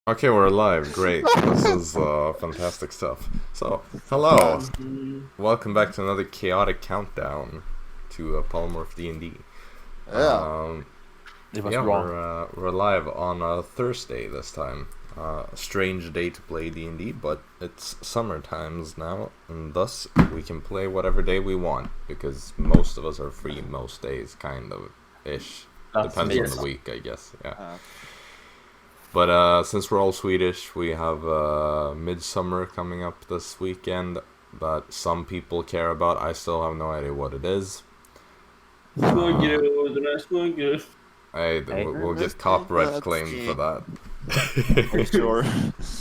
Okay, we're live. Great. This is fantastic stuff. So, hello. Welcome back to another chaotic countdown to Polymorphed D&D. Yeah. It was Yeah, wrong. we're live on a Thursday this time. A strange day to play D&D, but it's summer times now, and thus we can play whatever day we want, because most of us are free most days, kind of, ish. That's Depends me. on the week, I guess, yeah. But since we're all Swedish, we have Midsummer coming up this weekend that some people care about. I still have no idea what it is. We'll get copyright claimed for that. Are you sure?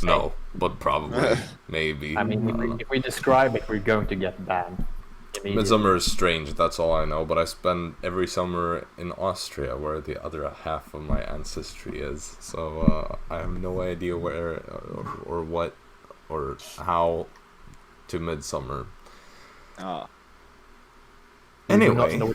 No, but probably, maybe. I mean, if we describe it, we're going to get banned immediately. Midsummer is strange, that's all I know, but I spend every summer in Austria, where the other half of my ancestry is, so I have no idea where, or what, or how to Midsummer. Anyway,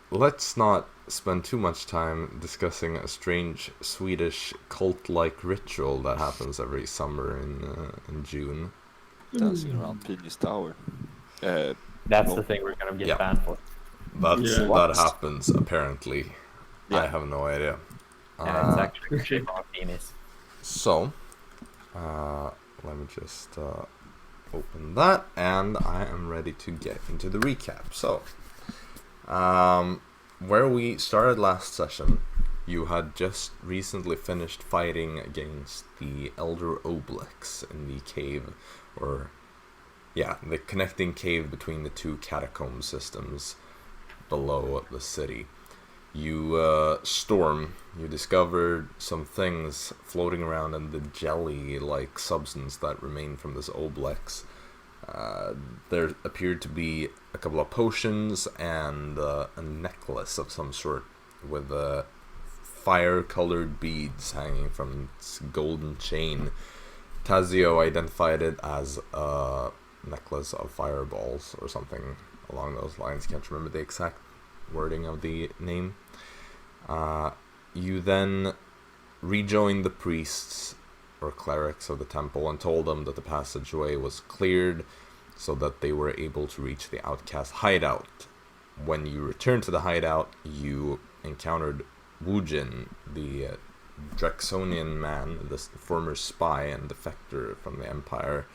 let's not spend too much time discussing a strange Swedish cult-like ritual that happens every summer in June. Dancing around Penis Tower. That's the thing we're going to get banned for. That happens, apparently. Yeah. I have no idea. And it's actually shape of a penis. So, let me just open that, and I am ready to get into the recap. So, where we started last session, you had just recently finished fighting against the Elder Obelix in the cave, the connecting cave between the two catacomb systems below the city. You discovered some things floating around in the jelly-like substance that remained from this Obelix. There appeared to be a couple of potions and a necklace of some sort with fire-colored beads hanging from its golden chain. Tazio identified it as a necklace of fireballs or something along those lines. Can't remember the exact wording of the name. You then rejoined the priests or clerics of the temple and told them that the passageway was cleared so that they were able to reach the outcast hideout. When you returned to the hideout, you encountered Wujin, the Draxonian man, the former spy and defector from the Empire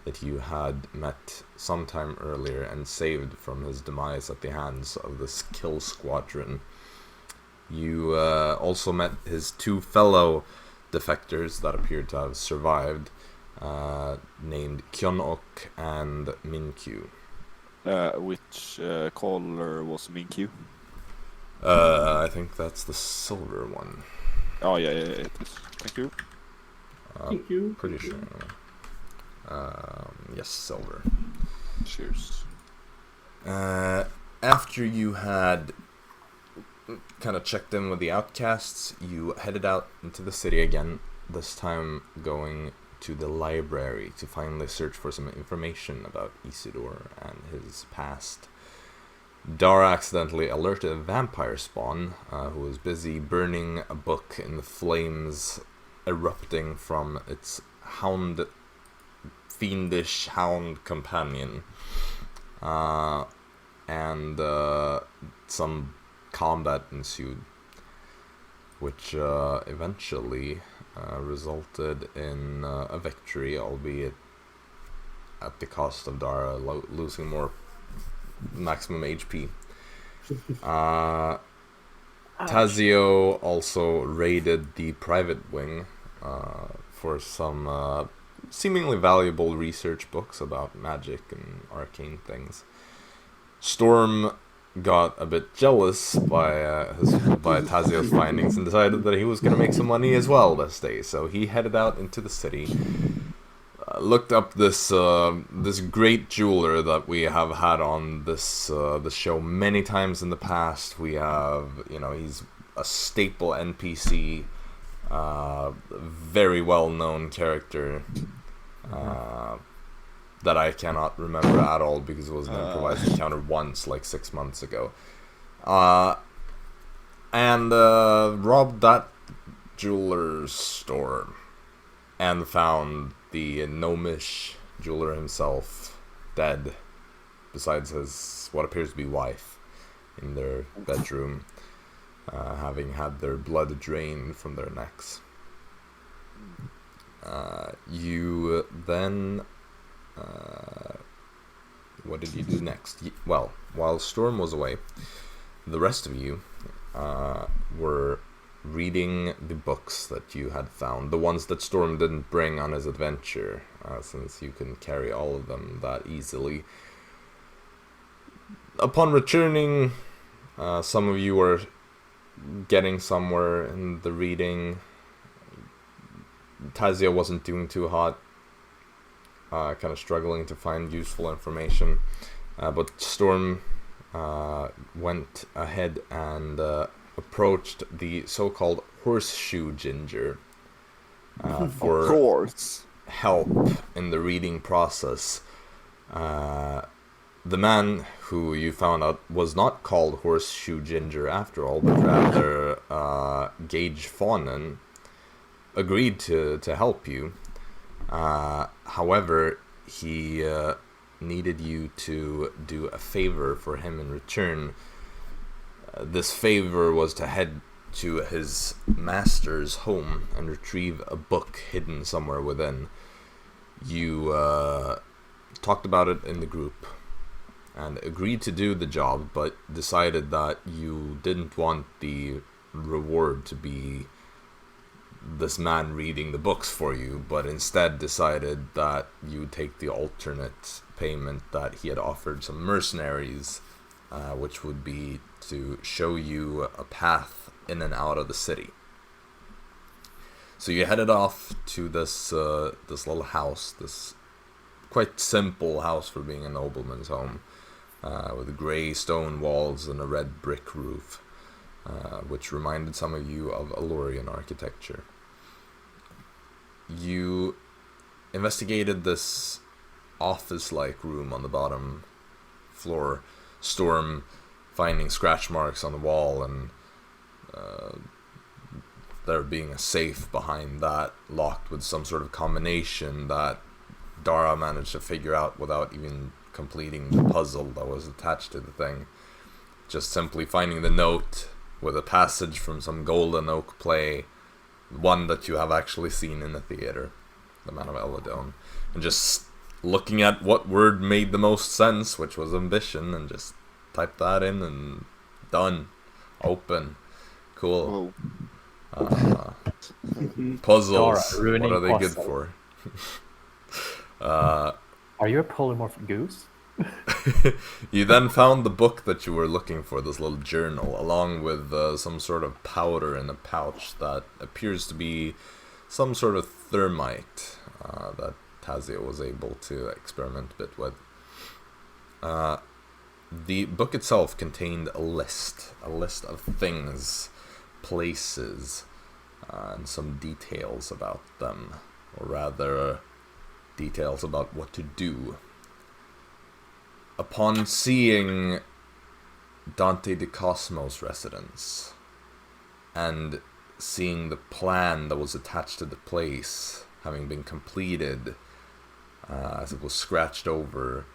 that you had met sometime earlier and saved from his demise at the hands of this kill squadron. You also met his two fellow defectors that appeared to have survived, named Kyonok and Minkyu. Which caller was Minkyu? I think that's the silver one. Oh, yeah, it is. Thank you. Thank you. Pretty sure. Yes, silver. Cheers. After you had kind of checked in with the outcasts, you headed out into the city again, this time going to the library to finally search for some information about Isidore and his past. Dara accidentally alerted a vampire spawn who was busy burning a book in the flames erupting from its fiendish hound companion. And some combat ensued, which eventually resulted in a victory, albeit at the cost of Dara losing more maximum HP. Tazio also raided the private wing for some seemingly valuable research books about magic and arcane things. Storm got a bit jealous by Tazio's findings and decided that he was going to make some money as well this day. So he headed out into the city, looked up this great jeweler that we have had on this show many times in the past. We have, he's a staple NPC, very well known character. That I cannot remember at all because it was an improvised encounter once, like 6 months ago. And robbed that jeweler's store and found the gnomish jeweler himself dead, besides his what appears to be wife, in their bedroom, having had their blood drained from their necks. You then... what did you do next? Well, while Storm was away, the rest of you were reading the books that you had found, the ones that Storm didn't bring on his adventure, since you can carry all of them that easily. Upon returning, some of you were getting somewhere in the reading. Tazio wasn't doing too hot, kind of struggling to find useful information, but Storm went ahead and approached the so-called horseshoe ginger for Of course. help in the reading process. The man who you found out was not called Horseshoe Ginger after all, but rather Gage Fawnen, agreed to help you. However, he needed you to do a favor for him in return. This favor was to head to his master's home and retrieve a book hidden somewhere within. You talked about it in the group and agreed to do the job, but decided that you didn't want the reward to be this man reading the books for you, but instead decided that you would take the alternate payment that he had offered some mercenaries, which would be to show you a path in and out of the city. So you headed off to this little house, this quite simple house for being a nobleman's home, with grey stone walls and a red brick roof, which reminded some of you of Elorian architecture. You investigated this office-like room on the bottom floor, Storm finding scratch marks on the wall and there being a safe behind that, locked with some sort of combination that Dara managed to figure out without even completing the puzzle that was attached to the thing. Just simply finding the note with a passage from some Golden Oak play, one that you have actually seen in the theater, The Man of Eladon, and just looking at what word made the most sense, which was ambition, and just type that in and done. Open. Cool. Puzzles. Dara, What are they good puzzle. for? Are you a polymorphed goose? You then found the book that you were looking for, this little journal, along with some sort of powder in a pouch that appears to be some sort of thermite that Tazio was able to experiment a bit with. The book itself contained a list of things, places, and some details about them, or rather, details about what to do. Upon seeing Dante de Cosmo's residence, and seeing the plan that was attached to the place having been completed, as it was scratched over,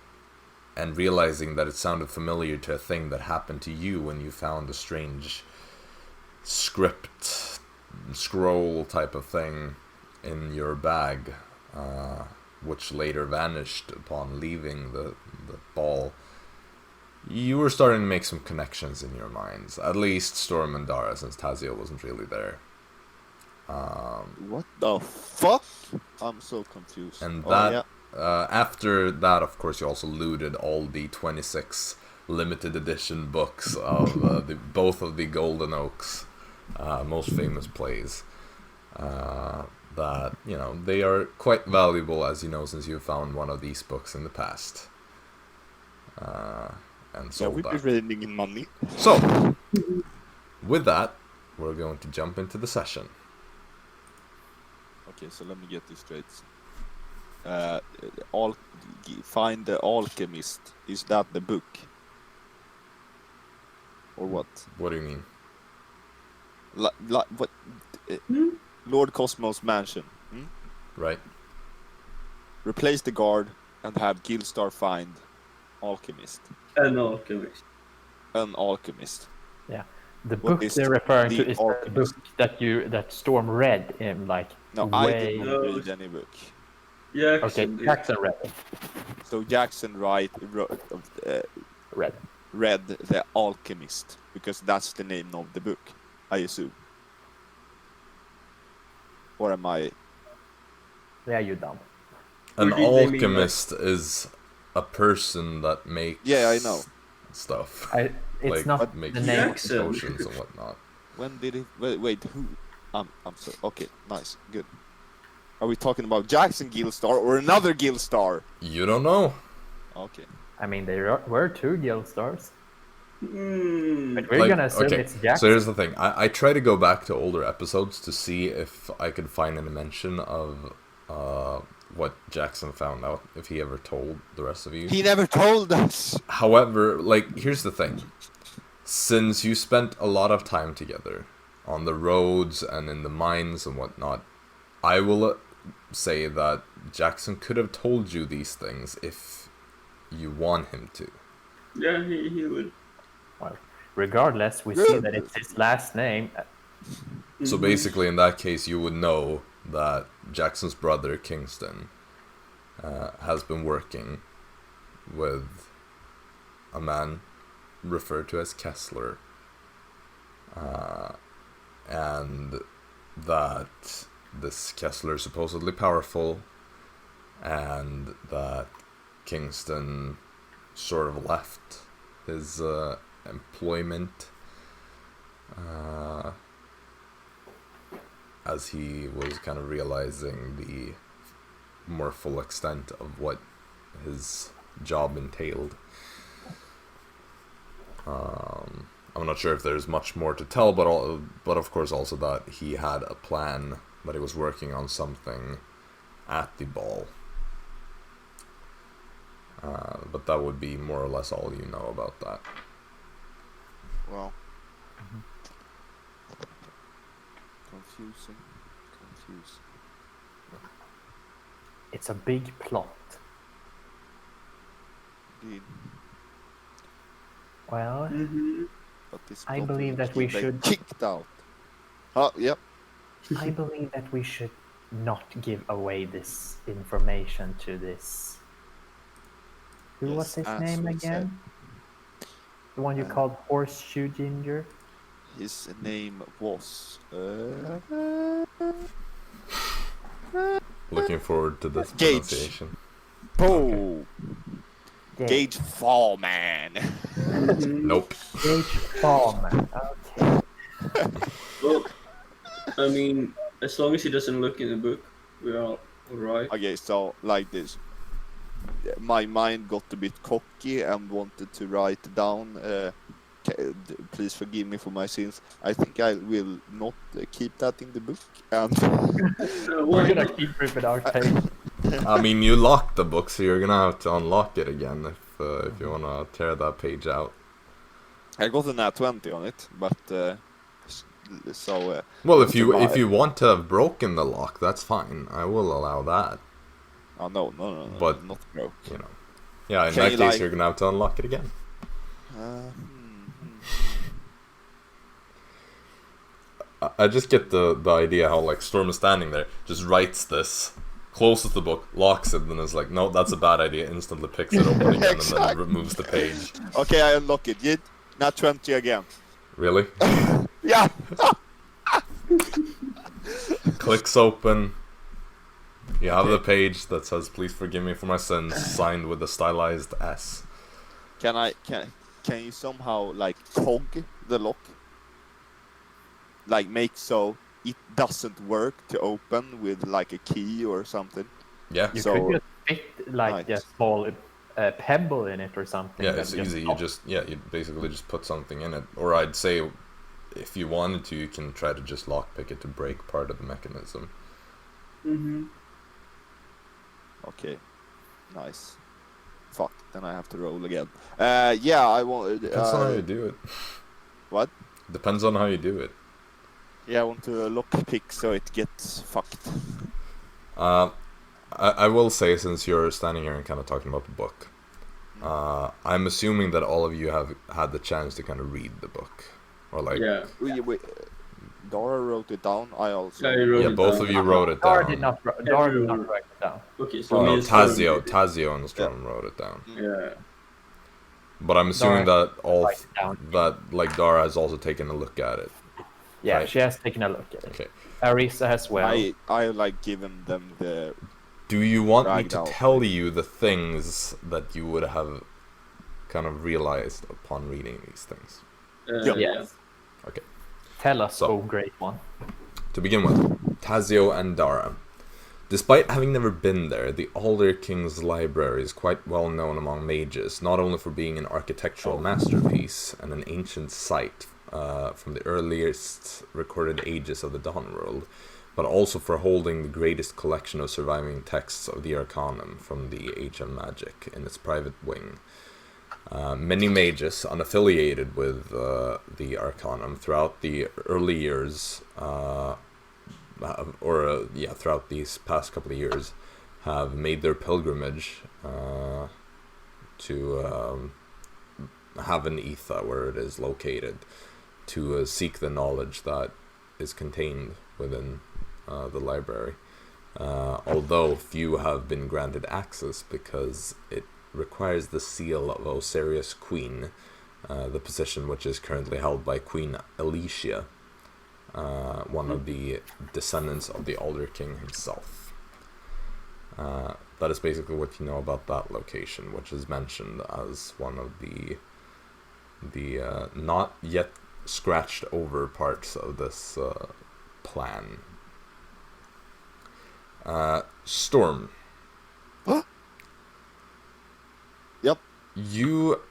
and realizing that it sounded familiar to a thing that happened to you when you found a strange script, scroll type of thing in your bag, which later vanished upon leaving the ball, you were starting to make some connections in your minds. At least Storm and Dara, since Tazio wasn't really there. What the fuck? I'm so confused. And Oh, that, yeah. after that, of course, you also looted all the 26 limited edition books of both of the Golden Oak's most famous plays. That, you know, they are quite valuable, as you know, since you found one of these books in the past. And Yeah, sold we've been that. reading in money. So, with that, we're going to jump into the session. Okay, so let me get this straight. Find the Alchemist. Is that the book? Or what? What do you mean? What? Lord Cosmos Mansion. Right. Replace the guard and have Gilstar find alchemist. An alchemist. An alchemist. Yeah. The What book is they're referring to the is the alchemist? book that Storm read in like No, I way. did not read any book. Okay, Jackson. Jackson read it. So Jackson read The Alchemist because that's the name of the book, I assume. Or am I? Yeah, you dumb. An Or did they mean, alchemist is a person that makes Yeah, I know. stuff. It's like, not makes the name. Jackson. potions and whatnot. When did it? Wait, who? I'm sorry. Okay, nice, good. Are we talking about Jackson Gilstar or another Gilstar? You don't know. Okay. I mean, there were 2 guild stars. Hmm. But we're Like, gonna assume okay, it's Jackson. so here's the thing. I try to go back to older episodes to see if I could find any mention of what Jackson found out, if he ever told the rest of you. He never told us. However, like, here's the thing. Since you spent a lot of time together on the roads and in the mines and whatnot, I will say that Jackson could have told you these things if you want him to. Yeah, he would. Well, regardless, we see that it's his last name. So basically, in that case, you would know that Jackson's brother, Kingston, has been working with a man referred to as Kessler. And that this Kessler is supposedly powerful, and that Kingston sort of left his employment as he was kind of realizing the more full extent of what his job entailed. I'm not sure if there's much more to tell, but of course also that he had a plan, that he was working on something at the ball. But that would be more or less all you know about that. Well. Confusing. It's a big plot. Indeed. Well, But this I plot believe will that we keep them should- kicked out. Oh, yep. I believe that we should not give away this information to this. Who Yes, was his as name we again? The one you called Horseshoe Ginger? His name was. Looking forward to this Gage. pronunciation. Oh, Gage. Gage Fallman. Nope. Gage Fallman. Okay. Well, I mean, as long as he doesn't look in the book, we're all alright. Okay, so like this. My mind got a bit cocky and wanted to write down. Please forgive me for my sins. I think I will not keep that in the book. And We're gonna keep ripping our tape. I mean, you locked the book, so you're gonna have to unlock it again if you wanna tear that page out. I got a nat 20 on it, but so. Well, if you want to have broken the lock, that's fine. I will allow that. Oh no, But- not broke. You know. Yeah, in Can that you, case, like- you're gonna have to unlock it again. I just get the idea how, like, Storm is standing there, just writes this, closes the book, locks it, then is like, no, that's a bad idea, instantly picks it open again, and then removes the page. Okay, I unlock it. Yet, nat 20 again. Really? Yeah. Clicks open. You have the page that says, please forgive me for my sins, signed with a stylized S. Can you somehow like cog the lock? Like make so it doesn't work to open with like a key or something? Yeah. You So- could just fit like Nice. a small pebble in it or something. Yeah, that it's easy. pops. You basically just put something in it. Or I'd say, if you wanted to, you can try to just lockpick it to break part of the mechanism. Okay, nice. Fuck, then I have to roll again. Yeah, I want. Depends on how you do it. What? Depends on how you do it. Yeah, I want to lockpick so it gets fucked. I will say, since you're standing here and kind of talking about the book, I'm assuming that all of you have had the chance to kind of read the book, or like Yeah. Dara wrote it down. I also. Yeah, you wrote it both down. of you wrote it Dara down. did not write it down. Okay, so Oh, me No, and Storm Tazio, did it. Tazio and Storm wrote it down. Yeah. But I'm assuming Dara that all write it down. that like Dara has also taken a look at it. Yeah, Right. she has taken a look at it. Okay. Arisa as well. I like given them the. Do you want me Dragged to out. tell you the things that you would have kind of realized upon reading these things? Yeah. Yes. Okay. Tell us, So- oh great one. To begin with, Tazio and Dara. Despite having never been there, the Alder King's library is quite well known among mages, not only for being an architectural masterpiece and an ancient site from the earliest recorded ages of the Dawn world, but also for holding the greatest collection of surviving texts of the Arcanum from the Age of Magic in its private wing. Many mages unaffiliated with the Arcanum throughout the early years, throughout these past couple of years, have made their pilgrimage to have an Etha where it is located, to seek the knowledge that is contained within the library. Although few have been granted access because it requires the seal of Osirius Queen, the position which is currently held by Queen Alicia, one of the descendants of the Alder King himself. That is basically what you know about that location, which is mentioned as one of the not yet scratched over parts of this plan. Storm. Yep. You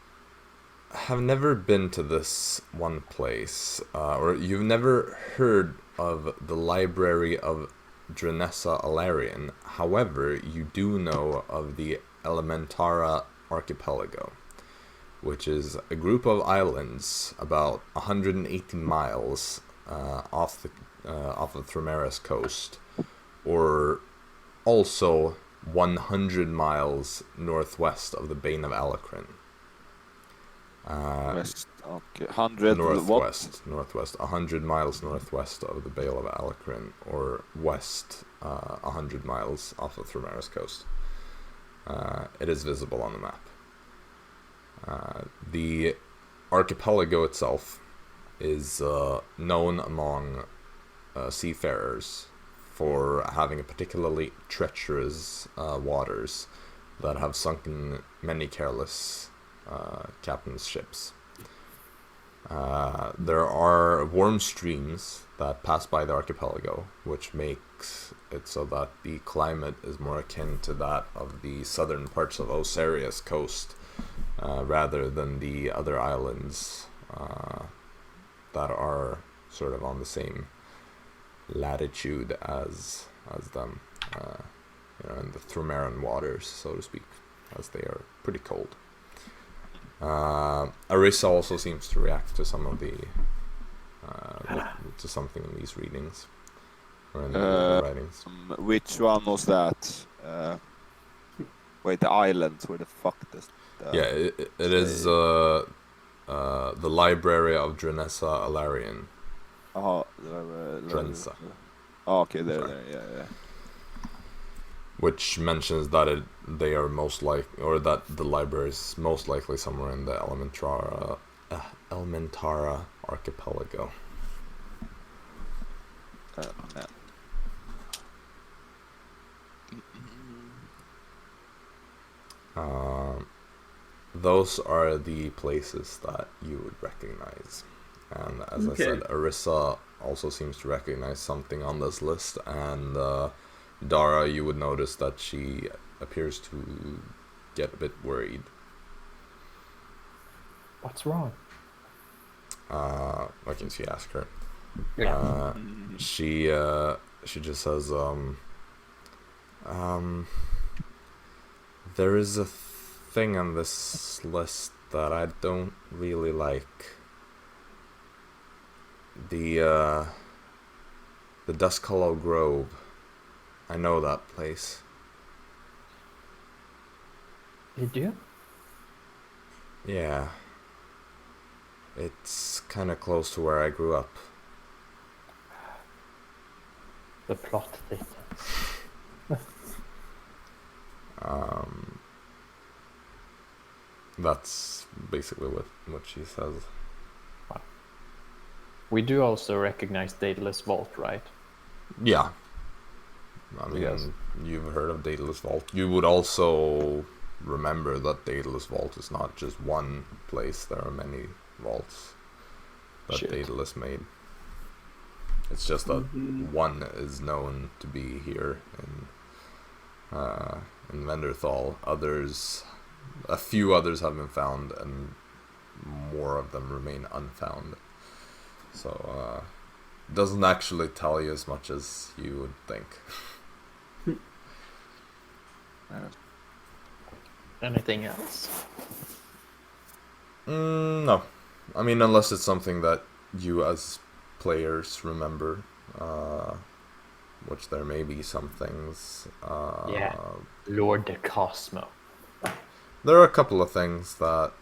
have never been to this one place, or you've never heard of the Library of Dranessa Alarian. However, you do know of the Elementara Archipelago, which is a group of islands about 180 miles off of Thramera's coast, or also 100 miles northwest of the Bane of Alacrin. West. Okay. 100. Northwest, 100 miles northwest of the Bale of Alacrin, or west 100 miles off of Thramera's coast. It is visible on the map. The archipelago itself is known among seafarers for having a particularly treacherous waters that have sunken many careless captains' ships. There are warm streams that pass by the archipelago, which makes it so that the climate is more akin to that of the southern parts of Osiria's coast, rather than the other islands that are sort of on the same latitude as them, in the Thrameran waters, so to speak, as they are pretty cold. Arisa also seems to react to some of the to something in these readings or in the writings. Which one was that? Wait, the islands. Where the fuck does? Yeah, it is the Library of Dranessa Alarian. Drensa. Oh, okay, there, Sorry. yeah. Which mentions that they are most or that the library is most likely somewhere in the Elementara archipelago. Those are the places that you would recognize. And as I said, Arisa also seems to recognize something on this list, and Dara, you would notice that she appears to get a bit worried. What's wrong? Why can't you ask her? Yeah. She just says, there is a thing on this list that I don't really like. The The Dusk Hollow Grove. I know that place. You do? Yeah. It's kind of close to where I grew up. The plot thickens. That's basically what she says. We do also recognize Daedalus Vault, right? Yeah. I mean, Yes. you've heard of Daedalus Vault. You would also remember that Daedalus Vault is not just one place. There are many vaults that Shit. Daedalus made. It's just that one is known to be here in Venderthal. A few others have been found, and more of them remain unfound. So, doesn't actually tell you as much as you would think. Anything else? No. I mean, unless it's something that you as players remember, which there may be some things. Yeah. Lord de Cosmo. There are a couple of things that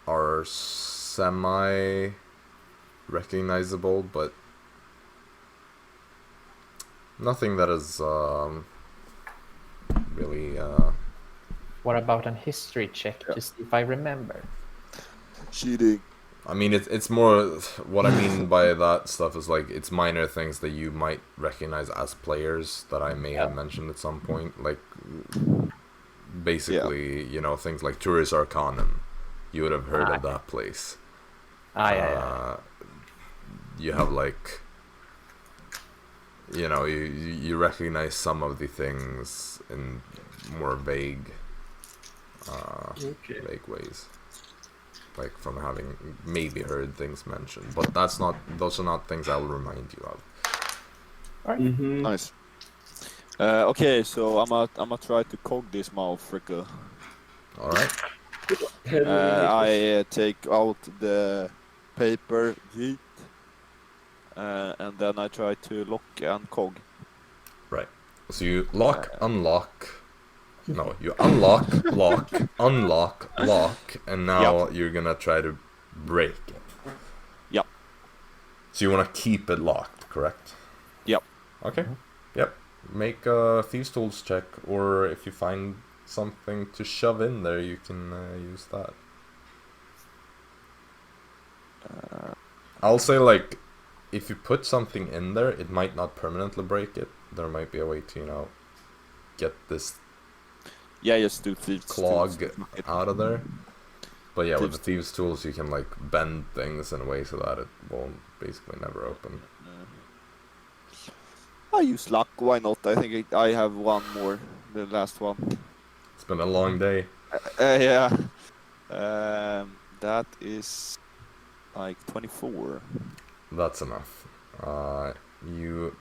are semi-recognizable, but nothing that is really... What about an history check to see if I remember? Cheating. I mean, it's more... What I mean by that stuff is, like, it's minor things that you might recognize as players that I may have mentioned at some point. Like, basically, you know, things like Turis Arcanum. You would have heard of that place. Yeah. You have, like... You know, you recognize some of the things in more vague ways, like from having maybe heard things mentioned, but those are not things I'll remind you of. Alright. Nice. Okay, so I'ma try to cog this motherfucker. All right. I take out the paper heat, and then I try to lock and cog. Right. So you unlock. No, you unlock, lock, unlock, lock, and now you're gonna try to break it. Yep. So you want to keep it locked, correct? Yep. Okay. Yep. Make a Thieves' Tools check, or if you find something to shove in there, you can use that. I'll say, like, if you put something in there, it might not permanently break it. There might be a way to, you know, get this Yeah, just do Thieves' clog Tools. out of there. But yeah, with the Thieves' Thieves' Tools, you can, like, bend things in a way so that it won't basically never open. I use luck, why not? I think I have one more, the last one. It's been a long day. Yeah. That is like 24. That's enough. You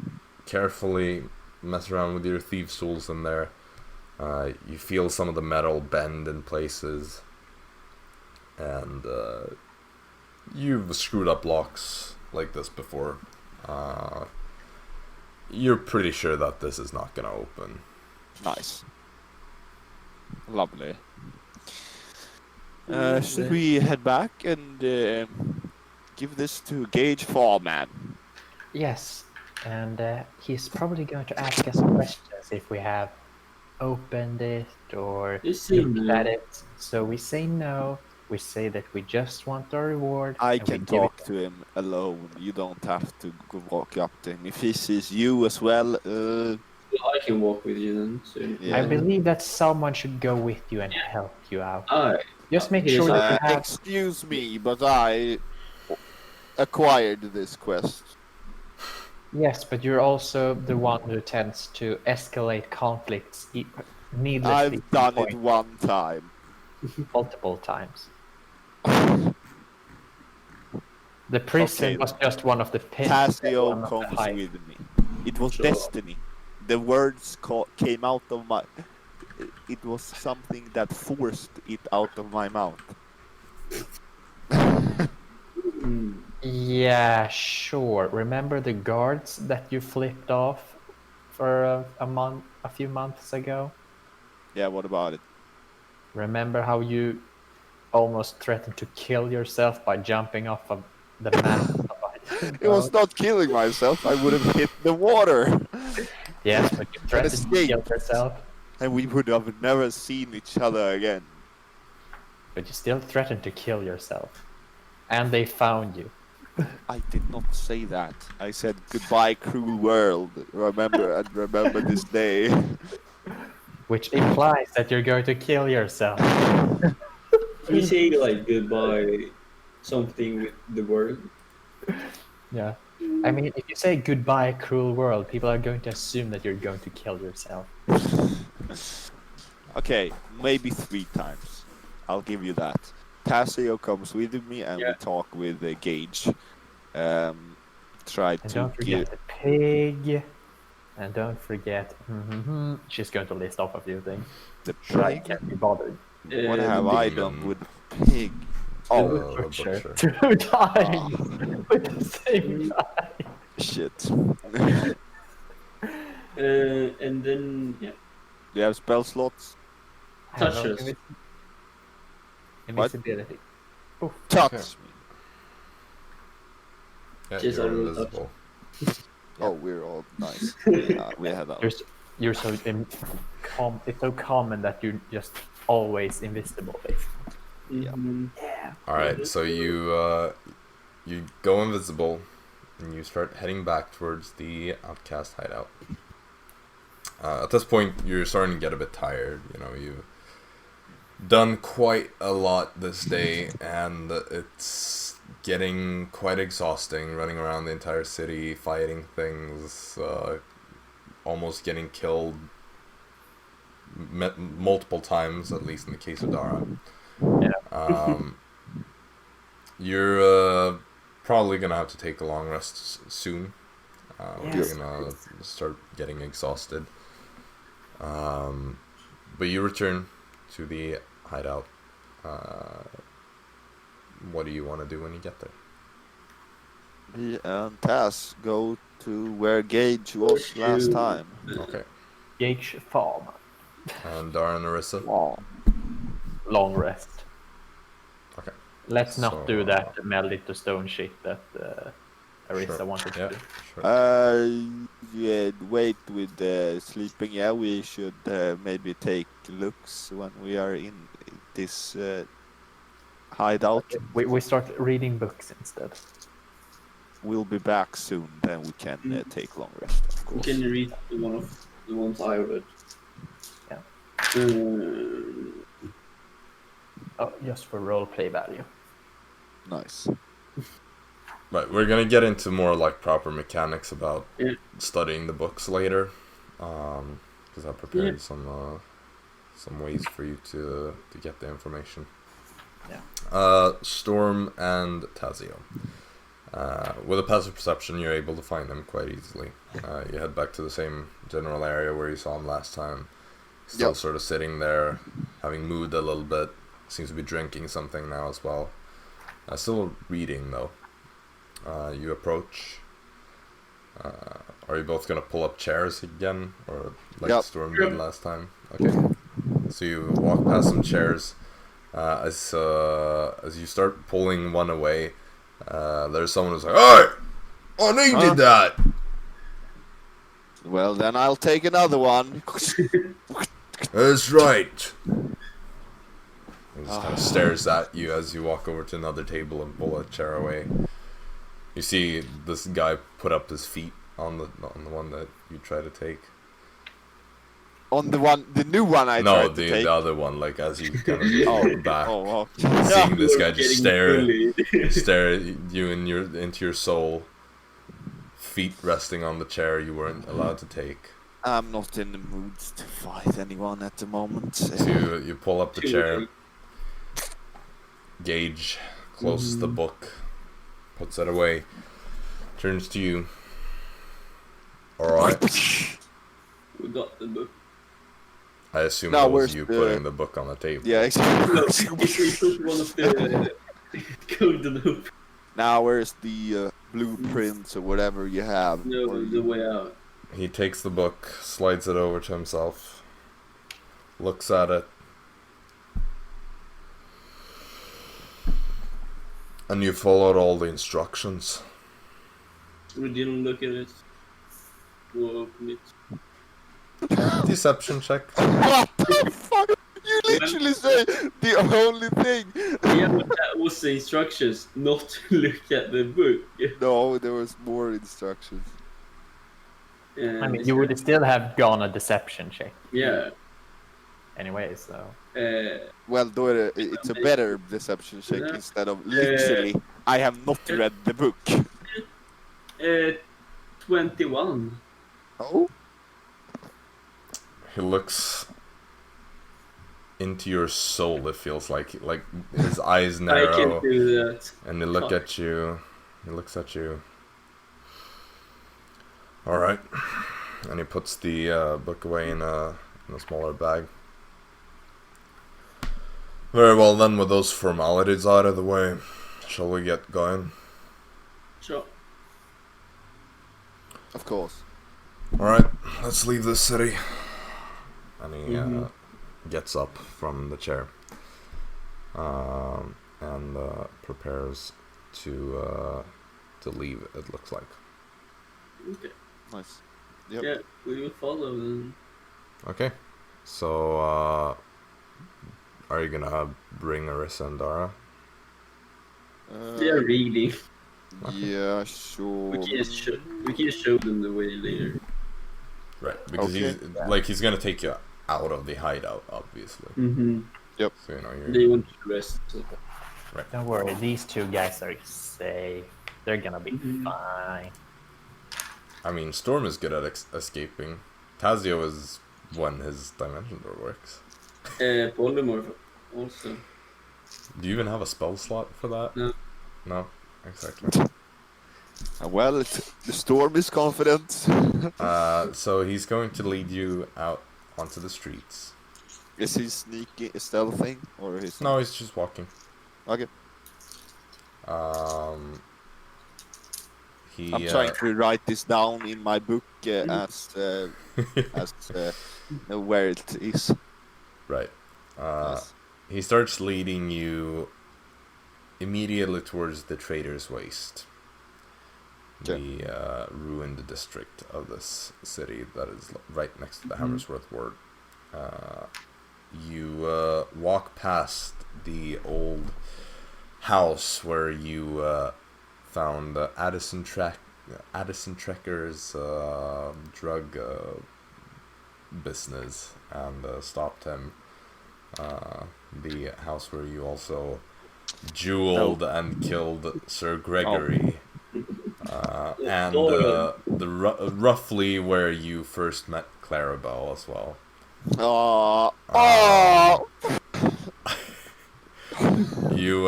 carefully mess around with your Thieves' Tools in there. You feel some of the metal bend in places. And you've screwed up locks like this before. You're pretty sure that this is not going to open. Nice. Lovely. Should we head back and give this to Gage Farman? Yes, and he's probably going to ask us questions if we have opened it or You say looked no. at it. So we say no. We say that we just want our reward. I and we can give talk it- to him alone. You don't have to go walk up to him. If he sees you as well, I can walk with you then. So. yeah. I believe that someone should go with you and help you out. Alright. Just make Here's sure that you have. Excuse me, but I acquired this quest. Yes, but you're also the one who tends to escalate conflicts needlessly. I've done it one time. multiple times. The prison Okay. was just one of the pins. Tazio one of the comes heights. with me. It was Sure. destiny. The words came out of my... It was something that forced it out of my mouth. Yeah, sure. Remember the guards that you flipped off for a few months ago? Yeah, what about it? Remember how you almost threatened to kill yourself by jumping off of the mast of a It was boat? not killing myself. I would have hit the water Yes, but you and threatened to kill escaped, yourself. and we would have never seen each other again. But you still threatened to kill yourself. And they found you. I did not say that. I said goodbye, cruel world. Remember this day. Which implies that you're going to kill yourself. You say like goodbye, something with the word. Yeah. I mean, if you say goodbye, cruel world, people are going to assume that you're going to kill yourself. Okay, maybe 3 times. I'll give you that. Tazio comes with me and we talk with Gage. Try And to don't forget the pig. And don't forget. She's going to list off a few things. the But I pig. can't be bothered. What have I done with pig? The Oh, Butcher. butcher. 2 times with the same guy. shit. And then Do you have spell slots? Touches. What? Invisibility. Oof. Touch Okay. me. Yeah, Just you're a little invisible. Oh, we're all nice. We have that. You're so it's so common that you're just always invisible, basically. mhm. All right, so you go invisible, and you start heading back towards the outcast hideout. At this point, you're starting to get a bit tired. You know, you've done quite a lot this day, and it's getting quite exhausting. Running around the entire city, fighting things, almost getting killed multiple times, at least in the case of Dara. Yeah. You're probably gonna have to take a long rest soon. Yes. You're gonna start getting exhausted. But you return to the hideout. What do you want to do when you get there? Me and Taz go to where Gage was last time. Okay. Gage Farm. And Dara and Arisa? Oh, Long rest. Okay. Let's not do So, that meld it to stone shit that Arisa Sure. wanted Yeah, to do. sure. yeah, wait with sleeping. Yeah, we should maybe take looks when we are in this hideout. We start reading books instead. We'll be back soon, then we can take long rest, of You course. can read one of the ones I read. Yeah. Uh, Oh, just for roleplay value. Nice. Right, we're gonna get into more like proper mechanics about Yeah. studying the books later, because I prepared some ways for you to get the information. Yeah. Storm and Tazio. With a passive perception, you're able to find them quite easily. You head back to the same general area where you saw him last time. Still Yep. sort of sitting there, having moved a little bit. Seems to be drinking something now as well. Still reading though. You approach. Are you both gonna pull up chairs again, or like Yep. Storm did last time? Okay. So you walk past some chairs. As you start pulling one away, there's someone who's like, "Hey, I know you did that." Well, then I'll take another one. That's right. He just kind of stares at you as you walk over to another table and pull a chair away. You see this guy put up his feet on the one that you try to take. On the new one I No, tried to take. the other one, like as you kind of look back, Oh, seeing this guy just Getting stare at you into your soul, feet resting on the chair you weren't allowed to take. I'm not in the mood to fight anyone at the moment. So you pull up the chair. Gage closes the book, puts it away, turns to you. Alright. We got the book. I assume Now, that was where's you the- putting the book on the table. Yeah, exactly. No, we took one of the go to the book. Now where's the blueprints or whatever you have? No, Or the way out. He takes the book, slides it over to himself, looks at it, and you followed all the instructions. We didn't look at it. We'll open it. Deception check. What the fuck? You literally say the only thing. Yeah, but that was the instructions, not to look at the book. No, there was more instructions. I mean, you would still have gone a deception check Yeah. anyway, so. Well, though it's a better deception check instead of literally. I have not read the book. 21. Oh. He looks into your soul, it feels like his eyes narrow. I can do that. And they look at you. He looks at you. Alright. And he puts the book away in a smaller bag. Very well then, with those formalities out of the way, shall we get going? Sure. Of course. Alright, let's leave this city. And he gets up from the chair. And prepares to leave, it looks like. Okay. Nice. Yep. Yeah, we will follow them. Okay. So, are you gonna bring Arisa and Dara? They are reading. Yeah, sure. We can show them the way later. Right, because he's gonna take you out of the hideout, obviously. Mm-hmm. Yep. So They want to rest. So. Right. Don't worry, these two guys are safe. They're gonna be fine. I mean, Storm is good at escaping. Tazio is when his dimension door works. Polymorphed also. Do you even have a spell slot for that? No. No, exactly. Well, the storm is confident. So he's going to lead you out onto the streets. Is he sneaking, stealthing, or is No, he's just walking. Okay. I'm trying to write this down in my book as where it is. Right. Yes. He starts leading you immediately towards the Trader's Waste. Okay. The ruined district of this city that is right next to the Hammersworth Ward. You walk past the old house where you found Addison Trekker's drug business and stopped him. The house where you also jeweled and killed Sir Gregory. And roughly where you first met Clarabelle as well. You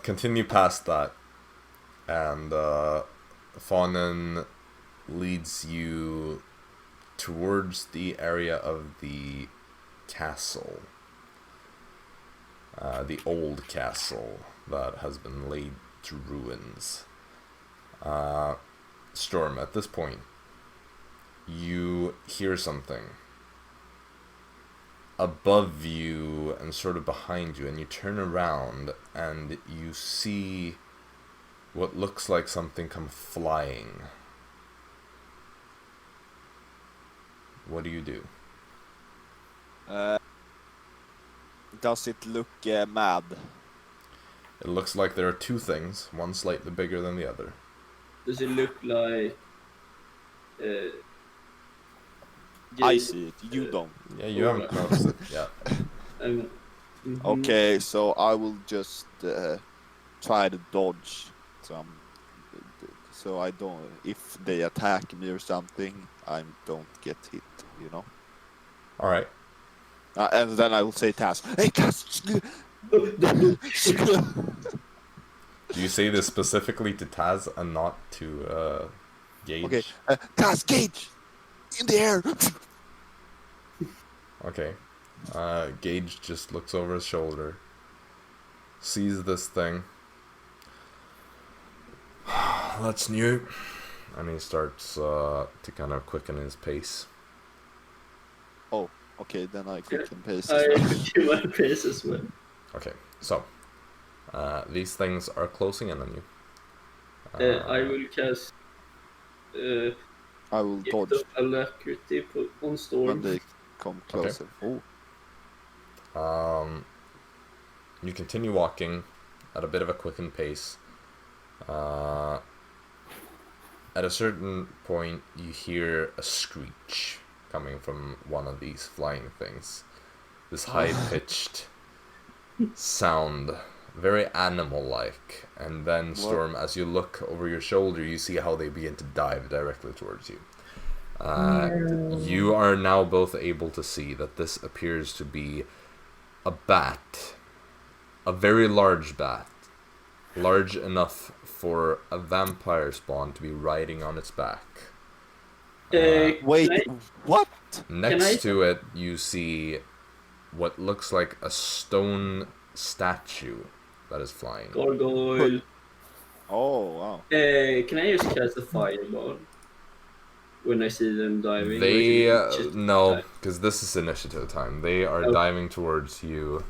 continue past that, and Faunen leads you towards the area of the castle. The old castle that has been laid to ruins. Storm, at this point, you hear something above you and sort of behind you, and you turn around and you see what looks like something come flying. What do you do? Does it look mad? It looks like there are two things, one slightly bigger than the other. Does it look like... I see it, you don't. Yeah, you haven't noticed it yet. Okay, so I will just try to dodge some, so I don't. If they attack me or something, I don't get hit. You know. All right. And then I will say, Taz, hey Taz. Do you say this specifically to Taz and not to Gage? Okay, Taz, Gage, in the air. Okay. Gage just looks over his shoulder, sees this thing, that's new. And he starts to kind of quicken his pace. Oh, okay, then I quicken pace I as well. do my pace as well. Okay, so these things are closing in on you. I will cast I will Gift dodge of Alacrity on when Storm. they come closer. Oh, You continue walking at a bit of a quickened pace. At a certain point, you hear a screech coming from one of these flying things. This high-pitched sound, very animal-like. And then, Storm, as you look over your shoulder, you see how they begin to dive directly towards you. You are now both able to see that this appears to be a bat. A very large bat. Large enough for a vampire spawn to be riding on its back. wait, what? Next to it, you see what looks like a stone statue that is flying. Gargoyle. Oh, wow. Can I just cast a fireball when I see them diving? They, no, because this is initiative time. They are diving towards you.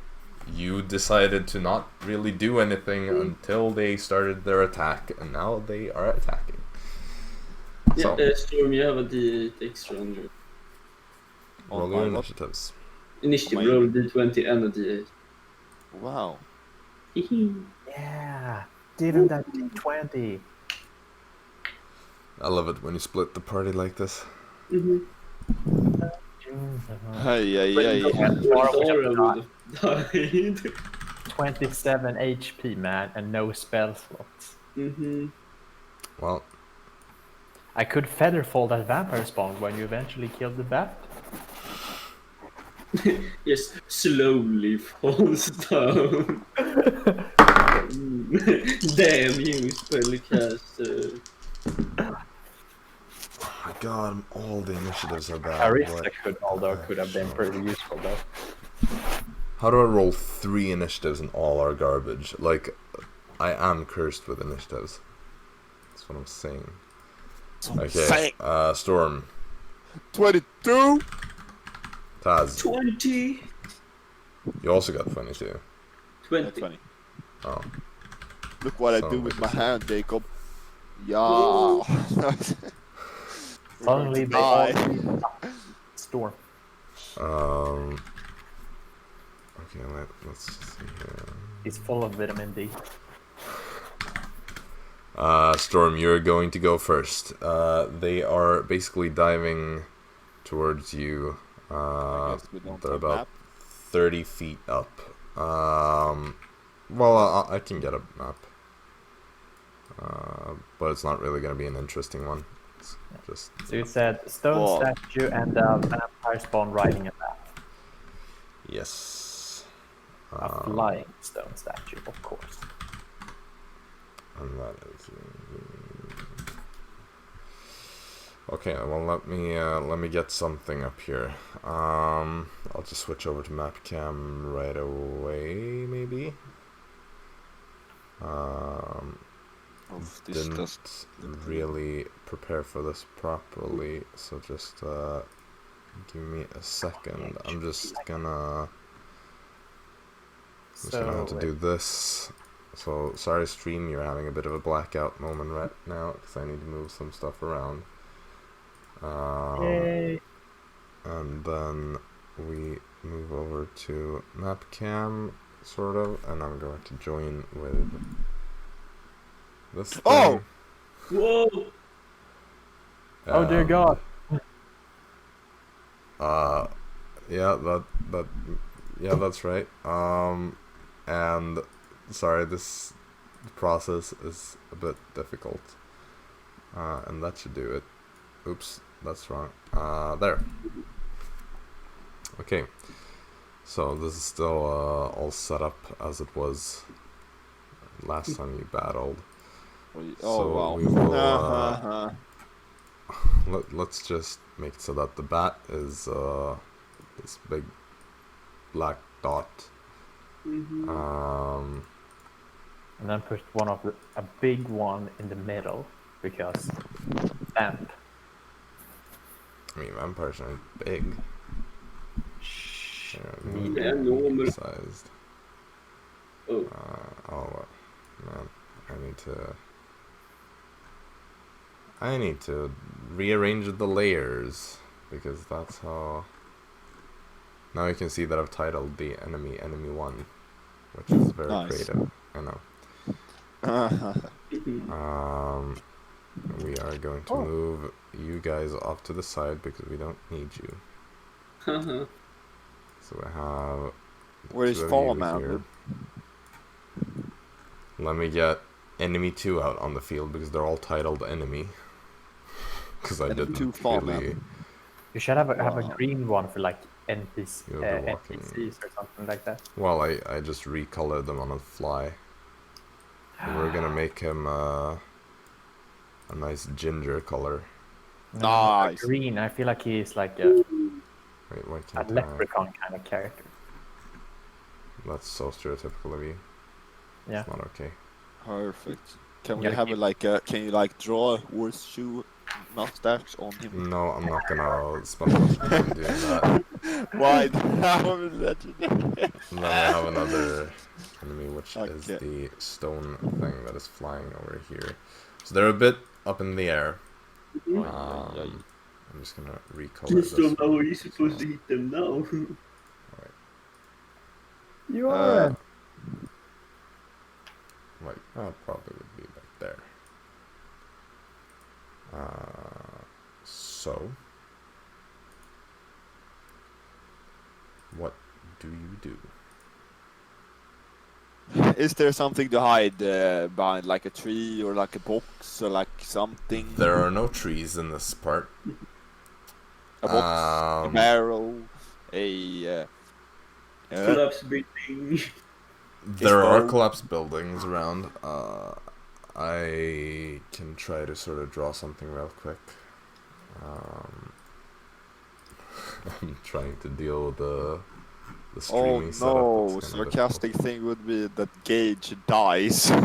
You decided to not really do anything until they started their attack, and now they are attacking. Yeah, So, Storm, you have a D8 extra on your roll your initiatives. initiative. Roll D20 and a D8. Wow. Yeah, give him that D20. I love it when you split the party like this. Hey. Dara would have died. 27 HP, man, and no spell slots. Well, I could featherfall that vampire spawn when you eventually kill the bat. Yes, slowly falls down. Damn you, spellcaster. oh my god, all the initiatives are bad. Arisa could have been pretty useful though. How do I roll 3 initiatives and all are garbage? Like, I am cursed with initiatives. That's what I'm saying. Okay, Storm. 22? Taz. 20. You also got 22. 20. Oh. Look what I do with my hand, Jacob. Yeah. Suddenly they all Storm. Okay, let's see here. He's full of vitamin D. Storm, you're going to go first. They are basically diving towards you. They're about 30 feet up. Well, I can get a map. But it's not really going to be an interesting one. It's just... So you said stone statue and vampire spawn riding a bat. Yes. A flying stone statue, of course. And that is... Okay, well let me get something up here. I'll just switch over to map cam right away, maybe. Didn't really prepare for this properly, so just give me a second. I'm just gonna have to do this. So sorry, stream, you're having a bit of a blackout moment right now because I need to move some stuff around. Yay. And then we move over to map cam, sort of, and I'm going to join with this thing. Oh! Whoa! Oh dear God! Yeah, that's right. And sorry, this process is a bit difficult. And that should do it. Oops, that's wrong. There. Okay. So this is still all set up as it was last time you battled. Oh, so we will, let's just make it so that the bat is this big black dot. And then put a big one in the middle. because vamp. I mean, vampires aren't big. Yeah, normal. Sized. Oh, Oh, man. I need to rearrange the layers, because that's how... Now you can see that I've titled the enemy 1, which is very Nice. creative. I know. We are going to move you guys off to the side because we don't need you. haha. So we have Where is two of Farm you here. Let me get enemy 2 out on the field because they're all titled enemy. Because I Enemy didn't 2 farm really... You should have a Wow. green one for like You'll be walking. NPCs or something like that. Well, I just recolored them on the fly. And we're gonna make him a nice ginger color. Nice. Green. I feel like he's like a Wait, why can't I? leprechaun kind of character. That's so stereotypical of you. Yeah. It's not okay. Perfect. Can we Yeah, have keep- it like can you like draw a horseshoe mustache on him? No, I'm not gonna spend much time doing that. Why? How legendary. And then we have another enemy, which is Okay. the stone thing that is flying over here. So they're a bit up in the air. I'm just gonna recolor this. So how are you supposed to hit them now? You Uh, are. Like, oh, probably would be like there. So, what do you do? Is there something to hide behind, like a tree or like a box or like something? There are no trees in this part. A box, a barrel, a. Collapse building. There are bow. collapsed buildings around. I can try to sort of draw something real quick. I'm trying to deal with the Oh streaming setup. no! It's kinda Sarcastic difficult. thing would be that Gage dies. Yeah,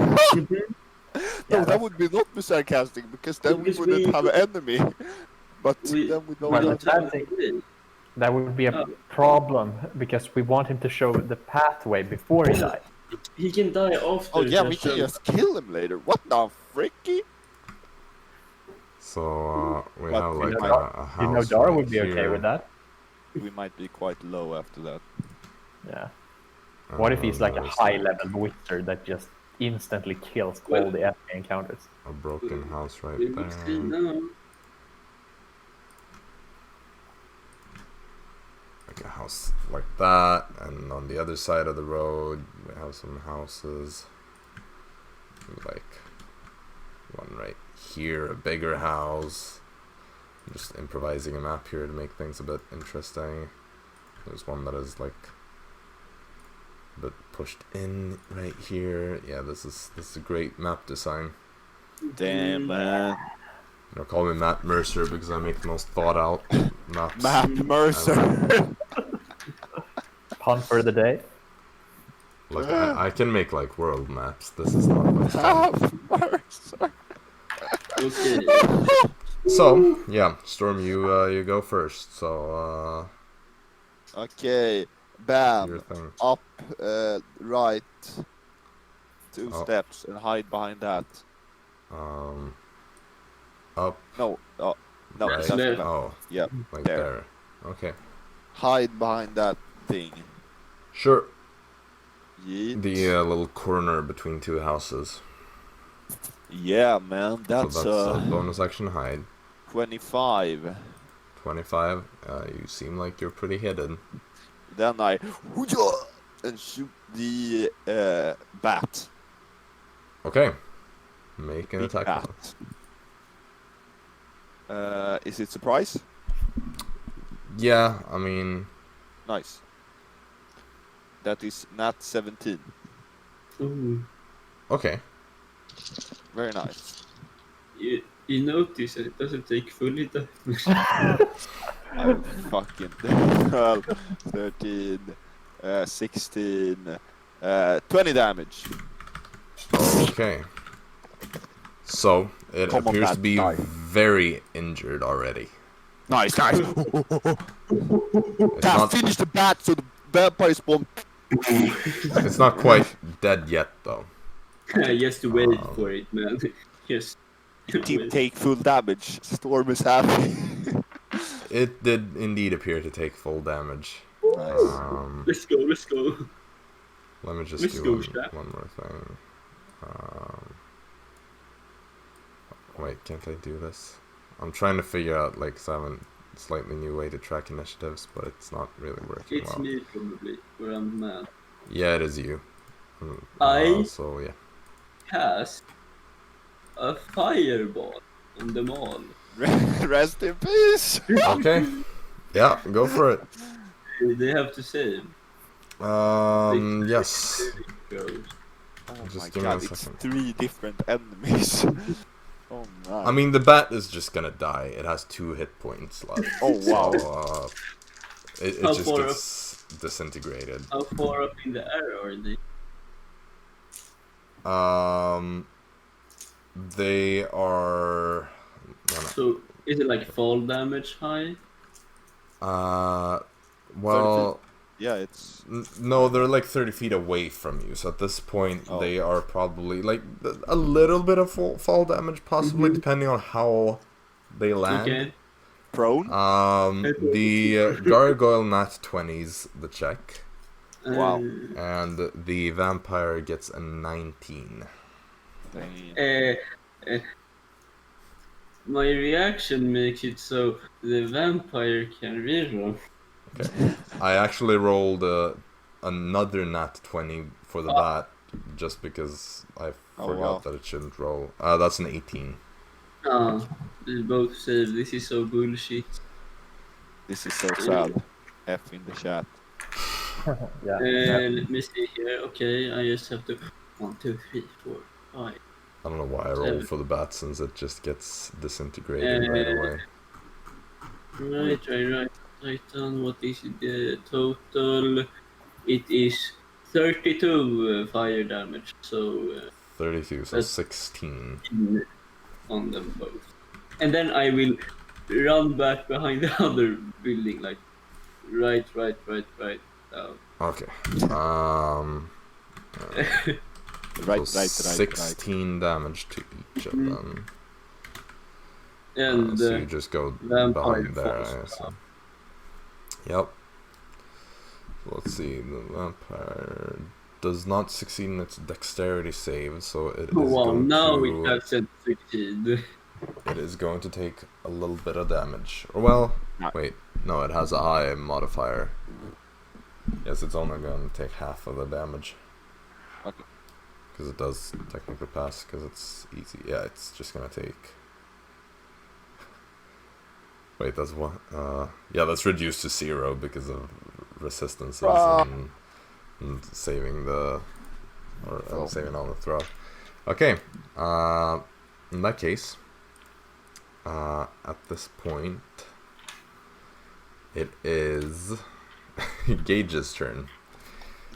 No, that would be not be sarcastic because then we Because wouldn't we- have an enemy. But we- then we don't Well, have. that's it. That would be a problem because we want him to show the pathway before he dies. He can die after. Oh yeah, we just, can just kill him later. What the fricky? So we But have you like know, a house. You know, Dara right would be okay here. with that. We might be quite low after that. Yeah. What if he's like a there's high-level wizard that just instantly kills all the enemy encounters? a broken house right We will see there. now. Like a house like that, and on the other side of the road we have some houses. Like one right here, a bigger house. I'm just improvising a map here to make things a bit interesting. There's one that is like a bit pushed in right here. Yeah, this is a great map design. Damn man, You know, call me Matt Mercer because I make the most thought out maps. Map Mercer. Pun for the day. Look, I can make like world maps. This is not much fun. Map Mercer. Okay. So yeah, Storm, you go first. So Okay, your bam, thing. up, right, 2 Oh. steps and hide behind that. Up. No, no, Right. that's There. bad. Oh, Yeah, like there. there. Okay. Hide behind that thing. Sure. Yeet. The little corner between two houses. Yeah, man, that's, so that's a bonus action hide. 25. 25. You seem like you're pretty hidden. Then I hoo-yah, and shoot the bat. Okay. Make an Big attack. roll. bat. Is it surprise? Yeah, I mean, Nice. That is nat 17. Ooh. okay. Very nice. You notice that it doesn't take fully damage. I'm fucking 12, 13, 16, 20 damage. Okay. So, It Come on, appears bat, to be die. very injured already. Nice. It's Can't not, finish the bat so the vampire spawn. it's not quite dead yet, though. Just wait for it, man. Just Team wait. take full damage. Storm is happy. It did indeed appear to take full damage. Nice. Let's go, let's go. Let me just Let's do go, Shrap. one more thing. Wait, can't I do this? I'm trying to figure out, like, 'cause I have a slightly new way to track initiatives, but it's not really working It's well. me, probably, where I'm mad. Yeah, it is you. So, yeah. Cast a fireball on them all. Rest in peace. Okay. Yeah, go for it. They have to save. Yes. Goes. Oh Just my give me a god, it's second. 3 different enemies. Oh my. I mean, the bat is just gonna die. It has 2 hit points left. Oh wow. So, it How just far gets disintegrated. How far up in the air are they? They are. So, is it like fall damage high? Well, Yeah, it's no, they're like 30 feet away from you. So at this point, Oh. they are probably like a little bit of fall damage, possibly, depending on how they land. Okay. prone. The gargoyle nat 20s the check, Wow. and the vampire gets a 19. My reaction makes it so the vampire can reroll. Okay. I actually rolled another nat 20 for the bat, just because I forgot that it shouldn't roll. That's an 18. They both say this is so bullshit. This is so sad. F in the chat. Yeah. Let me see here. Okay, I just have to 1, 2, 3, 4, 5. I don't know why I rolled for the bat, since it just gets disintegrated right away. Right down. What is the total? It is 32 fire damage. So 32, so that's 16. on them both. And then I will run back behind the other building, like right down. Okay. Right. 16 damage to each of them. And so you just go vampire behind there, I falls assume. Yep. So let's see. The vampire does not succeed in its dexterity save, so it is going now to... it doesn't succeed. It is going to take a little bit of damage. Or, well, No. wait. No, it has a high modifier. Yes, it's only going to take half of the damage. Okay. Because it does technically pass, because it's easy. Yeah, it's just going to take... Wait, that's what? Yeah, that's reduced to 0 because of resistances and saving the... Or saving on the throw. Okay, in that case, at this point, it is Gage's turn.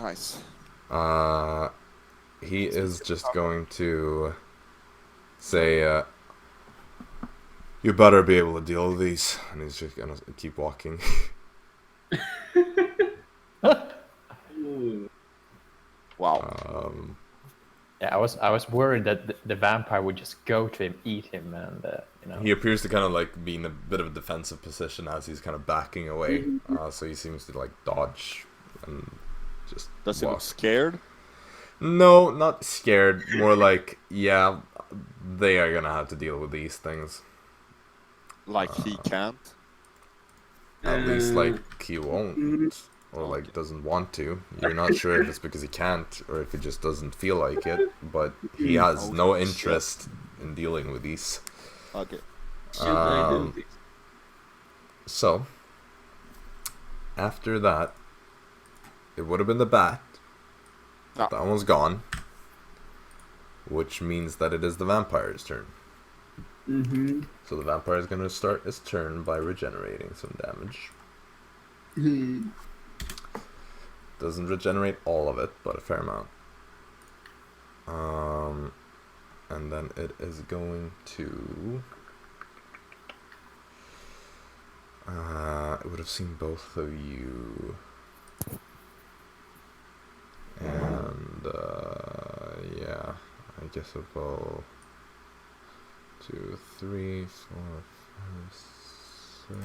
Nice. He is just going to say, you better be able to deal with these. And he's just gonna keep walking. Ooh. Wow. Yeah, I was worried that the vampire would just go to him, eat him, and He appears to kind of like be in a bit of a defensive position as he's kind of backing away. So he seems to like dodge and just Does he walk. look scared? No, not scared. More like, yeah, they are gonna have to deal with these things. Like he can't? At least like he won't. Or like doesn't want to. You're not sure if it's because he can't or if he just doesn't feel like it, but he has no interest in dealing with these. Okay. Should I do this? So, after that, it would have been the bat. Ah. That one's gone. Which means that it is the vampire's turn. So the vampire is going to start its turn by regenerating some damage. Doesn't regenerate all of it, but a fair amount. and then it is going to... it would have seen both of you. And, yeah, I guess it will... 2, 3, 4, 5, 6...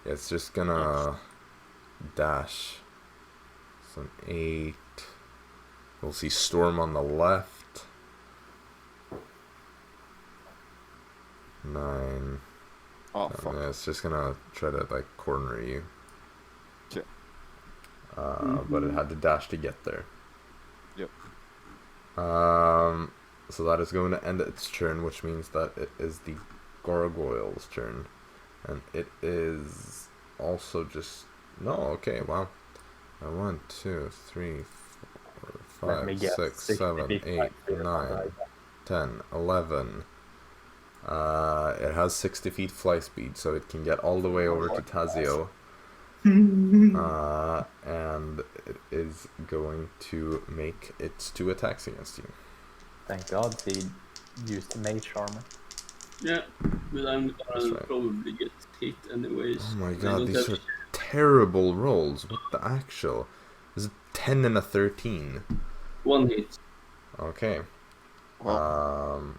it's just gonna dash. Some 8. We'll see Storm on the left. 9. Oh, fuck. Yeah, it's just gonna try to like corner you. Okay. But it had to dash to get there. Yep. So that is going to end its turn, which means that it is the gargoyle's turn. And it is also just... No, okay, wow. 1, 2, 3, 4, Let me 5, guess, 6, 60 7, feet 8, back to 9, 10, 11. It has 60 feet fly speed, so it can get all the way over to Tazio. And it is going to make its 2 attacks against you. Thank God he used mage armor. Yeah, but I'm That's gonna right. probably get hit anyways. Oh my I god, don't these have are terrible rolls. What the actual? This is 10 and a 13. 1 hit. Okay. Well,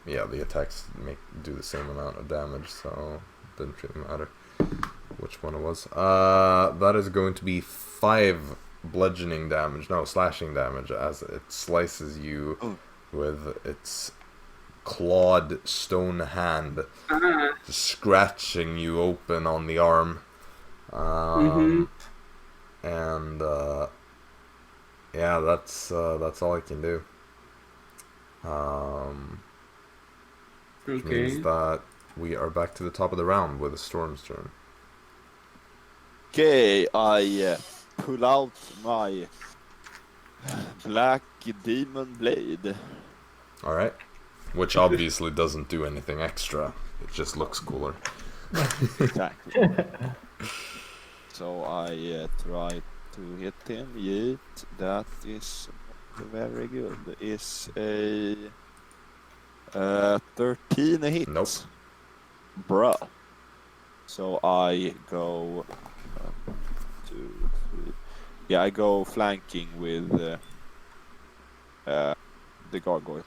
Yeah, the attacks do the same amount of damage, so it didn't really matter which one it was. That is going to be 5 bludgeoning damage, no, slashing damage, as it slices you with its clawed stone hand, just scratching you open on the arm. And yeah, that's all I can do. Which means that we are back to the top of the round with a Storm's turn. okay, I pull out my black demon blade. Alright. Which obviously doesn't do anything extra. It just looks cooler. Exactly. So I try to hit him. Yeet. That is very good. Is a 13 a hit. Nope. Bruh. So I go 2, 3. Yeah, I go flanking with the gargoyle.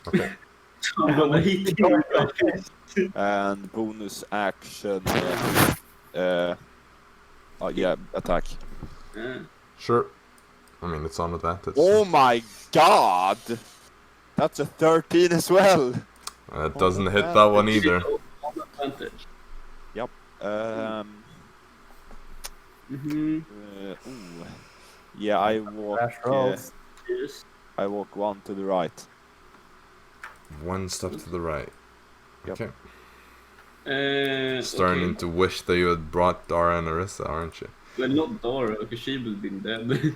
Okay. I'm gonna hit you. And bonus action. Yeah, attack. Sure. I mean, it's on advantage. Oh my god! That's a 13 as well. It doesn't hit that one either. On advantage. Yep. Ooh. Yeah, I walk. Flash rolls. Yes. I walk 1 to the right. 1 step to the right. Yep. Okay. Starting to wish that you had brought Dara and Arisa, aren't you? Well, not Dara, because she would have been dead.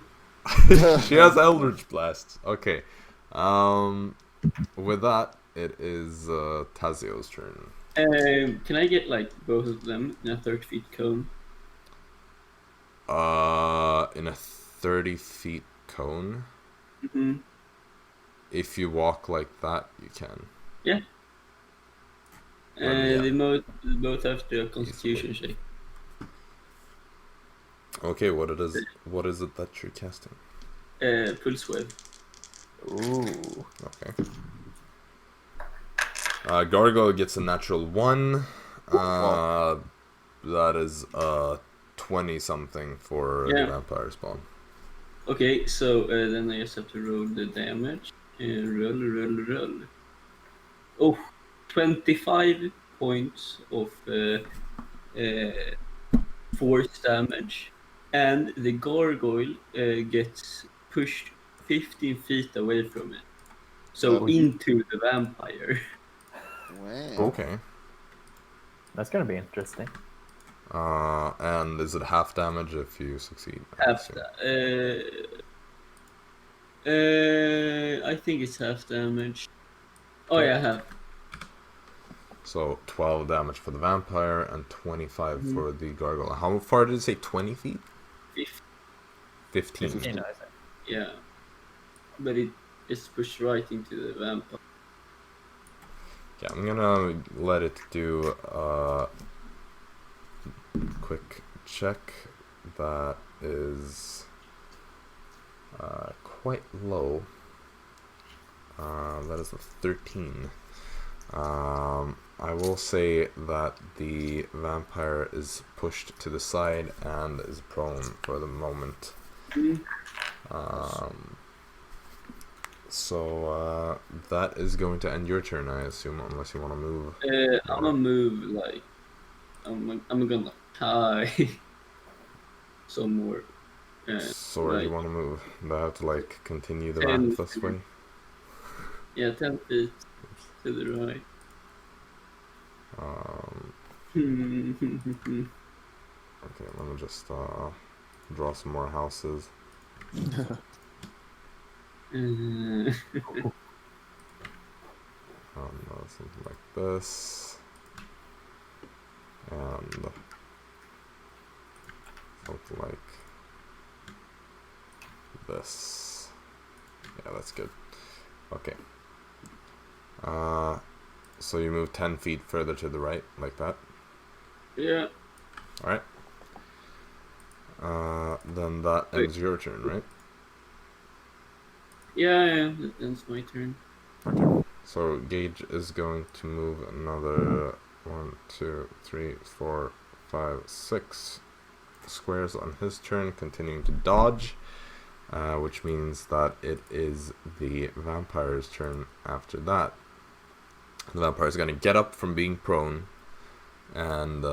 She has Eldritch Blast. Okay. With that, it is Tazio's turn. Can I get like both of them in a 30 feet cone? In a 30 feet cone. Mm-hmm. If you walk like that, you can. Yeah. Yeah. They both have to do a constitution check. Okay, what is it that you're casting? Pulse wave. Ooh. Okay. Gargoyle gets a natural 1. That is 20 something for the vampire spawn. Okay, so then I just have to roll the damage. Roll. Oh, 25 points of force damage. And the gargoyle gets pushed 15 feet away from it. So into the vampire. Wow. Okay. That's gonna be interesting. And is it half damage if you succeed? Half I think it's half damage. Oh yeah, half. So 12 damage for the vampire and 25 for the gargoyle. How far did it say? 20 feet? 15. 15, I said. Yeah. But it is pushed right into the vampire. Yeah, I'm gonna let it do a quick check. That is quite low. That is a 13. I will say that the vampire is pushed to the side and is prone for the moment. So that is going to end your turn, I assume, unless you want to move. I'm gonna move like I'm gonna hide some more. So where do you like want to move? Do I have to like continue the 10 map this way? Yeah, 10 feet to the right. Okay, let me just draw some more houses. Something like this. And something like this. Yeah, that's good. Okay. So you move 10 feet further to the right, like that? Yeah. Alright. Then that ends your turn, right? Yeah, that ends my turn. Okay. So Gage is going to move another 1, 2, 3, 4, 5, 6 squares on his turn, continuing to dodge, which means that it is the vampire's turn after that. The vampire is going to get up from being prone and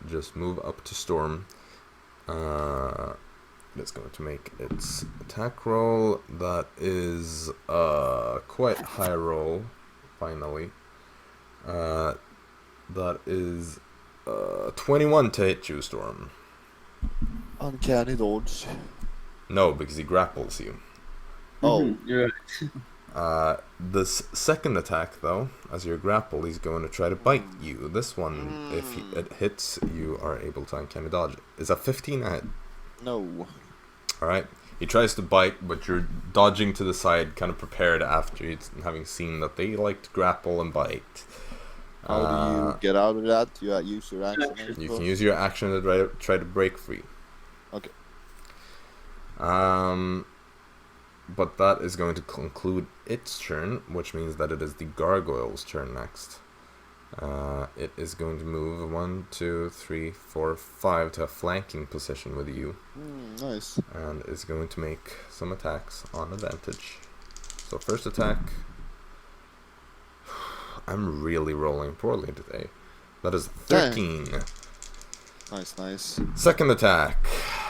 just move up to Storm. It's going to make its attack roll. That is quite high roll, finally. That is 21 to hit you, Storm. Uncanny dodge. No, because he grapples you. Oh. You're right. This second attack, though, as you're grappled, he's going to try to bite you. This one, if it hits, you are able to uncanny dodge. Is that 15 a hit? No. Alright. He tries to bite, but you're dodging to the side, kind of prepared after having seen that they like to grapple and bite. How do you get out of that? You use your action. You can use your action to try to break free. Okay. But that is going to conclude its turn, which means that it is the gargoyle's turn next. It is going to move 1, 2, 3, 4, 5 to a flanking position with you. Nice. And is going to make some attacks on advantage. So first attack. I'm really rolling poorly today. That is 13. Dang. Nice. Second attack.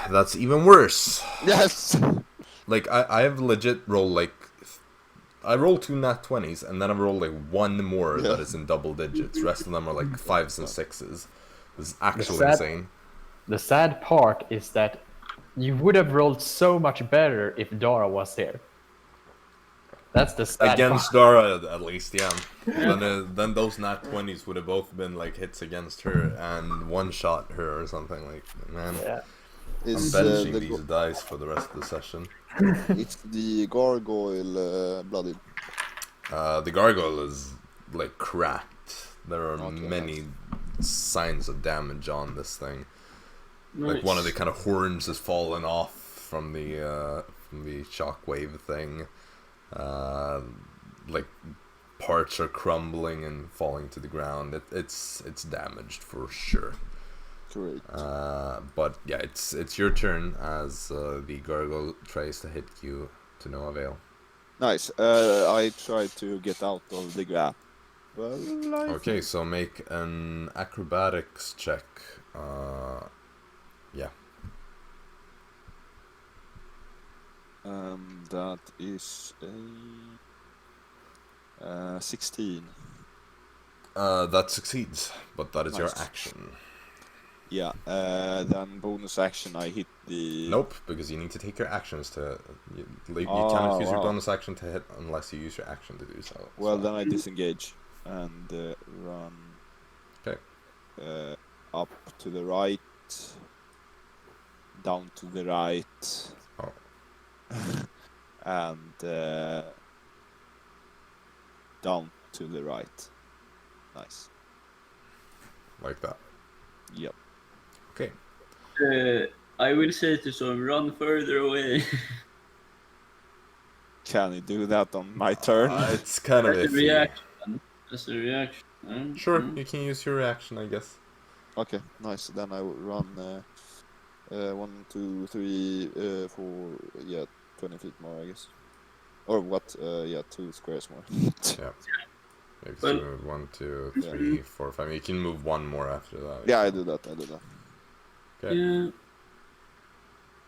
That's even worse. Yes! Like, I have legit rolled, like... I roll 2 nat 20s, and then I roll, like, 1 more that is in double digits. The rest of them are, like, 5s and 6s. This is actually insane. The sad part is that you would have rolled so much better if Dara was there. That's the sad Against part. Dara, at least, yeah. Then those nat 20s would have both been, like, hits against her and one-shot her or something. Like, man, Yeah. I'm benching these dice for the rest of the session. It's the gargoyle blooded. The gargoyle is, like, cracked. There are Okay, many signs of damage on this thing. Nice. Like, one of the kind of horns has fallen off from the shockwave thing. Like, parts are crumbling and falling to the ground. It's damaged for sure. Great. But yeah, it's your turn as the gargoyle tries to hit you to no avail. Nice. I tried to get out of the gap. Well, Okay, so make an acrobatics check. Yeah. That is a 16. That succeeds, but that is your Nice. action. Yeah. Then bonus action, I hit the. Nope, because you need to take your actions to. You cannot use your wow. bonus action to hit unless you use your action to do so. Well, so. then I disengage and run. Okay. Up to the right. Down to the right. Oh, and down to the right. Nice. Like that. Yep. Okay. I will say to Storm, run further away. Can you do that on my turn? It's kind of As a iffy. reaction. As a reaction. Sure, you can use your reaction, I guess. Okay, nice. Then I will run 1, 2, 3, 4, 20 feet more, I guess. Or what? 2 squares more. Yeah. Maybe Well- you move 1, 2, 3, 4, 5. You can move one more after that. Yeah, I do that. Okay.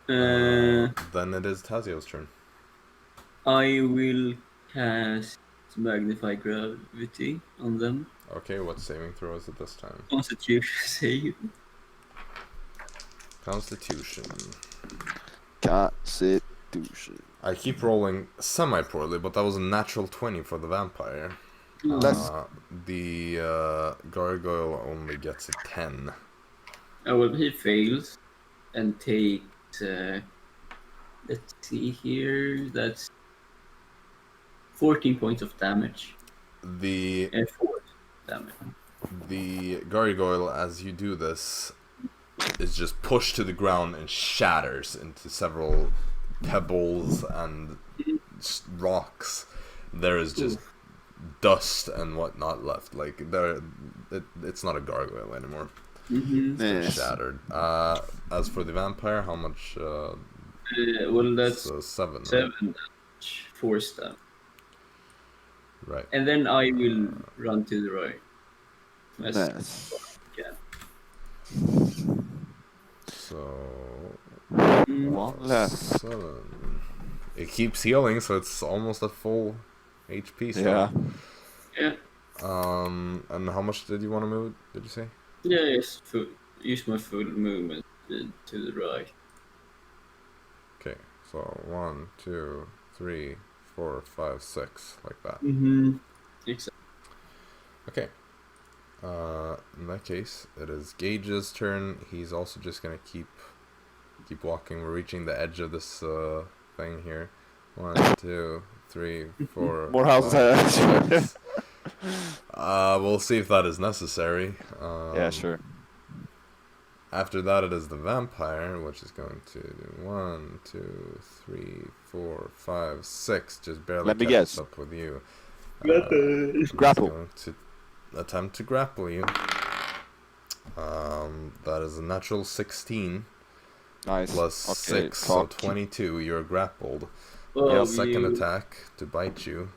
Yeah. Then it is Tazio's turn. I will cast Magnify Gravity on them. Okay, what saving throw is it this time? Constitution save. Constitution. Constitution. I keep rolling semi-poorly, but that was a natural 20 for the vampire. Let's- The gargoyle only gets a 10. Oh, well, he fails and takes. Let's see here. That's 14 points of damage. The 4 damage. The gargoyle, as you do this, is just pushed to the ground and shatters into several pebbles and rocks. There is just dust and whatnot left. Like it's not a gargoyle anymore. Mm-hmm. Nice. Shattered. As for the vampire, how much? Well, that's So 7. Right? 7 damage, 4 damage. Right. And then I will run to the right. Nice. Yeah. So One left. 7. It keeps healing, so it's almost at full HP. Still. Yeah. Yeah. And how much did you want to move? Did you say? Yeah, yes. Use my full movement to the right. Okay, so 1, 2, 3, 4, 5, 6, like that. Mm-hmm. Exactly. Okay. In that case, it is Gage's turn. He's also just gonna keep walking. We're reaching the edge of this thing here. 1, 2, 3, 4. More houses. 5, 6. We'll see if that is necessary. Yeah, sure. After that, it is the vampire, which is going to do 1, 2, 3, 4, 5, 6. Just barely Let me catches guess. up with you. Grapple. He's going to attempt to grapple you. That is a natural 16 Nice. plus Okay, 6, so fuck. 22. You're grappled. Oh, The second you- attack to bite you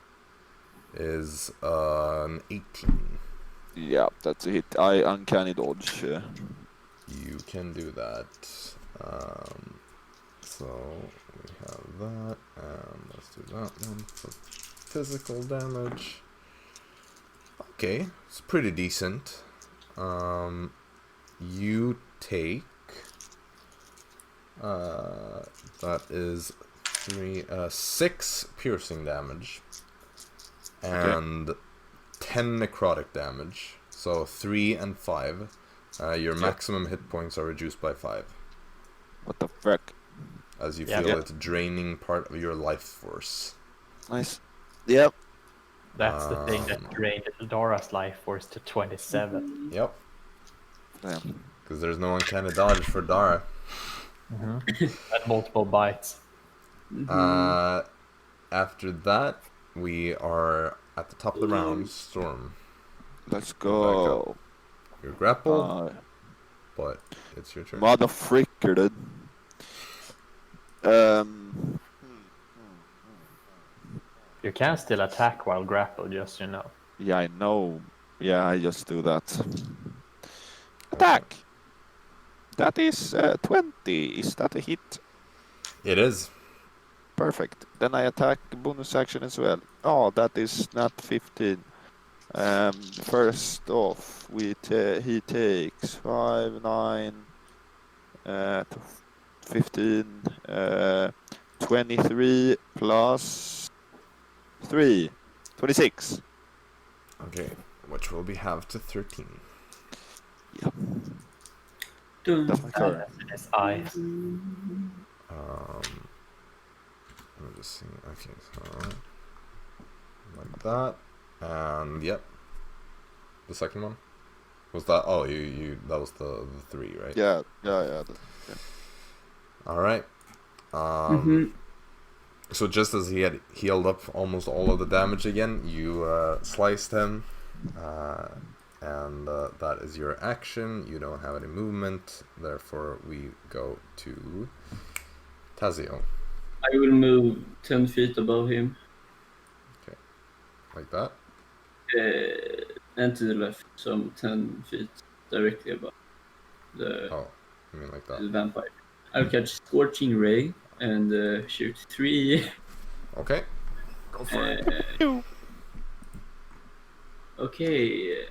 is an 18. Yeah, that's a hit. I uncanny dodge. You can do that. So we have that, and let's do that one for physical damage. Okay, it's pretty decent. You take that is 6 piercing damage and 10 necrotic damage. So 3 and 5. Your maximum hit points are reduced by 5 What the frick? as you Yeah. feel Yeah. it draining part of your life force. Nice. Yep. That's the thing that Um, drained Dara's life force to 27. Yep, Damn. because there's no uncanny dodge for Dara. At multiple bites. After that, we are at the top of the round. Storm, Let's Back go. you're grappled, Uh, but it's your turn. mother fricker, dude. You can still attack while grappled, just so you know. Yeah, I know. Yeah, I just do that. Attack! That is 20. Is that a hit? It is. Perfect. Then I attack bonus action as well. Oh, that is not 15. First off, he takes 5, 9, 15, 23 plus 3, 26. Okay, which will be halved to 13. Dun. That's my turn. That's in his eyes. Um, Let me just see. Okay, so like that, and yep. The second one was that. Oh, you. That was the 3, right? Yeah. All right. So just as he had healed up almost all of the damage again, you sliced him, and that is your action. You don't have any movement, therefore we go to Tazio. I will move 10 feet above him. Okay, like that. And to the left, so I'm 10 feet directly above the, Oh, I mean like the that. vampire. I'll catch Scorching Ray and shoot 3. Okay, go for it. Okay,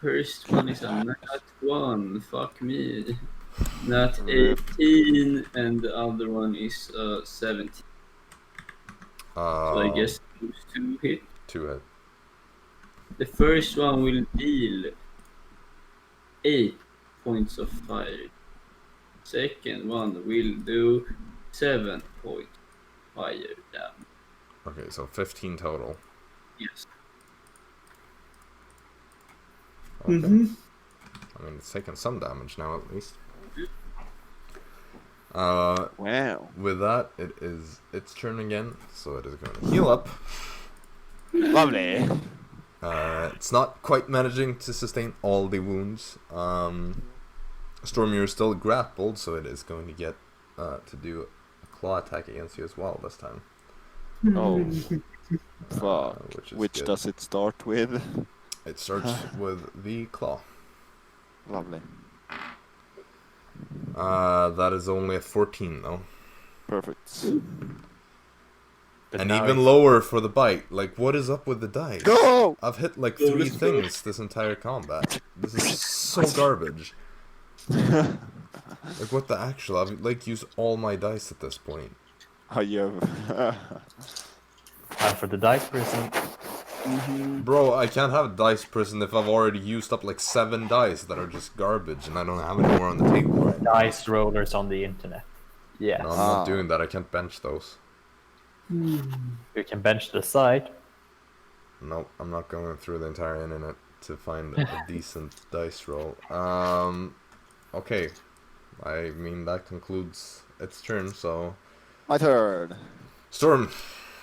first one is a nat 1, fuck me. Nat 18, and the other one is 17. So I guess those 2 hit. 2 hit. The first one will deal 8 points of fire. Second one will do 7 points fire damage. Okay, so 15 total. Yes. Okay. Mm-hmm. I mean, it's taken some damage now at least. Wow. With that, it is its turn again, so it is going to heal up. Lovely. It's not quite managing to sustain all the wounds. Storm, you're still grappled, so it is going to get to do a claw attack against you as well this time. Oh. Fuck. Which good. does it start with? It starts with the claw. Lovely. That is only a 14 though. Perfect. But And now even it's- lower for the bite. Like, what is up with the dice? Go! I've hit like Go, 3 let's go. things this entire combat. This is so garbage. Like, what the actual? I've like used all my dice at this point. How you? Time for the dice prison. Bro, I can't have dice prison if I've already used up like 7 dice that are just garbage and I don't have any more on the table right now. Dice rollers on the internet. Yes. No, I'm not doing that. I can't bench those. You can bench the site. No, I'm not going through the entire internet to find a decent dice roll. Okay. I mean, that concludes its turn, so... My turn. Storm,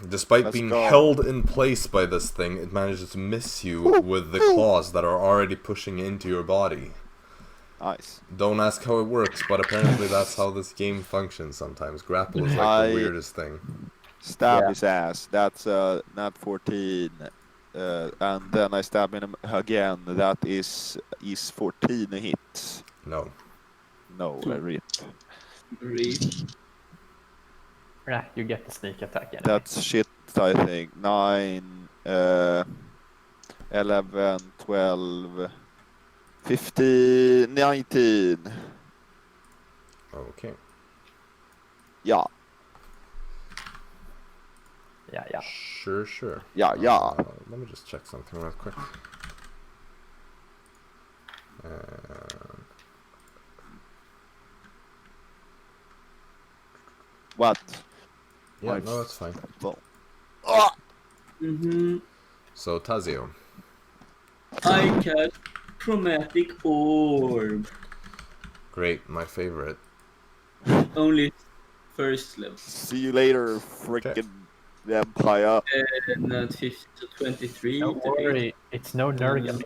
despite Let's being go. held in place by this thing, it manages to miss you with the claws that are already pushing into your body. Nice. Don't ask how it works, but apparently that's how this game functions sometimes. Grapple is like the weirdest thing. Stab Yeah. his ass. That's nat 14. And then I stab him again. That is 14 a hit. No. No, a rip. Yeah, you get the sneak attack anyway. That's shit, I think. 9, 11, 12, 15, 19. Okay. Yeah, Yeah. Sure. yeah. Let me just check something real quick. What? Yeah, My no, that's fine. Well. Ah! So, Tazio. I cast Chromatic Orb. Great, my favorite. Only first level. See you later, frickin' vampire. Nat 15 to 23. Don't to hit. worry, it's no Nurgle.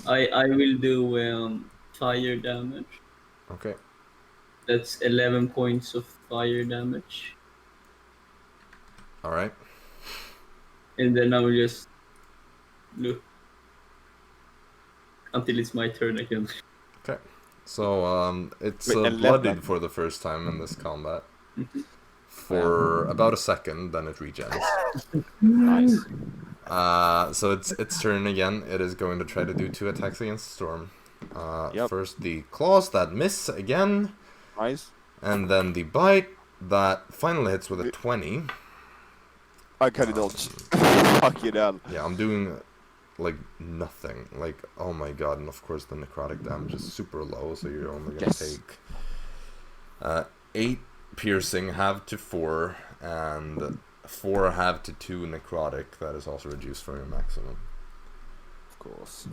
I will do fire damage. Okay. That's 11 points of fire damage. Alright. And then I will just look until it's my turn again. Okay. So, it's Wait, 11. bloodied for the first time in this combat. For about a second, then it regens. Nice. So it's its turn again. It is going to try to do 2 attacks against Storm. Yep. First the claws that miss again, Nice. and then the bite that finally hits with a 20. I can dodge. Fuck you then. Yeah, I'm doing like nothing. Like, oh my god, and of course the necrotic damage is super low, so you're only gonna Yes. take 8 piercing, half to 4, and 4 have to 2 necrotic. That is also reduced from your maximum. Of course.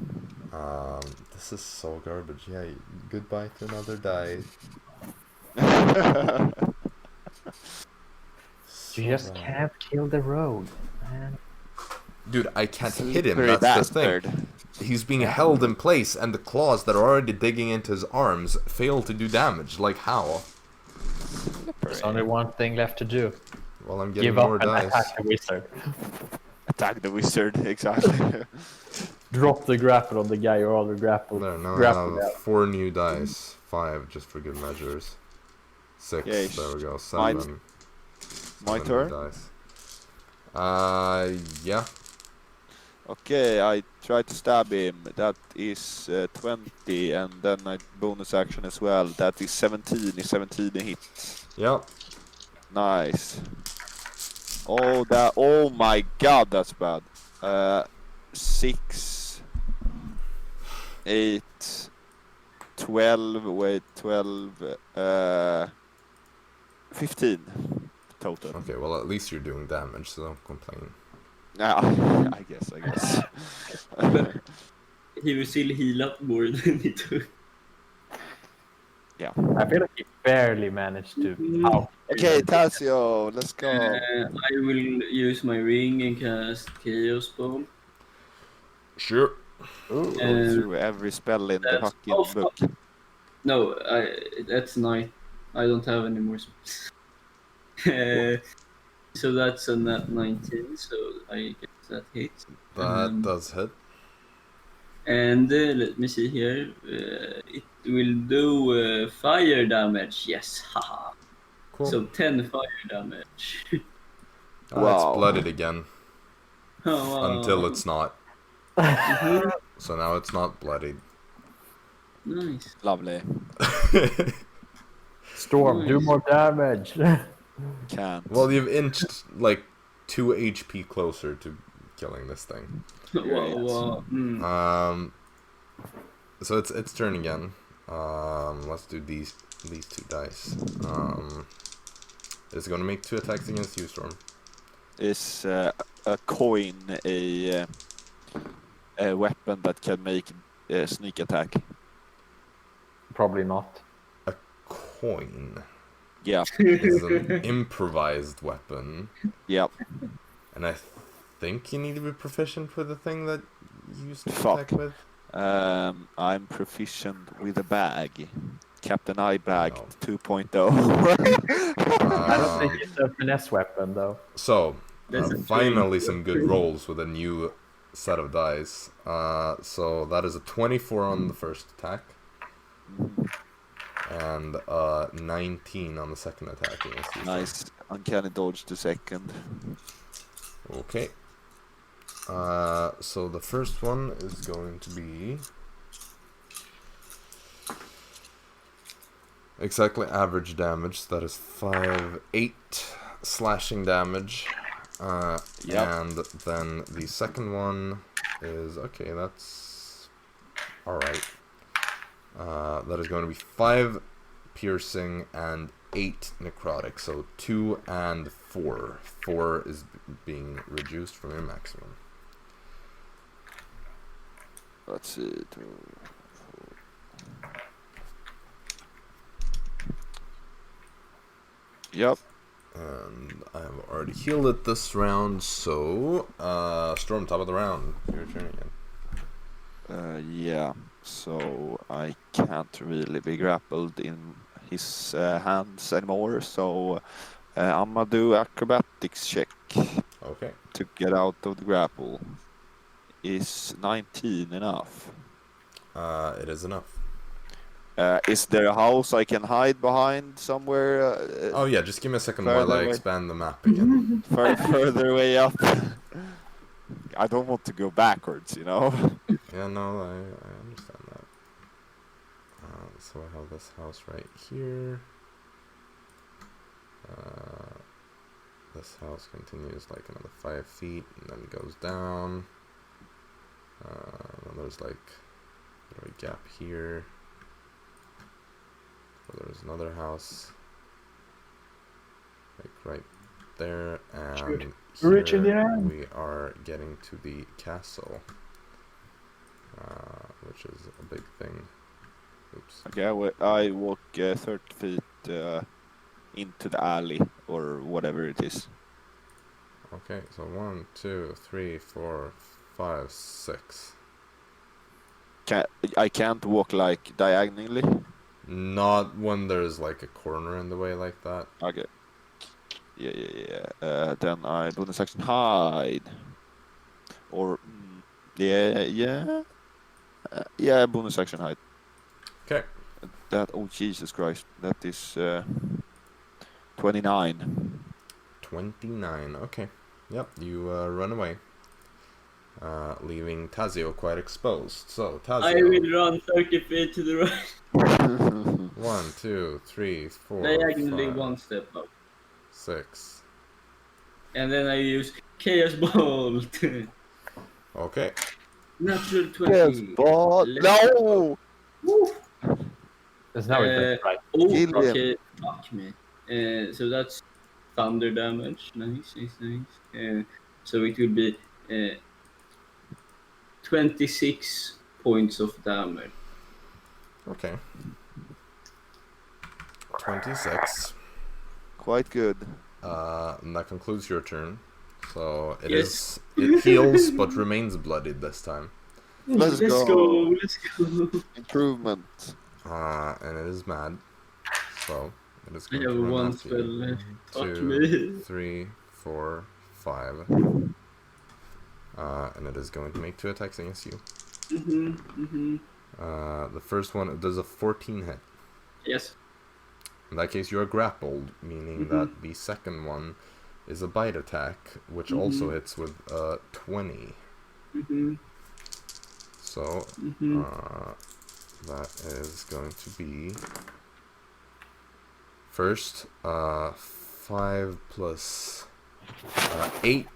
This is so garbage. Yeah, goodbye to another die. So You just bad. can't kill the rogue, man. Dude, I can't hit him. Slippery That's the bastard. thing. He's being held in place, and the claws that are already digging into his arms fail to do damage. Like how? There's only one thing left to do. Well, I'm getting Give more up and dice. attack the wizard. Attack the wizard, exactly. Drop the grapple on the guy you're already grappled. There, now I grappled have out. 4 new dice. 5 just for good measures. 6. Yay. There we go. 7. My 7 new turn? dice. Yeah. Okay, I try to stab him. That is 20, and then I bonus action as well. That is 17. Is 17 a hit? Yeah. Nice. Oh my god, that's bad. 6, 8, 12, wait, 12, 15 total. Okay, well, at least you're doing damage, so don't complain. Yeah, I guess. He will still heal up more than he took. Yeah. I feel like he barely managed to out. Okay, Tazio, let's go. I will use my ring and cast Chaos Bomb. Sure. Go And through every spell in the that's- fucking oh, book. No, that's 9. I don't have any more spells. So that's a nat 19, so I guess that hits. That does hit. And let me see here. It will do fire damage. Yes, haha. Cool. So 10 fire damage. It's Wow. blooded again. Oh, wow. Until it's not. Mhm. So now it's not bloodied. Nice. Lovely. Storm, do Nice. more damage. Can't. Well, you've inched like 2 HP closer to killing this thing. Wow, wow. So it's turn again. Let's do these 2 dice. It's gonna make 2 attacks against you, Storm. Is a coin a weapon that can make a sneak attack? Probably not. A coin Yeah. is an improvised weapon, Yep. and I think you need to be proficient with the thing that you use to Fuck. attack with. I'm proficient with a bag. Captain Eye Bag No. 2.0. I don't think it's a finesse weapon, though. So, That's a finally trade. some good rolls with a new set of dice. So that is a 24 on the first attack, and 19 on the second attack against you. Nice. Uncanny dodge to second. Okay. So the first one is going to be exactly average damage. That is 8 slashing damage. Yep. And then the second one is okay. That's all right. That is going to be 5 piercing and 8 necrotic. So 2 and 4. 4 is being reduced from your maximum. Let's see. Yep. And I have already healed it this round, so Storm, top of the round. Your turn again. Yeah. So I can't really be grappled in his hands anymore. So I'm gonna do acrobatics check Okay. to get out of the grapple. Is 19 enough? It is enough. Is there a house I can hide behind somewhere? Oh yeah, just give me a second further while I away. expand the map again. Further away up. I don't want to go backwards, you know. Yeah, no, I understand that. So I have this house right here. This house continues like another 5 feet and then goes down. Then there's like a gap here. So there's another house like right there, and Rich in the here end. we are getting to the castle, which is a big thing. Oops. Okay, I walk 30 feet into the alley or whatever it is. Okay, so 1, 2, 3, 4, 5, 6. I can't walk like diagonally. Not when there's like a corner in the way like that. Okay. Yeah. Then I bonus action hide. Or yeah. Bonus action hide. Okay. Oh Jesus Christ, that is 29. 29. Okay. Yep. You run away, leaving Tazio quite exposed. So Tazio. I will run 30 feet to the right. 1, 2, 3, 4, Diagonally 5, one step up. 6. And then I use Chaos Bolt. Okay. Natural 20. Yes, but no. Woo. There's no effect, right? Oh, Kill him. okay. Fuck me. So that's thunder damage. Nice. So it will be 26 points of damage. Okay. 26. Quite good. And that concludes your turn. So Yes. it heals but remains bloodied this time. Let's Let's go. go. Improvement. And it is mad. So it is I going have to run one after spell you. left. Fuck 2, me. 3, 4, 5. And it is going to make 2 attacks against you. The first one does a 14 hit. Yes. In that case, you are grappled, meaning that the second one is a bite attack, which also hits with 20. So that is going to be first 5 plus 8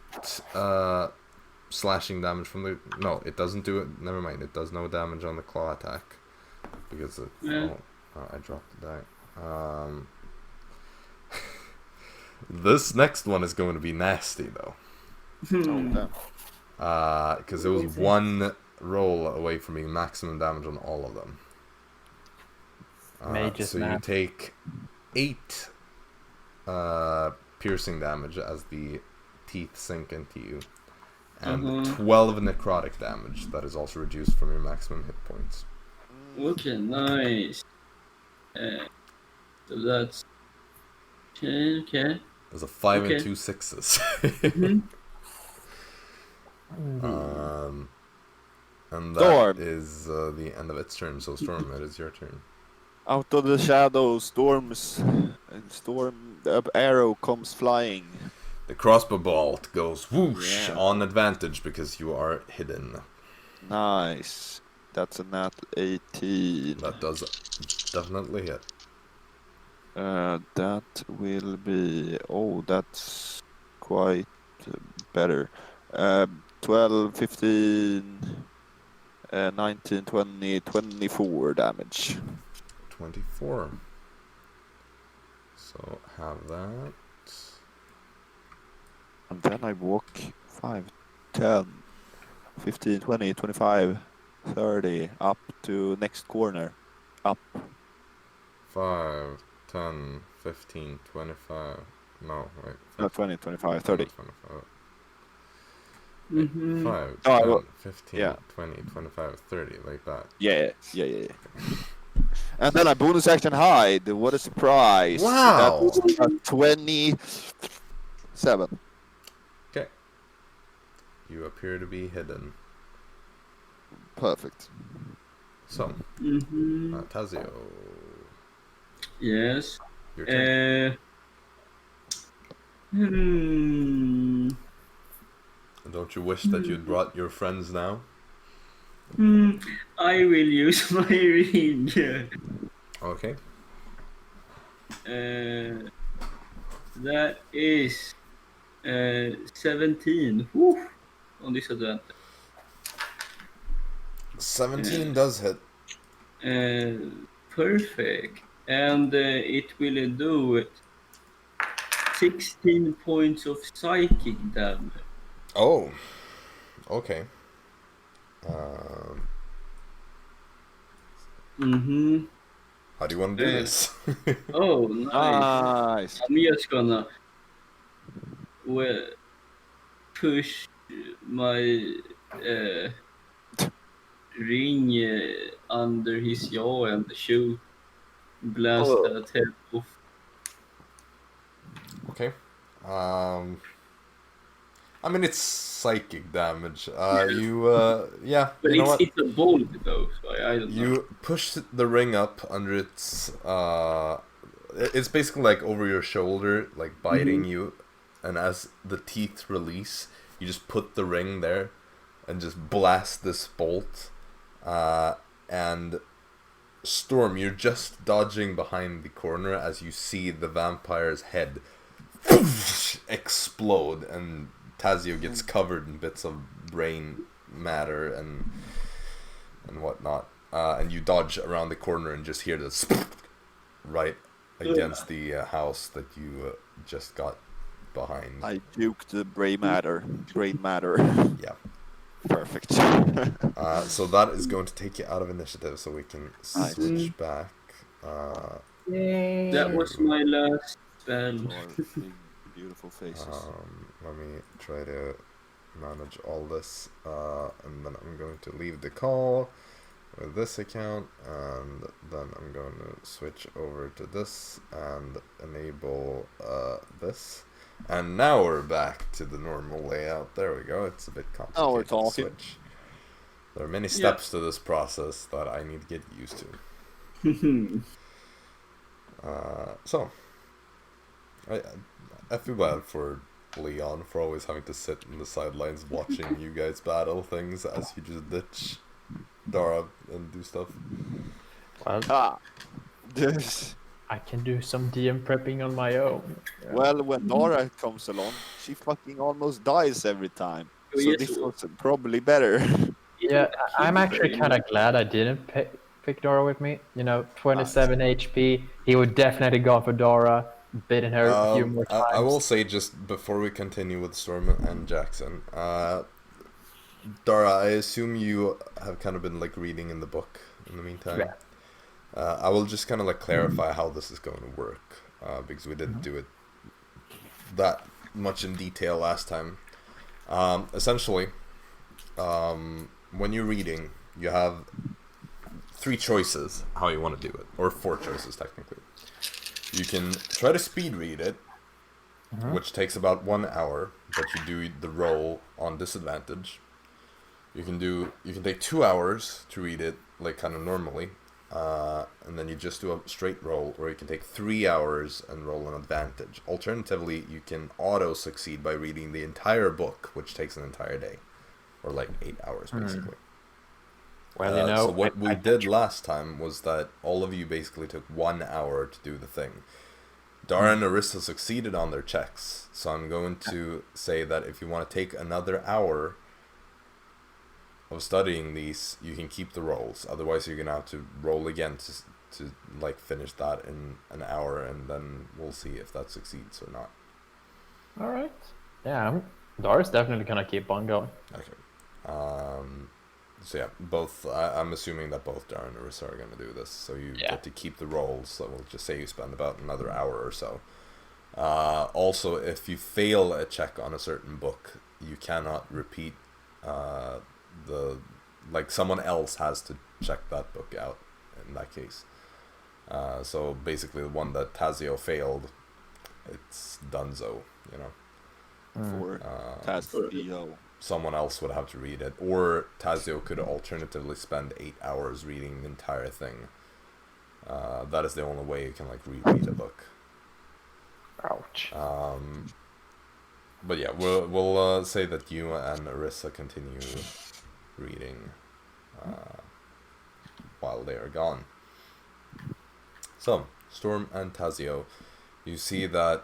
slashing damage from the. No, it doesn't do it. Never mind. It does no damage on the claw attack because it. Yeah. I dropped the die. This next one is going to be nasty though. Because it was one roll away from being maximum damage on all of them. So you take 8 piercing damage as the teeth sink into you, and 12 necrotic damage that is also reduced from your maximum hit points. Okay, nice. So that's okay. There's a 5 Okay. and 2 6s. And that Storm. is the end of its turn. So Storm, it is your turn. Out of the shadows, the arrow comes flying. The crossbow bolt goes whoosh Yeah. on advantage because you are hidden. Nice. That's a nat 18. That does definitely hit. That will be... Oh, that's quite better. 12, 15, 19, 20, 24 damage. 24. So have that. And then I walk 5, 10, 15, 20, 25, 30, up to next corner. Up. 5, 10, 15, 25. No, wait. No, 20, 25, 30. 25. Mm-hmm. 5, Oh, 10, well, 15, yeah. 20, 25, 30, like that. Yeah. And then I bonus action hide. What a surprise. Wow. That's a 27. Okay. You appear to be hidden. Perfect. So, Tazio, Yes. your turn. Don't you wish that you'd brought your friends now? I will use my ring. Okay. That is 17. Woo, on disadvantage. 17 does hit. Perfect. And it will do 16 points of psychic damage. Oh, okay. Mm-hmm. How do you want to do this? Oh, nice. Nice. I'm just gonna push my ring under his jaw and shoot, blast Oh. that head off. Okay. I mean, it's psychic damage. Yeah, But you know what? it's a bolt though, so I don't know. You push the ring up under its, it's basically like over your shoulder, like biting you, and as the teeth release, you just put the ring there, and just blast this bolt, and Storm, you're just dodging behind the corner as you see the vampire's head explode, and Tazio gets covered in bits of brain matter and whatnot. And you dodge around the corner and just hear this right against the house that you just got behind. I juked the brain matter. Yeah. Perfect. So that is going to take you out of initiative, so we can Nice. switch back. Yay! That was my last spell. Beautiful faces. Let me try to manage all this, and then I'm going to leave the call with this account, and then I'm going to switch over to this and enable this. And now we're back to the normal layout. There we go. It's a bit complicated Now we're to talking. switch. There are many steps to this process that I need to get used to. So, I feel bad for Leon for always having to sit in the sidelines watching you guys battle things as you just ditch Dara and do stuff. Well, Yes. I can do some DM prepping on my own. Well, when Dara comes along, she fucking almost dies every time. Oh, So yes. this was probably better. Yeah, I'm actually kind of glad I didn't pick Dara with me. 27 HP. He would definitely go for Dara, bitten her a few more times. I will say, just before we continue with Storm and Jackson, Dara, I assume you have kind of been like reading in the book in the meantime. Yeah. I will just kind of like clarify how this is going to work, because we didn't do it that much in detail last time. Essentially, when you're reading, you have 3 choices how you want to do it, or 4 choices technically. You can try to speed read it, which takes about 1 hour, but you do the roll on disadvantage. You can take 2 hours to read it, like kind of normally, and then you just do a straight roll, or you can take 3 hours and roll an advantage. Alternatively, you can auto succeed by reading the entire book, which takes an entire day, or like 8 hours basically. Well, so what we did last time was that all of you basically took 1 hour to do the thing. Dara and Arisa succeeded on their checks, so I'm going to say that if you want to take another hour of studying these, you can keep the rolls. Otherwise, you're gonna have to roll again to like finish that in an hour, and then we'll see if that succeeds or not. all right. Yeah, Dara's definitely gonna keep on going. Okay. So yeah, I'm assuming that both Dara and Arisa are gonna do this. So you get to keep the rolls. So we'll just say you spend about another hour or so. Also, if you fail a check on a certain book, you cannot repeat. Someone else has to check that book out in that case. So basically, the one that Tazio failed, it's donezo, For Tazio. Someone else would have to read it, or Tazio could alternatively spend 8 hours reading the entire thing. That is the only way you can reread a book. Ouch. But yeah, we'll say that you and Arisa continue reading while they are gone. So, Storm and Tazio, you see that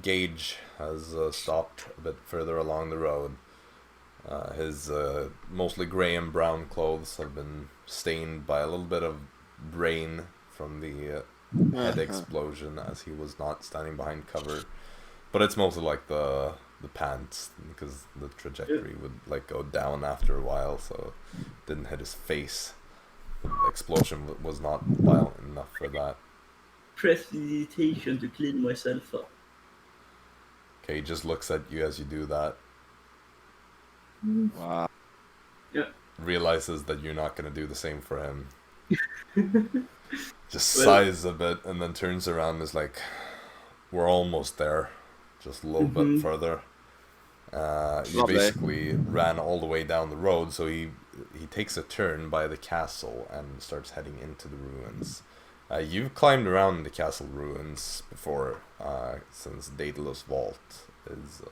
Gage has stopped a bit further along the road. His mostly grey and brown clothes have been stained by a little bit of brain from the head explosion, as he was not standing behind cover. But it's mostly like the pants, because the trajectory would like go down after a while, so it didn't hit his face. The explosion was not violent enough for that. Prestidigitation to clean myself up. Okay, he just looks at you as you do that. Wow. Yeah. Realizes that you're not gonna do the same for him. Just sighs a bit and then turns around and is like, "We're almost there, just a little bit further." You Lovely. basically ran all the way down the road, so he takes a turn by the castle and starts heading into the ruins. You've climbed around the castle ruins before, since Daedalus Vault is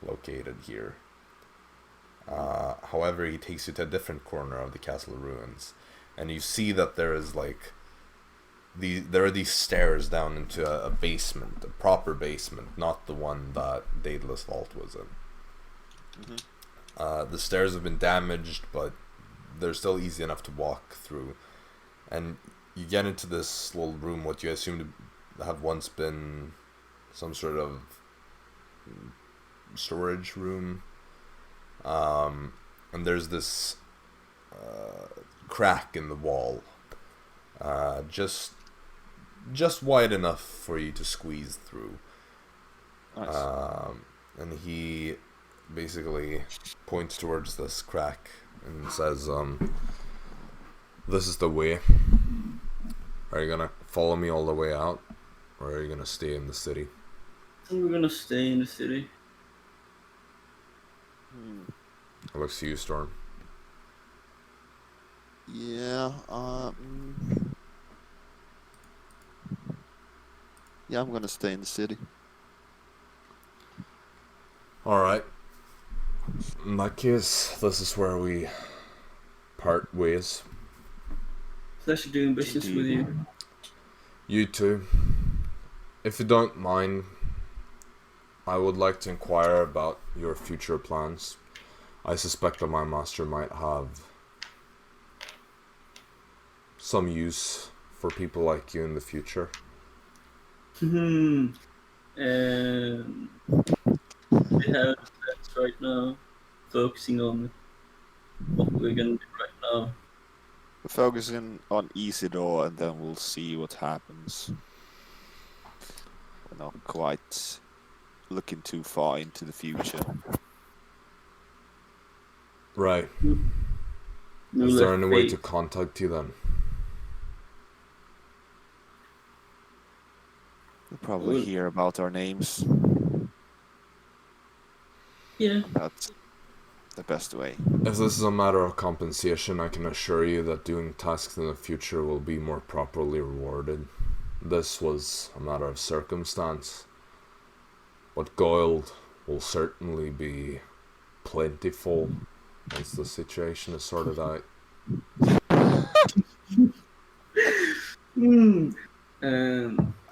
located here. However, he takes you to a different corner of the castle ruins, and you see that there is like there are these stairs down into a basement, a proper basement, not the one that Daedalus Vault was in. The stairs have been damaged, but they're still easy enough to walk through. And you get into this little room, what you assume to have once been some sort of storage room. And there's this crack in the wall, just wide enough for you to squeeze through. Nice. And he basically points towards this crack and says, "This is the way. Are you gonna follow me all the way out, or are you gonna stay in the city?" We're gonna stay in the city. It looks to you, Storm. Yeah. Yeah, I'm gonna stay in the city. Alright. In that case, this is where we part ways. Pleasure doing business with you. You too. If you don't mind, I would like to inquire about your future plans. I suspect that my master might have some use for people like you in the future. We have plans right now, focusing on what we're gonna do right now. We're focusing on Isidore, and then we'll see what happens. We're not quite looking too far into the future. Right. No Is there left any way face. to contact you then? You'll probably hear about our names. Yeah. That's the best way. If this is a matter of compensation, I can assure you that doing tasks in the future will be more properly rewarded. This was a matter of circumstance. But gold will certainly be plentiful once the situation is sorted out.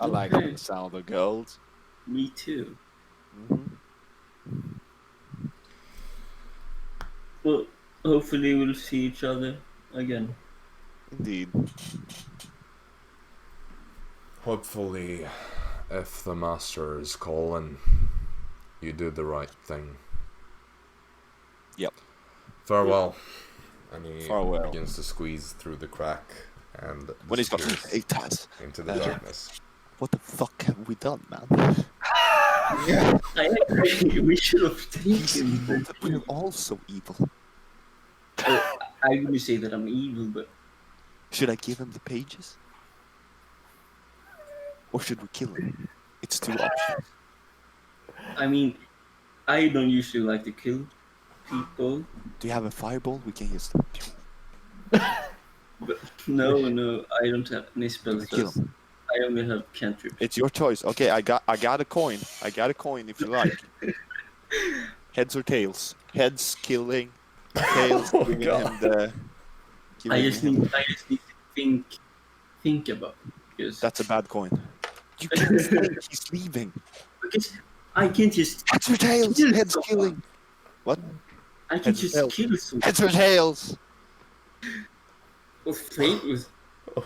I like the sound of gold. Me too. Well, hopefully we'll see each other again. Indeed. Hopefully, if the master is calling, you do the right thing. Yep. Farewell. And he Farewell. begins to squeeze through the crack and When he's got, disappears hey Taz, into the darkness. what the fuck have we done, man? I agree. We should have taken the We're all so evil. I wouldn't say that I'm evil, but Should I give him the pages? Or should we kill him? It's two options. I mean, I don't usually like to kill people. Do you have a fireball? We can just But no, I don't have any spells. kill him. I only have cantrips. It's your choice. Okay, I got a coin. I got a coin if you like. Heads or tails? Heads killing. Tails giving him the. I just need to think about it, because That's a bad coin. You can't say he's leaving. because I can't just Heads or tails? kill Heads someone. killing. What? I can Heads or just tails? kill someone. Heads or tails? Or fate with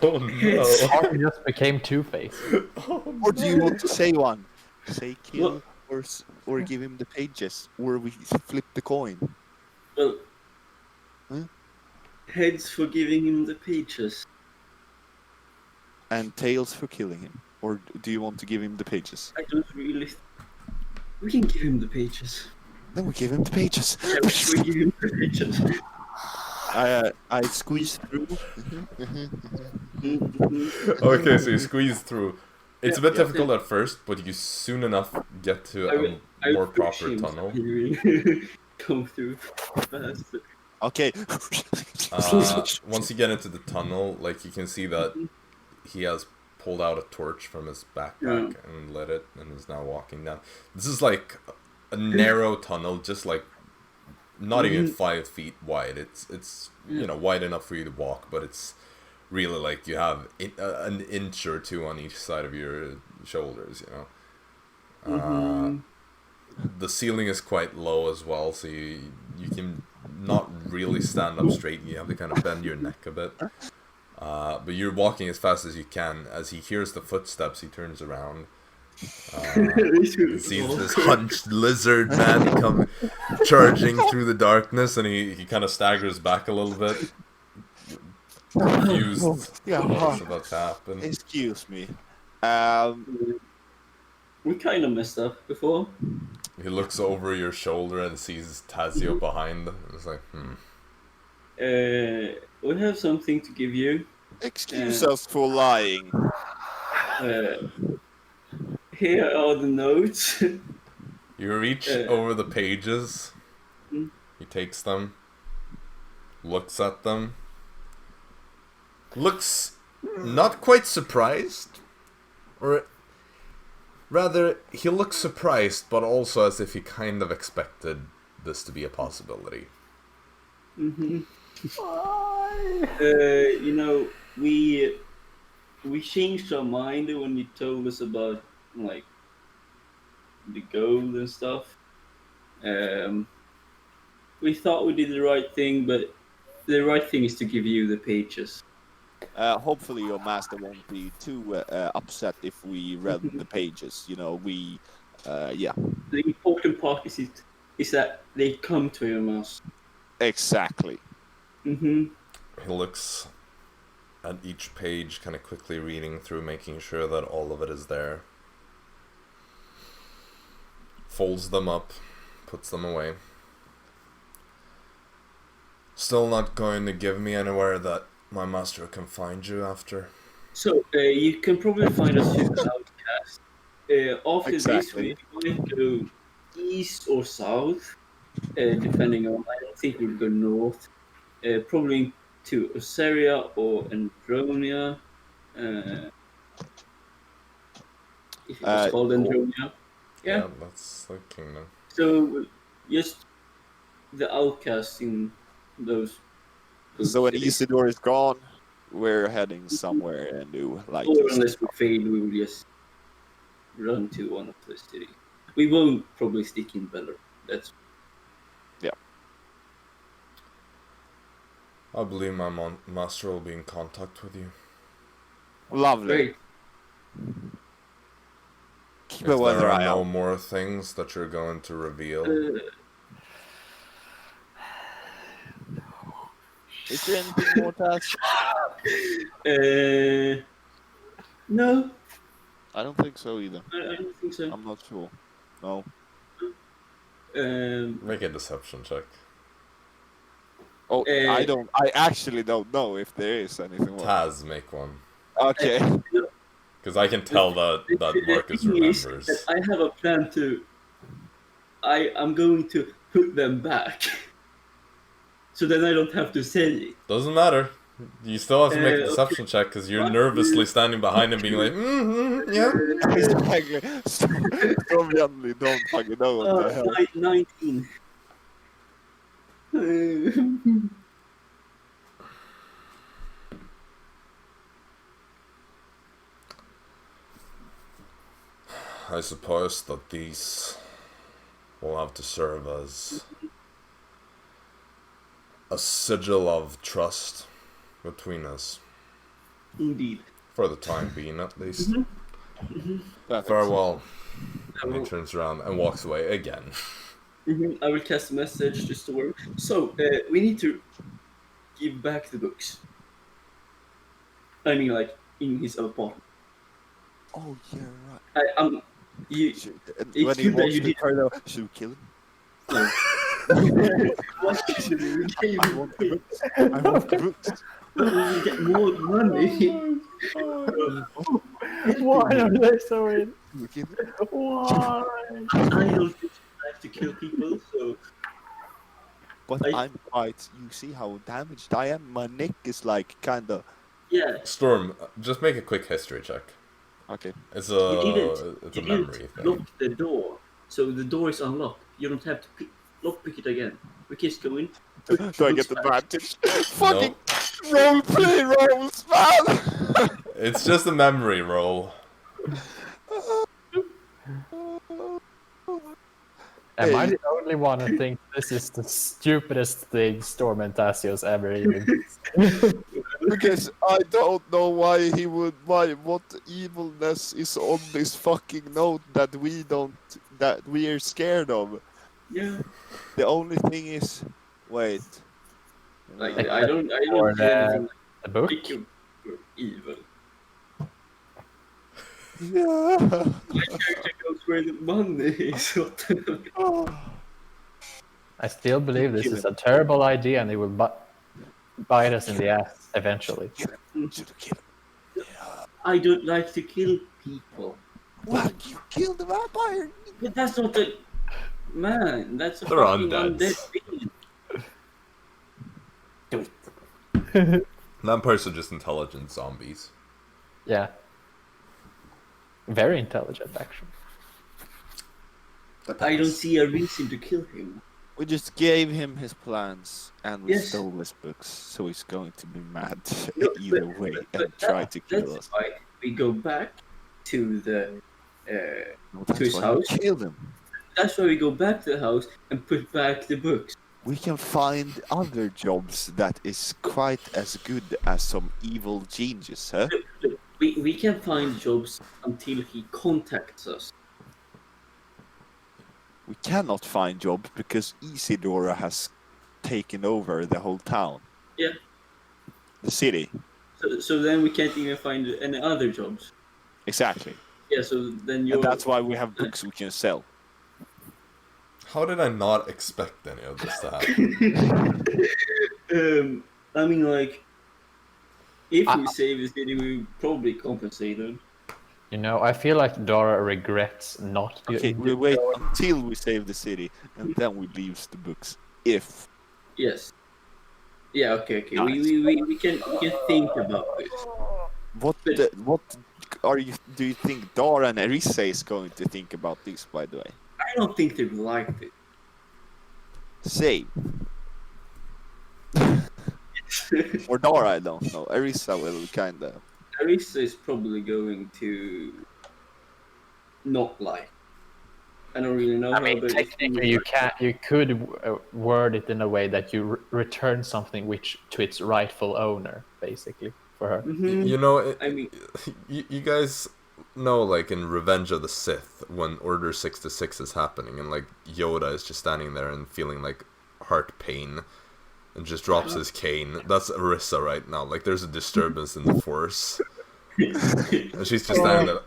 Oh no. Arthur just became Two-Face. Or do you want to say one? Say kill or give him the pages, or we flip the coin. Well, Huh? heads for giving him the pages. And tails for killing him. Or do you want to give him the pages? I don't really. We can give him the pages. Then we give him the pages. Yeah, we give him the pages. I squeeze through. Okay, so you squeeze through. It's a bit difficult at first, but you soon enough get to a more proper tunnel. He will come through fast. Okay. Once you get into the tunnel, like you can see that he has pulled out a torch from his backpack and lit it, and is now walking down. This is like a narrow tunnel, just like not even 5 feet wide. It's you know, wide enough for you to walk, but it's really like you have an inch or two on each side of your shoulders, you know. The ceiling is quite low as well, so you can not really stand up straight. You have to kind of bend your neck a bit. But you're walking as fast as you can. As he hears the footsteps, he turns around. He sees this hunched lizard man come charging through the darkness, and he kind of staggers back a little bit, confused what's about to happen. Excuse me. We kind of messed up before. He looks over your shoulder and sees Tazio behind. It's like, We have something to give you. Excuse us for lying. Here are the notes. You reach over the pages. He takes them, looks at them, looks not quite surprised, or rather, he looks surprised, but also as if he kind of expected this to be a possibility. You know, we changed our mind when you told us about like the gold and stuff. We thought we did the right thing, but the right thing is to give you the pages. Hopefully your master won't be too upset if we read the pages. You know, The important part is that they come to your master. Exactly. He looks at each page, kind of quickly reading through, making sure that all of it is there. Folds them up, puts them away. Still not going to give me anywhere that my master can find you after. So you can probably find us through the outcast. After this, we might go east or south, depending on. I don't think we'll go north. Probably to Oseria or Andronia. If it was called Andronia. Yeah, that's the kingdom. So just the outcasts in those. So when Isidore is gone, we're heading somewhere new. Like, or unless we fail, we will just run to one of those cities. We won't probably stick in Beller. That's. I believe my master will be in contact with you. Lovely. Great. Keep If it whether there are I no am. more things that you're going to reveal. Is there anything more to ask? No. I don't think so either. I don't think so. I'm not sure. No. Make a deception check. Oh, I actually don't know if there is anything more. Taz, make one. Okay. Because I can tell that Marcus remembers. I have a plan to. I'm going to put them back. So then I don't have to say it. Doesn't matter. You still have to make a deception check because you're nervously standing behind him being like, yeah. Exactly. So obviously don't fucking know what the hell. 19. I suppose that these will have to serve as a sigil of trust between us. Indeed. For the time being, at least. Perfect. Farewell. And he turns around and walks away again. I will cast a message to Storm. So, we need to give back the books. I mean, like, in his apartment. Oh, yeah, right. It's When he too bad walks you to did. Carlo, should we kill him? No. What should we do? I want the books. I want the books. We will get more money. Why are they so in? Should we kill him? Why? I don't think I have to kill people, so But I'm quite. You see how damaged I am? My neck is like kinda. yeah. Storm, just make a quick history check. Okay. It's You a didn't memory thing. lock the door, so the door is unlocked. You don't have to lockpick it again. We just go in. Do I get the advantage? Fucking roleplay rolls, man! It's just a memory roll. Am I the only one who thinks this is the stupidest thing Storm and Tazio's ever even? Because I don't know why he would. What evilness is on this fucking note that we are scared of? Yeah. The only thing is, wait. Like I don't Or feel anything the book? like you're evil. Yeah. My character goes where the money is. I still believe this is a terrible idea and it will bite us in the ass eventually. I don't like to kill people. What? You killed the vampire? But that's not the man. That's a They're fucking undeads. undead being. Vampires are just intelligent zombies. Yeah. Very intelligent, actually. But I don't see a reason to kill him. We just gave him his plans and we Yes. stole his books, so he's going to be mad No, either way and try to kill That's us. why we go back to the. No, to his why we house? killed him. That's why we go back to the house and put back the books. We can find other jobs that is quite as good as some evil genius, huh? Look, we can find jobs until he contacts us. We cannot find jobs because Isidora has taken over the whole town. Yeah. The city. So then we can't even find any other jobs. Exactly. Yeah, so then you're... And that's why we have books we can sell. How did I not expect any of this to happen? I mean, like, if we save the city, we probably compensated. You know, I feel like Dara regrets not. Okay, we wait until we save the city, and then we leave the books. If. Yes. Yeah. Okay. Nice. We can think about this. What do you think Dara and Arisa is going to think about this, by the way? I don't think they liked it. Same. Or Dara, I don't know. Arisa will kinda. Arisa is probably going to not like. I don't really know. I mean, but technically, you could word it in a way that you return something to its rightful owner, basically, for her. Mhm. You know, I mean, you guys know, like in Revenge of the Sith, when Order 66 is happening, and like Yoda is just standing there and feeling like heart pain, and just drops his cane. That's Arisa right now. Like there's a disturbance in the Force, and she's just standing there.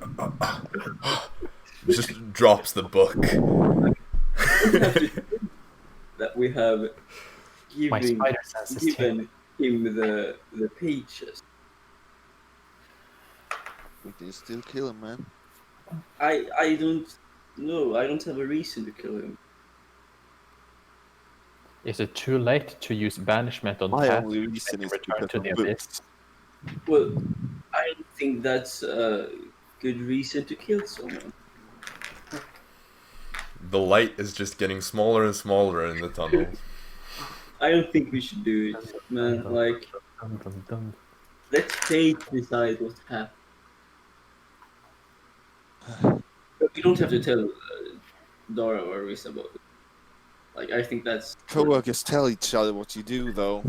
Just drops the book. that we have My spider sense is given him the pages. We can still kill him, man. I don't know. I don't have a reason to kill him. Is it too late to use banishment on My Taz only reason is return because to of the books. abyss? Well, I don't think that's a good reason to kill someone. The light is just getting smaller and smaller in the tunnel. I don't think we should do it, man. Like, Dum, dum, dum. let fate decide what happens. But we don't have to tell Dara or Arisa about it. Like, I think that's... Co-workers tell each other what you do, though.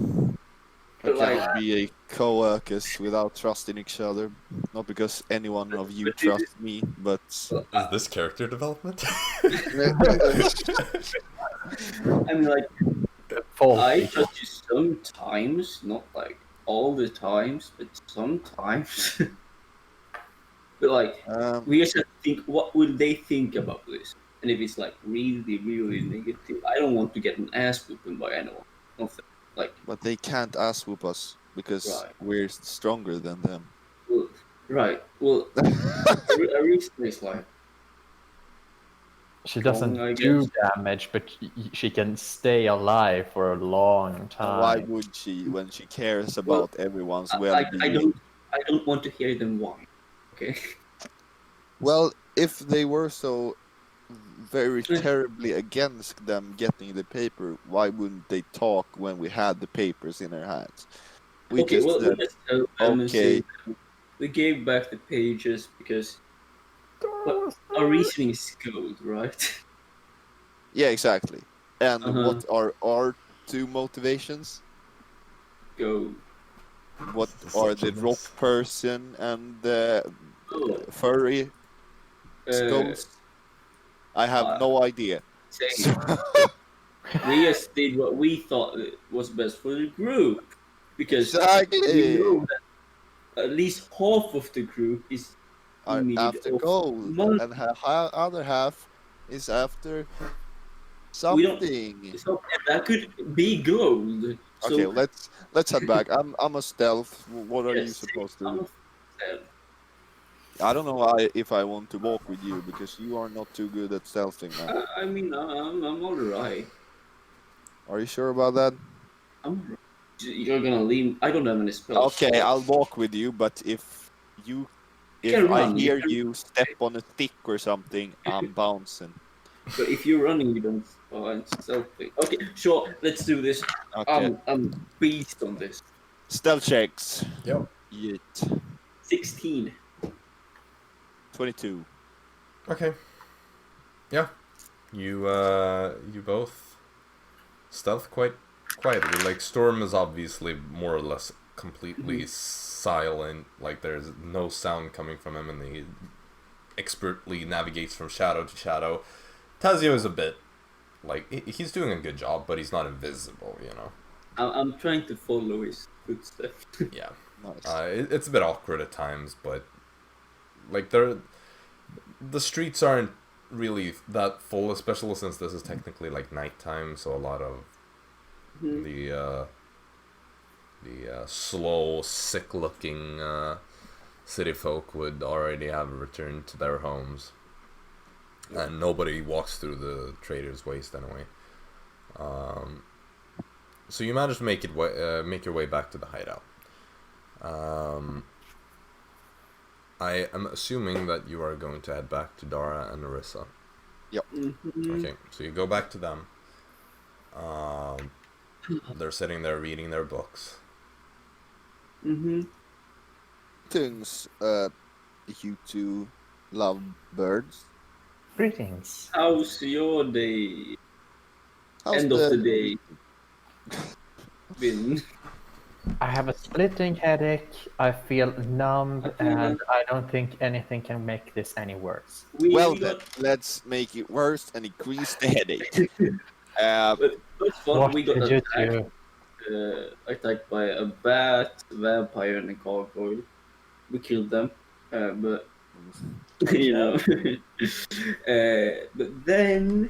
We But like, cannot be a co-workers without trusting each other. Not because any one of you but it- trusts me, but Is this character development? I mean, like, False I people. trust you sometimes, not like all the times, but sometimes. But like, we just have to think, what will they think about this? And if it's like really, really negative, I don't want to get an ass whooping by anyone. Nothing. Like, but they can't ass whoop us because Right. we're stronger than them. well, right. Well, Arisa is like, She strong, doesn't I do guess. damage, but she can stay alive for a long And time. why would she when she cares Well, about everyone's I well-being? don't want to hear them whine. Okay. Well, if they were so very terribly against them getting the paper, why wouldn't they talk when we had the papers in our hands? We Okay. just Well, we said, just tell them and okay, say we gave back the pages because Dara was our there. reasoning is good, right? yeah, exactly. And Uh-huh. what are our two motivations? Go. What are the rock person and the Oh, furry goals? I have no idea. Say, we just did what we thought was best for the group because we Exactly. know that at least half of the group is Are in need after of gold, money. and other half is after We don't. something. So that could be gold. So Okay, let's head back. I'm a stealth. What are you yes, supposed to I'm do? a fan. I don't know if I want to walk with you because you are not too good at stealthing, man. I mean, I'm alright. Are you sure about that? I'm alright. You're gonna leave. I don't have any spells. Okay, I'll walk with you, but if can I run, you hear can- you step on a stick or something, I'm bouncing. But if you're running, you don't find something. Okay, sure. Let's do this. Okay. I'm beast on this. Stealth checks. Yep. Yeet. 16. 22. Okay. Yeah. You both stealth quite quietly. Like Storm is obviously more or less completely silent. Like there's no sound coming from him, and he expertly navigates from shadow to shadow. Tazio is a bit like he's doing a good job, but he's not invisible. You know. I'm trying to follow his footsteps. Yeah. Nice. It's a bit awkward at times, but like the streets aren't really that full, especially since this is technically like nighttime, so a lot of the slow, sick-looking city folk would already have returned to their homes, and nobody walks through the Trader's Waste anyway. So you managed to make your way back to the hideout. I am assuming that you are going to head back to Dara and Arisa. Okay, so you go back to them. They're sitting there reading their books. Things, you two love birds. Greetings. How's your day? How's End of the day. Been. I have a splitting headache. I feel numb, and I don't think anything can make this any worse. Well then, let's make it worse and increase the headache. But first one, What we got did you attacked by a bat, vampire, and a gargoyle. We killed them, but you know. But then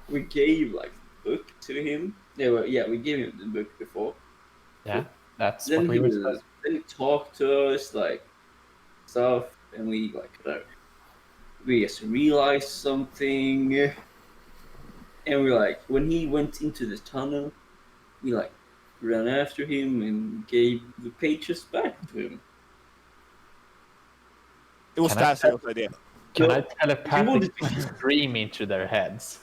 we gave like the book to him. Yeah, we gave him the book before. Yeah, that's Then what we he were was, supposed then he talked to us like stuff, and we like we just realized something, and we like when he went into the tunnel, we like ran after him and gave the pages back to him. It was Can I- Tazio's idea. Can Well, I telepathically stream into their heads?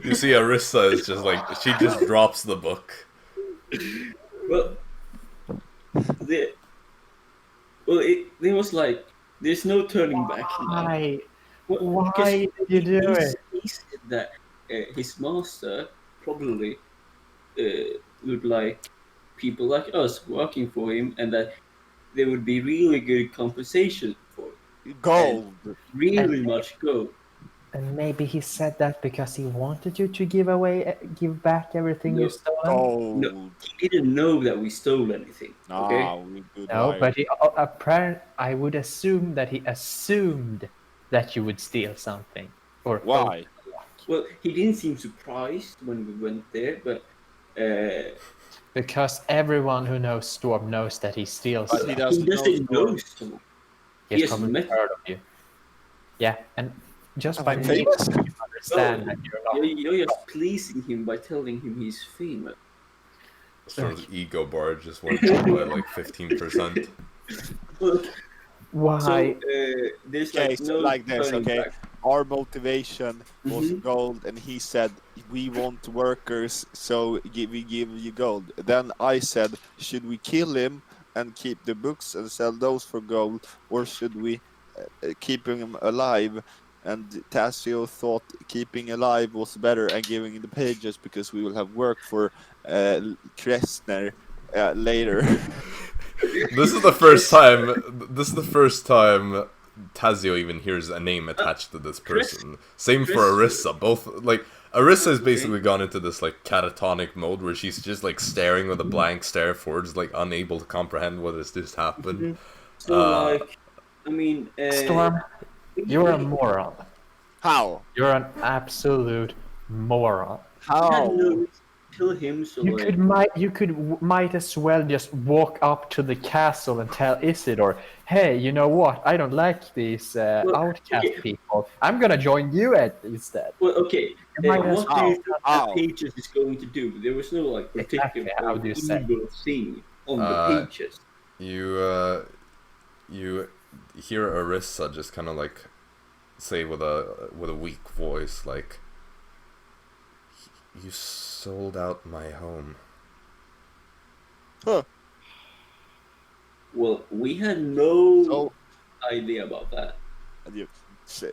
You see Arisa is just like, she just drops the book. Well, there was like, there's no turning back now. Why? Well, Why because did you do it? He said that his master probably would like people like us working for him, and that there would be really good compensation for it. Gold. Really much gold. And maybe he said that because he wanted you to give back everything No. you stolen. Gold. No, he didn't know that we stole anything. Okay. Ah, we good No, liar. but apparently, I would assume that he assumed that you would steal something. Or Why? Well, he didn't seem surprised when we went there, but Because everyone who knows Storm knows that he steals But stuff. he doesn't know Storm. He's Yes, probably met- heard of you. Yeah, and just by I'm meeting famous. him, you understand that you're not. You're just pleasing him by telling him he's famous. Storm's ego bar just went up by like 15%. Look, Why? so there's Okay, like so no like this, turning okay? back. Our motivation was Mhm. gold, and he said we want workers, so we give you gold. Then I said, should we kill him and keep the books and sell those for gold, or should we keep him alive? And Tazio thought keeping alive was better and giving him the pages because we will have work for Kressner later. This is the first time. This is the first time Tazio even hears a name attached to this person. Same for Arisa. Both like Arisa has basically gone into this like catatonic mode where she's just like staring with a blank stare forwards, like unable to comprehend what has just happened. So like, I mean, Storm, you're a moron. How? You're an absolute moron. How? Kill him, so You like, might as well just walk up to the castle and tell Isidore, hey, you know what? I don't like these outcast okay. people. I'm gonna join you instead. Well, okay. might as What do you think Ow. that pages is going to do? There was no like particular Exactly, how do you say? evil thing on the pages. You hear Arisa just kind of like say with a weak voice like, "You sold out my home." Huh. Well, we had no So- idea about that. And you say.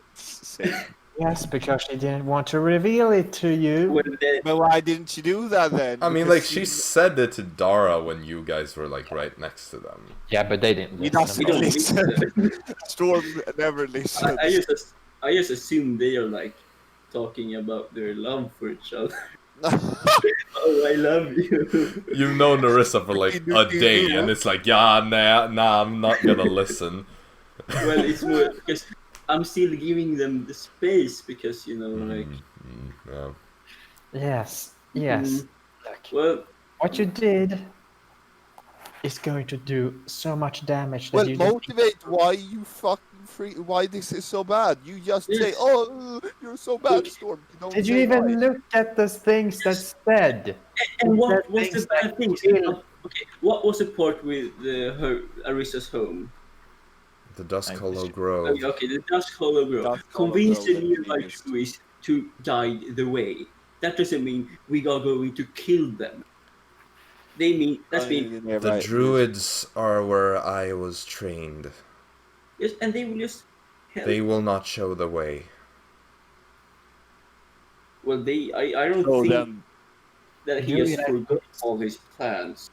Yes, because she didn't want to reveal it to you. When they, But why didn't you do that then? I mean, Because like she said it to Dara when you guys were like right next to them. Yeah, but they didn't He listen. doesn't don't listen. Storm never listens. I just assume they are like talking about their love for each other. Oh, I love you. You've known Arisa for like a day, and it's like, yeah, nah, I'm not gonna listen. Well, it's more because I'm still giving them the space because like. Yeah. Yes, yes. Look, Well, what you did is going to do so much damage that Well, you just... motivate why you fucking free. Why this is so bad? You just say, Yes. "Oh, you're so bad, Storm." You don't Did you say even why. look at the things that said? and what That was the things bad like thing? kill- Okay, what was the part with her Arisa's home? The Dusk I Hollow wish- Grove. Okay, the Dusk Hollow Grove. Dusk Hollow Convince the Grove, nearby yes. Druids to guide the way. That doesn't mean we are going to kill them. They mean The Druids are where I was trained. yes, and they will just help. They will not show the way. Well, I don't So think then, that he You has mean- forgotten all his plans.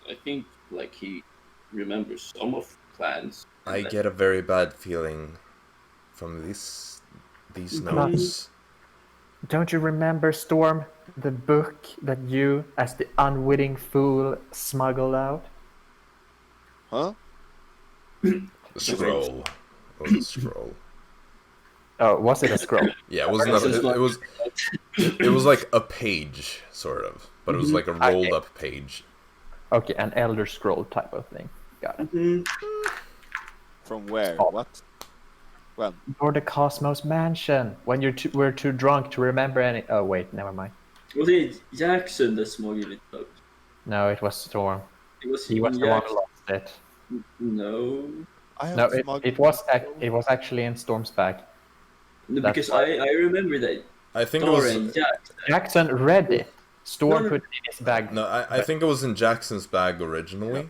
I think like he remembers some of plans. I get a very bad feeling from these notes. Don't you remember, Storm, the book that you, as the unwitting fool, smuggled out? huh? The scroll. It was a scroll. Oh, was it a scroll? Yeah, it wasn't. It was like a page, sort of, but it was like a rolled up page. Okay, an Elder Scroll type of thing. Got it. From where? Oh. What? When? Or the Cosmos Mansion, when we're too drunk to remember any... Oh, wait, never mind. Was it Jackson that smuggled it out? No, it was Storm. It was He was the one Jackson. who lost it. No. I have No, smuggled- it was actually in Storm's bag. No, That's because why- I remember that I think it Dara was. and Jackson. Jackson read it. Storm No, no. put it in his bag. No, I think it was in Jackson's bag originally,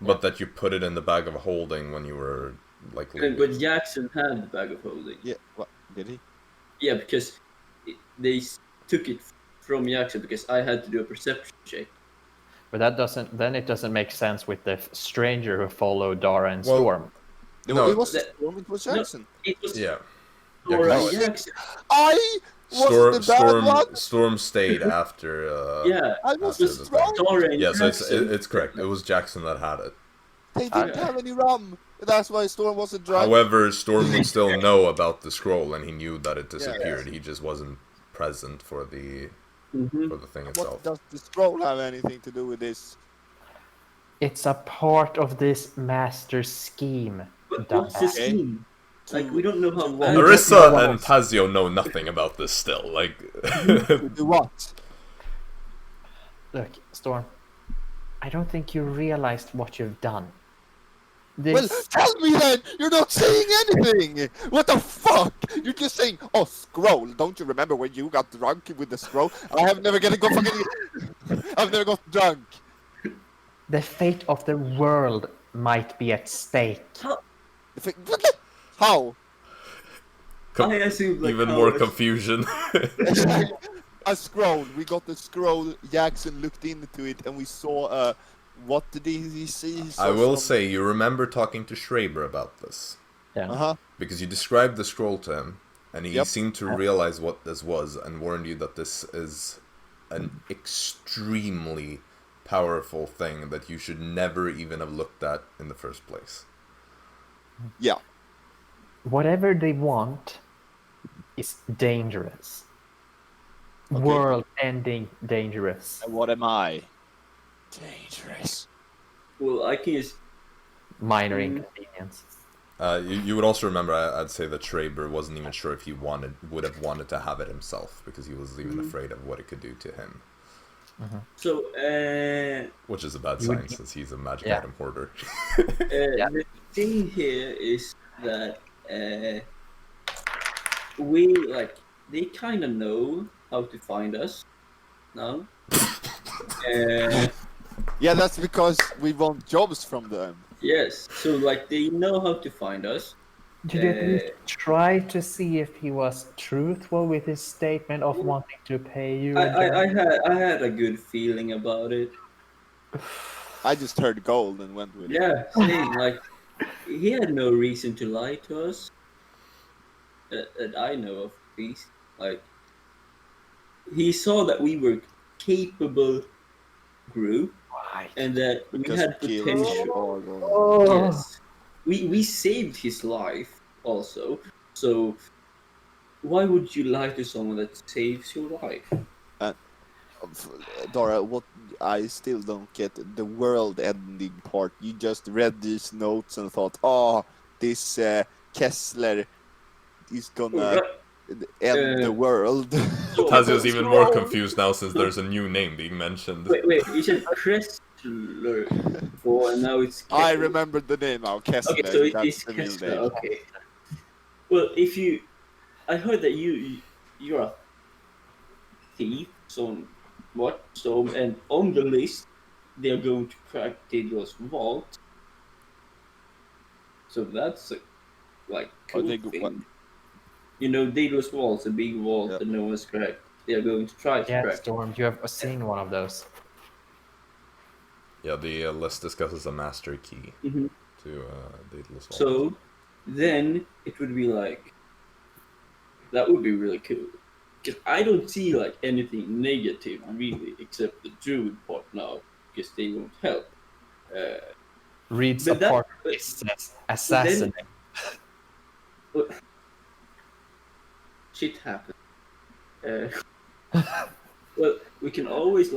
but that you put it in the bag of holding when you were like. leaving. But Jackson had the bag of holding. Yeah. What? Did he? Yeah, because they took it from Jackson because I had to do a perception check. But that doesn't. Then it doesn't make sense with the stranger who followed Dara and Well, Storm. No, it was Storm, it was Jackson. It was yeah. Dara and 'cause Jackson. I was the bad one. Storm stayed after. Yeah, I was after the the strong. thing. Dara and Yeah, so Jackson. it's correct. It was Jackson that had it. They didn't have any rum. That's why Storm wasn't drunk. However, Storm would still know about the scroll, and he knew that it disappeared. He just wasn't present for the thing itself. What does the scroll have anything to do with this? It's a part of this master scheme. But what's the dumbass. scheme? Like, we don't know how. Arisa and Tazio know nothing about this still. Like, To do what? Look, Storm. I don't think you realized what you've done. Well, This tell me then! You're not saying anything! What the fuck? You're just saying, oh, scroll. Don't you remember when you got drunk with the scroll? I've never got drunk. the fate of the world might be at stake. How? I assume like even how more it's- confusion. A scroll. We got the scroll. Jackson looked into it, and we saw. What did he see? He saw I will say, you remember talking to Schreiber about this. Yeah. Because you described the scroll to him, and he Yep. seemed to realize what this was, and warned you that this is an extremely powerful thing that you should never even have looked at in the first place. Yeah. Whatever they want is dangerous. Okay. World-ending dangerous. And what am I? Dangerous. Well, I can just. Minor inconvenience. You would also remember, I'd say that Schreiber wasn't even sure if he would have wanted to have it himself, because he was even afraid of what it could do to him. So, Which is a bad sign, since he's a magic Yeah. item hoarder. the thing here is that we like they kind of know how to find us now. Yeah, that's because we want jobs from them. Yes, so like they know how to find us. Did you at least try to see if he was truthful with his statement of wanting to pay you? I had a good feeling about it. I just heard gold and went with it. Yeah, same. Like he had no reason to lie to us. That I know of, at least. Like he saw that we were capable group Why? and that we Because had he killed potential. Warlock. Yes, we saved his life also. So why would you lie to someone that saves your life? Dara, what I still don't get the world-ending part. You just read these notes and thought, oh, this Kessler is gonna end the world. Tazio's even more confused now, since there's a new name being mentioned. Wait, you said Kressler before, and now it's I Kessler. remembered the name now, Kessler. Okay, so it that's is the real Kessler. name. Okay. Well, I heard that you're a thief. So and on the list, they are going to crack Tazio's vault. So that's like cool they thing. what? You know, Tazio's vault's a big vault Yeah. that no one's cracked. They are going to try to Yeah, crack. Storm, you have seen one of those. Yeah, the list discusses a master key Mhm. to Daedalus Vault. So then it would be like that would be really cool. Because I don't see like anything negative really, except the Druid part now, because they won't help. Reads But a that- part of but- it says assassinate. Shit happens. Well, we can always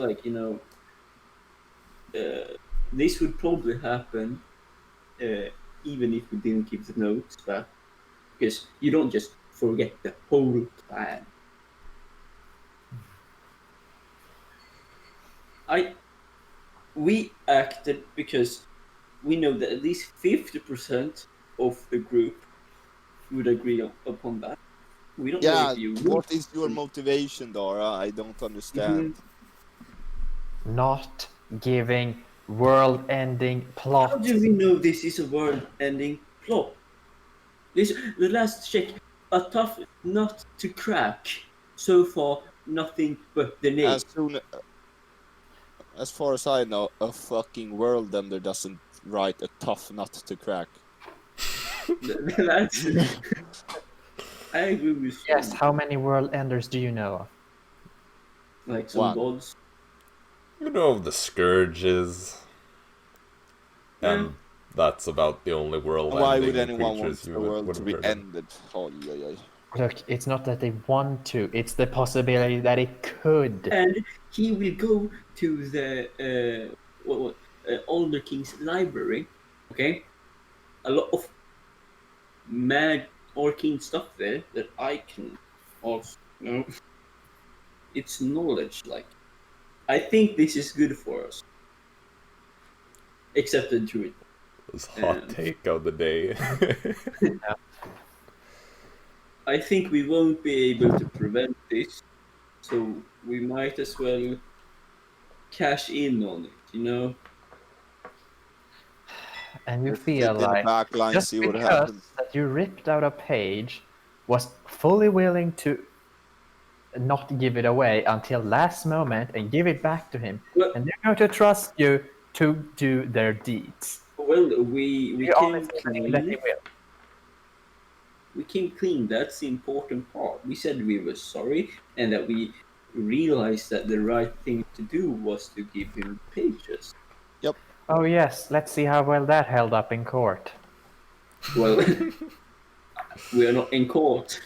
this would probably happen even if we didn't keep the notes back, because you don't just forget the whole plan. We acted because we know that at least 50% of the group would agree upon that. We don't know Yeah, if you what is your motivation, Dara? I don't understand. Not giving world-ending How plot. do we know this is a world-ending plot? The last check, a tough nut to crack. So far, nothing but the name. As soon As far as I know, a fucking world ender doesn't write a tough nut to crack. That's. I agree with you. Yes, how many world enders do you know of? Like some One. gods. You know the scourges. Yeah. And that's about the only world Why would ending anyone want creatures the you world would to have be heard of. ended? Oh, yeah. Look, it's not that they want to, it's the possibility that it could. And he will go to the Older King's library. Okay, a lot of mad arcane stuff there that I can also, it's knowledge. Like, I think this is good for us. Except the Druid. This hot take of the day. I think we won't be able to prevent this, so we might as well cash in on it, you know? And you Let's feel sit in the like back line, just see what because happens. that you ripped out a page was fully willing to not give it away until last moment and give it back to him, Well, and they're going to trust you to do their deeds. well we You came honestly believe that they clean. will. We came clean. That's the important part. We said we were sorry and that we realized that the right thing to do was to give him pages. Oh yes, let's see how well that held up in court. Well, we are not in court.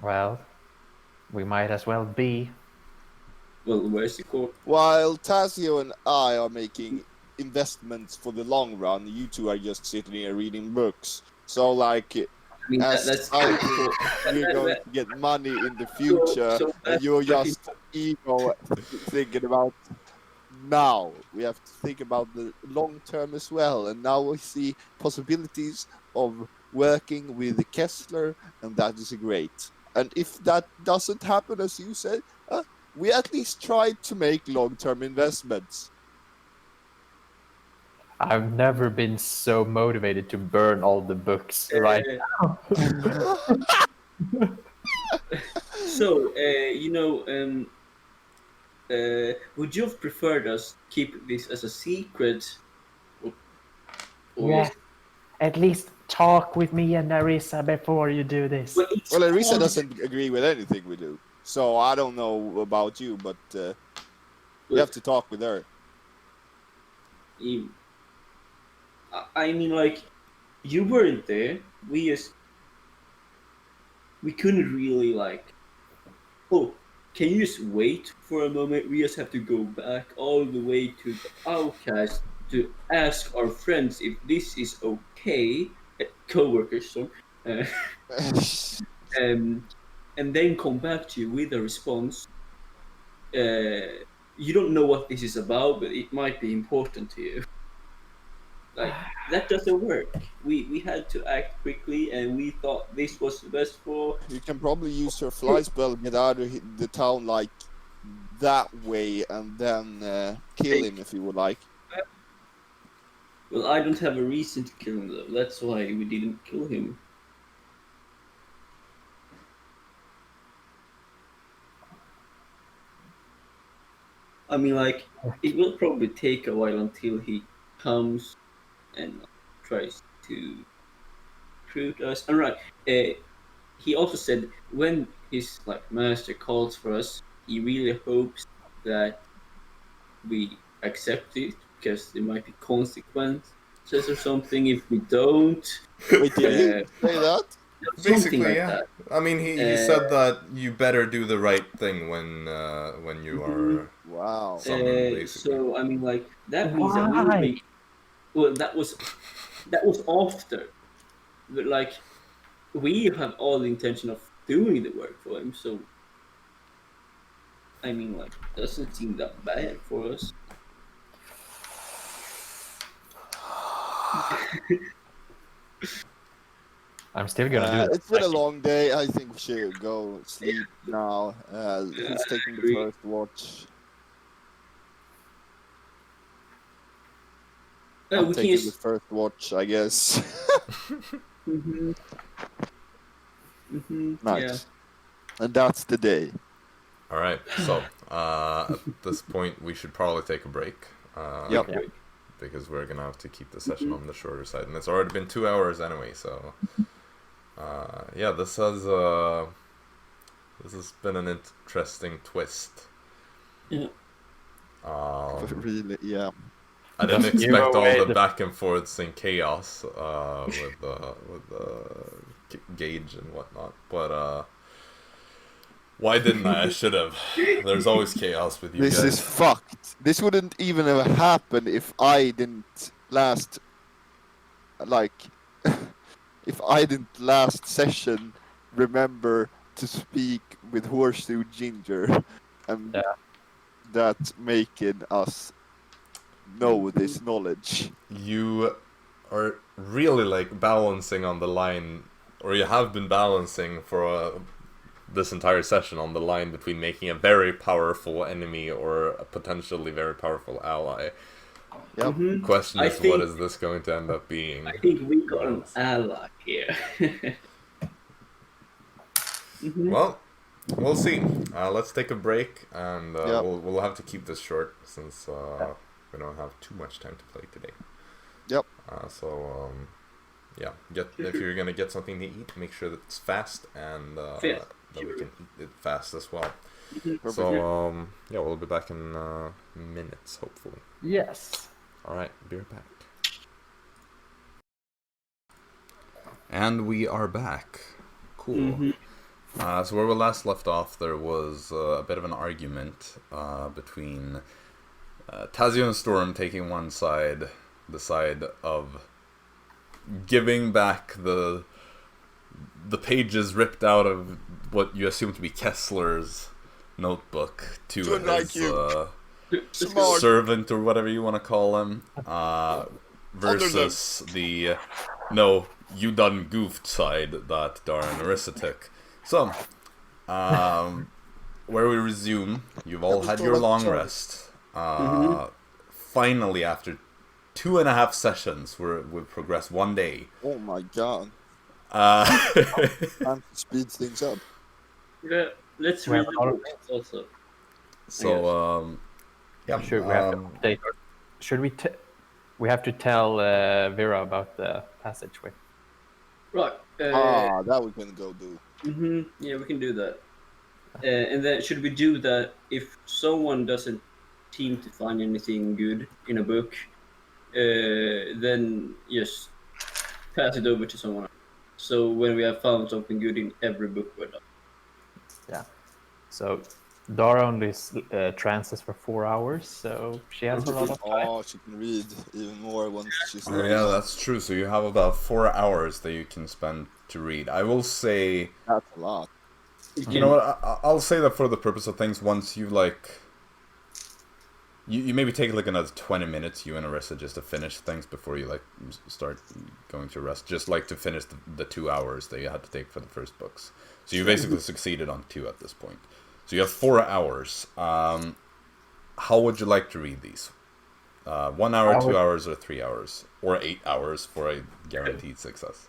Well, we might as well be. Well, where's the court? While Tazio and I are making investments for the long run, you two are just sitting here reading books. So, like, I mean, as that's I think you're going to get money in the future, so and you're just ego thinking about now. We have to think about the long term as well, and now we see possibilities of working with Kessler, and that is great. And if that doesn't happen, as you said, we at least tried to make long-term investments. I've never been so motivated to burn all the books right now. So, would you have preferred us keep this as a secret? Or Yeah. At least talk with me and Arisa before you do this. Well, it's Well, Arisa hard- doesn't agree with anything we do, so I don't know about you, but we have to talk with her. I mean, like, you weren't there. We couldn't really, like, oh, can you just wait for a moment? We just have to go back all the way to the outcast to ask our friends if this is okay, co-workers, so, and then come back to you with a response. You don't know what this is about, but it might be important to you. Like, that doesn't work. We had to act quickly, and we thought this was the best for. You can probably use her fly spell, get out of the town like that way, and then kill him if you would like. Well, I don't have a reason to kill him, though. That's why we didn't kill him. I mean, like, it will probably take a while until he comes and tries to recruit us. And right, he also said when his master calls for us, he really hopes that we accept it because there might be consequences or something if we don't. Wait, did he say that? Something Basically, like yeah. that. I mean, he said that you better do the right thing when you are Wow. summoned, basically. So I mean, like, that means that we will be. Well, that was after, but like, we have all the intention of doing the work for him. So I mean, like, it doesn't seem that bad for us. I'm still gonna do that. It's been a long day. I think we should go sleep now. He's taking the first watch. I'm We taking can the first watch, I guess. Nice. Yeah. And that's the day. All right. So At this point, we should probably take a break. Yep. Yeah. Because we're gonna have to keep the session on the shorter side, and it's already been 2 hours anyway. So, yeah, this has been an interesting twist. Yeah. Really, yeah. I didn't Just give expect all away the the- back and forths and chaos with Gage and whatnot, but why didn't I? I should have. There's always chaos with you This guys. is fucked. This wouldn't even have happened if I didn't last, like, if I didn't last session remember to speak with Horseshoe Ginger, and Yeah. that making us know this knowledge. You are really like balancing on the line, or you have been balancing for this entire session on the line between making a very powerful enemy or a potentially very powerful ally. Yep. Mhm. Question I is, think- what is this going to end up being? I think we got an ally here. Well, we'll see. Let's take a break, and Yep. we'll have to keep this short since we don't have too much time to play today. Yep. So yeah, if you're gonna get something to eat, make sure that it's fast, and that we can eat it fast as well. So yeah, we'll be back in minutes, hopefully. Yes. All right, be right back. And we are back. Cool. So where we last left off, there was a bit of an argument between Tazio and Storm taking one side, the side of giving back the pages ripped out of what you assume to be Kessler's notebook to Good like his you. Smart. servant, or whatever you want to call him, versus the no, you done goofed side that Dara and Arisa took. So, where we resume, you've all had your long rest. Finally, after 2.5 sessions, we've progressed 1 day. Oh my god. Time to speed things up. Yeah, let's read the books also. So, yeah. Should we have to update? Should we? We have to tell Vera about the passageway. Right. That we can go do. Yeah, we can do that. And then should we do that if someone doesn't seem to find anything good in a book, then just pass it over to someone else. So when we have found something good in every book we're done. Yeah. So Dara only trances for 4 hours, so she has a lot of time. Oh, she can read even more once she's Oh, yeah, that's true. So you have about 4 hours that you can spend to read. I will say, That's a lot. you know what? I'll say that for the purpose of things, once you like, you maybe take like another 20 minutes, you and Arisa, just to finish things before you like start going to rest. Just like to finish the 2 hours that you had to take for the first books. So you basically succeeded on 2 at this point. So you have 4 hours. How would you like to read these? 1 hour, 2 hours, or 3 hours, or 8 hours for a guaranteed success?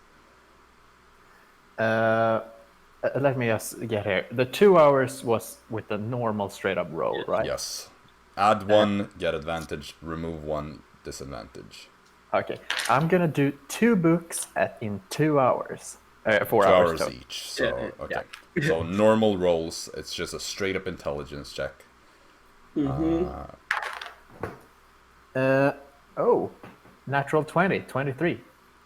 Let me just get here. The 2 hours was with the normal straight up roll, right? Yes. Add 1, get advantage. Remove 1, disadvantage. Okay. I'm gonna do 2 books in 2 hours. 4 2 hours hours total. each. So Yeah. okay. So normal rolls, it's just a straight up intelligence check. Natural 20, 23.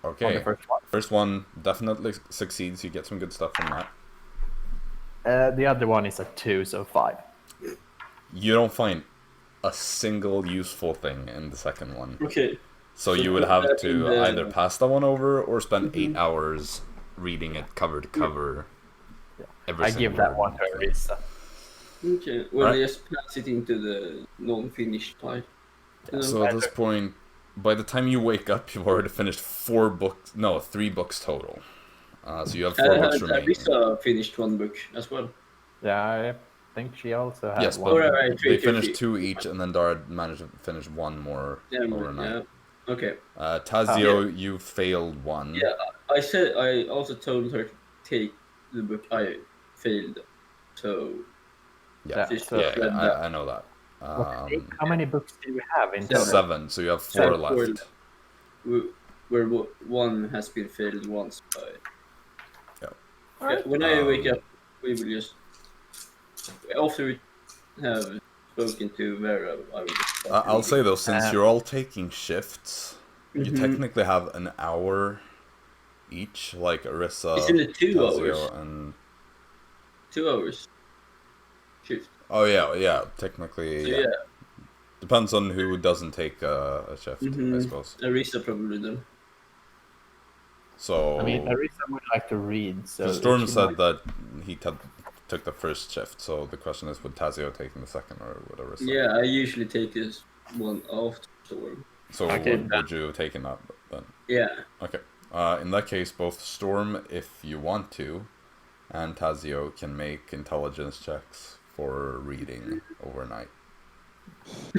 Okay. On the first one. First one definitely succeeds. You get some good stuff from that. The other one is a 2, so 5. You don't find a single useful thing in the second one. Okay. So you would have to either pass that one over or spend 8 hours reading it cover to cover. Every I give that one to Arisa. Okay. Well, Right. just pass it into the non-finished pile. So at this point, by the time you wake up, you've already finished 3 books total. So you have 4 books remaining. Arisa finished 1 book as well. Yeah, I think she also has Yes, one. but Alright, they three. finished 2 each, and then Dara managed to finish 1 more overnight. Yeah. Okay. Tazio, you failed 1. Yeah, I also told her to take the book I failed. So Yeah, Just so- read that. I know that. How many books do we have in total? 7, so you have 4 Four left. Where one has been failed once by. Yeah. Yeah, when I wake up, we will just. After we have spoken to Vera, I will just start I'll say reading. though, since you're all taking shifts, you technically have an hour each, like Arisa, Isn't it 2 Tazio, hours? and 2 hours. Shift. oh yeah, technically So yeah. Depends on who doesn't take a shift, I suppose. Arisa probably then. So I mean, Arisa would like to read, so... Storm she said might- that he took the first shift, so the question is, would Tazio taking the second, or would Arisa? Yeah, I usually take this one after Storm. So Okay, would you have taken that then? Yeah. Okay. In that case, both Storm, if you want to, and Tazio can make intelligence checks for reading overnight.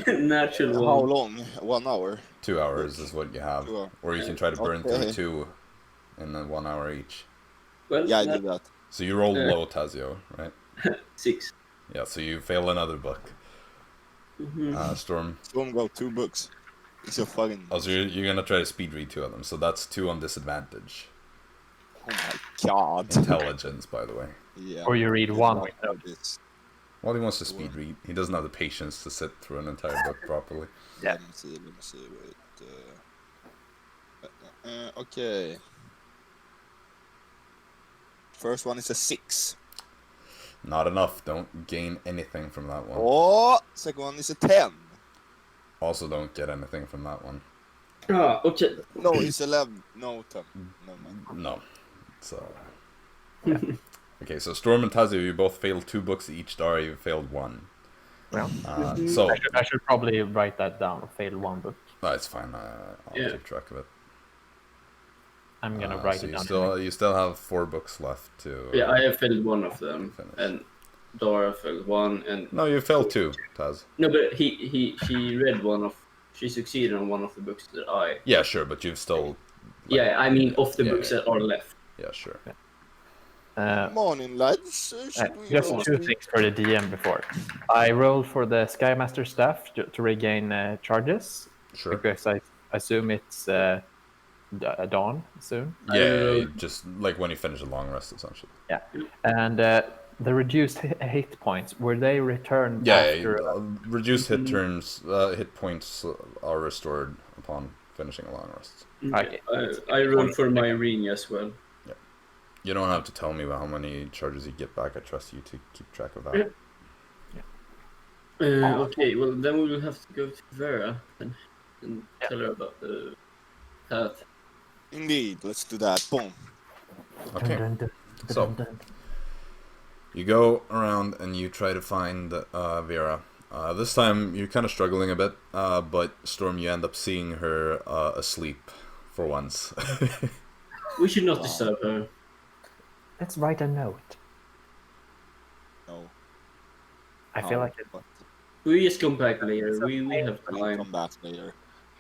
Natural How one. long? 1 hour? 2 hours is what you have. 2 hours. Or you can try to burn Okay. through 2 in then 1 hour each. Well, Yeah, I do that. So you rolled low, Tazio, right? 6. Yeah, so you fail another book. Storm. Storm got 2 books. It's a fucking... Oh, so you're gonna try to speed read 2 of them, so that's 2 on disadvantage. Oh my god. Intelligence, by the way. Yeah. Or you read one. Like this. Well, he wants to speed read. He doesn't have the patience to sit through an entire book properly. Let me see. Wait. Okay. First one is a 6. Not enough. Don't gain anything from that one. Oh, second one is a 10. Also, don't get anything from that one. Ah, okay. No, it's 11. No, 10. No, man. No. So. Okay, so Storm and Tazio, you both failed 2 books each. Dara, you failed 1. Well, So I should probably write that down. Fail 1 book. that's fine. I'll Yeah. keep track of it. I'm gonna write so it you down. you still have 4 books left to. Yeah, I have failed one of them, Finish. and Dara failed one, and No, you failed 2, Taz. no, but she read one of, she succeeded on one of the books that I. Yeah, sure, but you've still. Yeah, I mean, of the Yeah, books yeah. that are left. Yeah, sure. Morning, lads. Should we Just go 2 to- things for the DM before. I rolled for the Skymaster staff to regain charges, Sure. because I assume it's dawn soon. Yeah, just like when you finish a long rest, essentially. Yeah, and the reduced hit points, were they returned Yeah, after? reduced hit points are restored upon finishing a long rest. Okay. I rolled for my ring as well. You don't have to tell me about how many charges you get back. I trust you to keep track of that. Okay, well then we will have to go to Vera and tell her about the path. Indeed, let's do that. Boom. Okay. Dun, dun, dun, So- dun, dun. You go around and you try to find Vera. This time you're kind of struggling a bit, but Storm, you end up seeing her asleep for once. We should not disturb her. Let's write a note. No. I feel like it. But We just come back later. We have we'll time. come back later.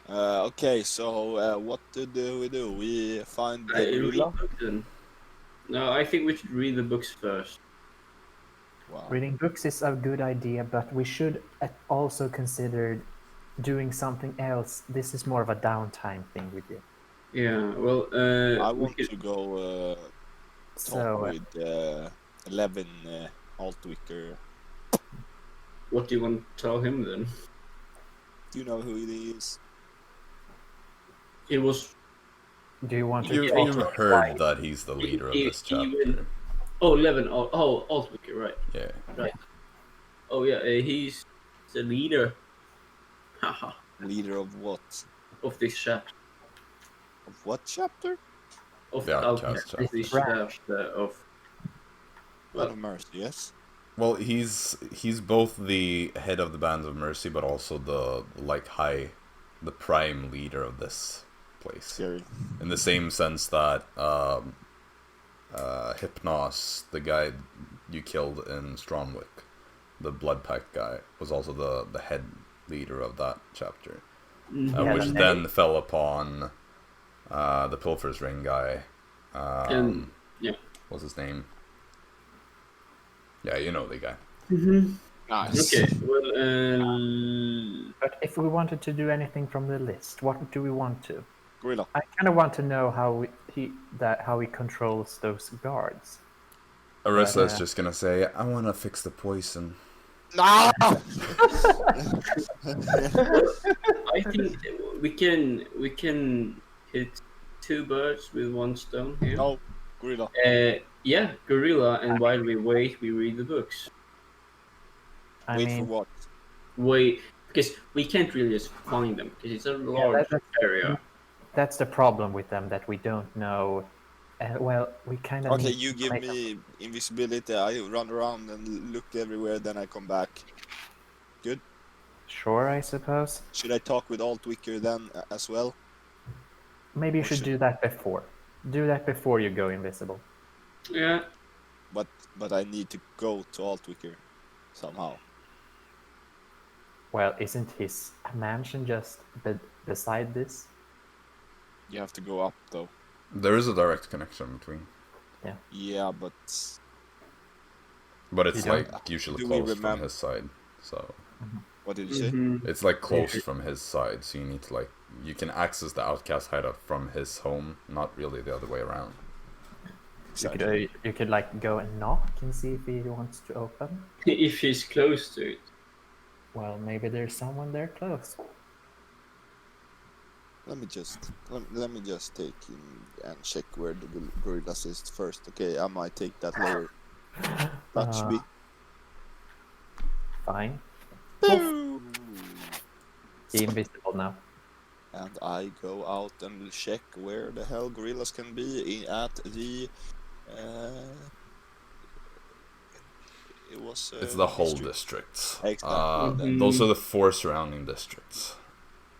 Okay, so what do we do? We find the Read gorilla? the book then. No, I think we should read the books first. Wow. Reading books is a good idea, but we should also consider doing something else. This is more of a downtime thing with you. Yeah, well, I we want could- to go So talk with 11 Altwicker. what do you want to tell him then? Do you know who it is? It was do you want to You've talk heard that he's the leader of this chapter. 11. Oh, Altwicker, right? Yeah. Oh yeah, he's the leader. Haha, Leader of what? of this chapter. Of what chapter? Of The Outcast. Outcast This chapter. chapter of. Band of Mercy, yes? Well, he's both the head of the Bands of Mercy, but also the prime leader of this place. Scary. In the same sense that Hypnos, the guy you killed in Stromwick, the Blood Pact guy, was also the head leader of that chapter, Yeah, which the then name. fell upon the Pilfer's Ring guy. Yeah. What's his name? Yeah, you know the guy. Nice. Okay, well, But if we wanted to do anything from the list, what do we want to? Gorilla. I kind of want to know how he controls those guards. Arisa is just gonna say, I want to fix the poison. No! I think we can hit 2 birds with 1 stone here. No, gorilla. Yeah, gorilla, and while we wait, we read the books. Wait for what? Wait, because we can't really just find them, because it's a large area. That's the problem with them, that we don't know. Well, we kind of. Okay, you give me invisibility. I run around and look everywhere. Then I come back. Good. Sure, I suppose. Should I talk with Altwicker then as well? Maybe you should do that before. Do that before you go invisible. Yeah. But I need to go to Altwicker somehow. Well, isn't his mansion just beside this? You have to go up though. There is a direct connection between. Yeah, but it's You like don't- usually Do we closed from remember- his side. So what did you say? Mhm. it's like closed from his side. So you need to you can access the outcast hideout from his home, not really the other way around. You could like go and knock and see if he wants to open. If he's close to it. Well, maybe there's someone there close. Let me just take in and check where the gorillas is first. Okay, I might take that later. Touch me. Fine. Boom. Be invisible now. And I go out and check where the hell gorillas can be at the. It was. It's the whole district. district. Exactly. Those are the 4 surrounding districts.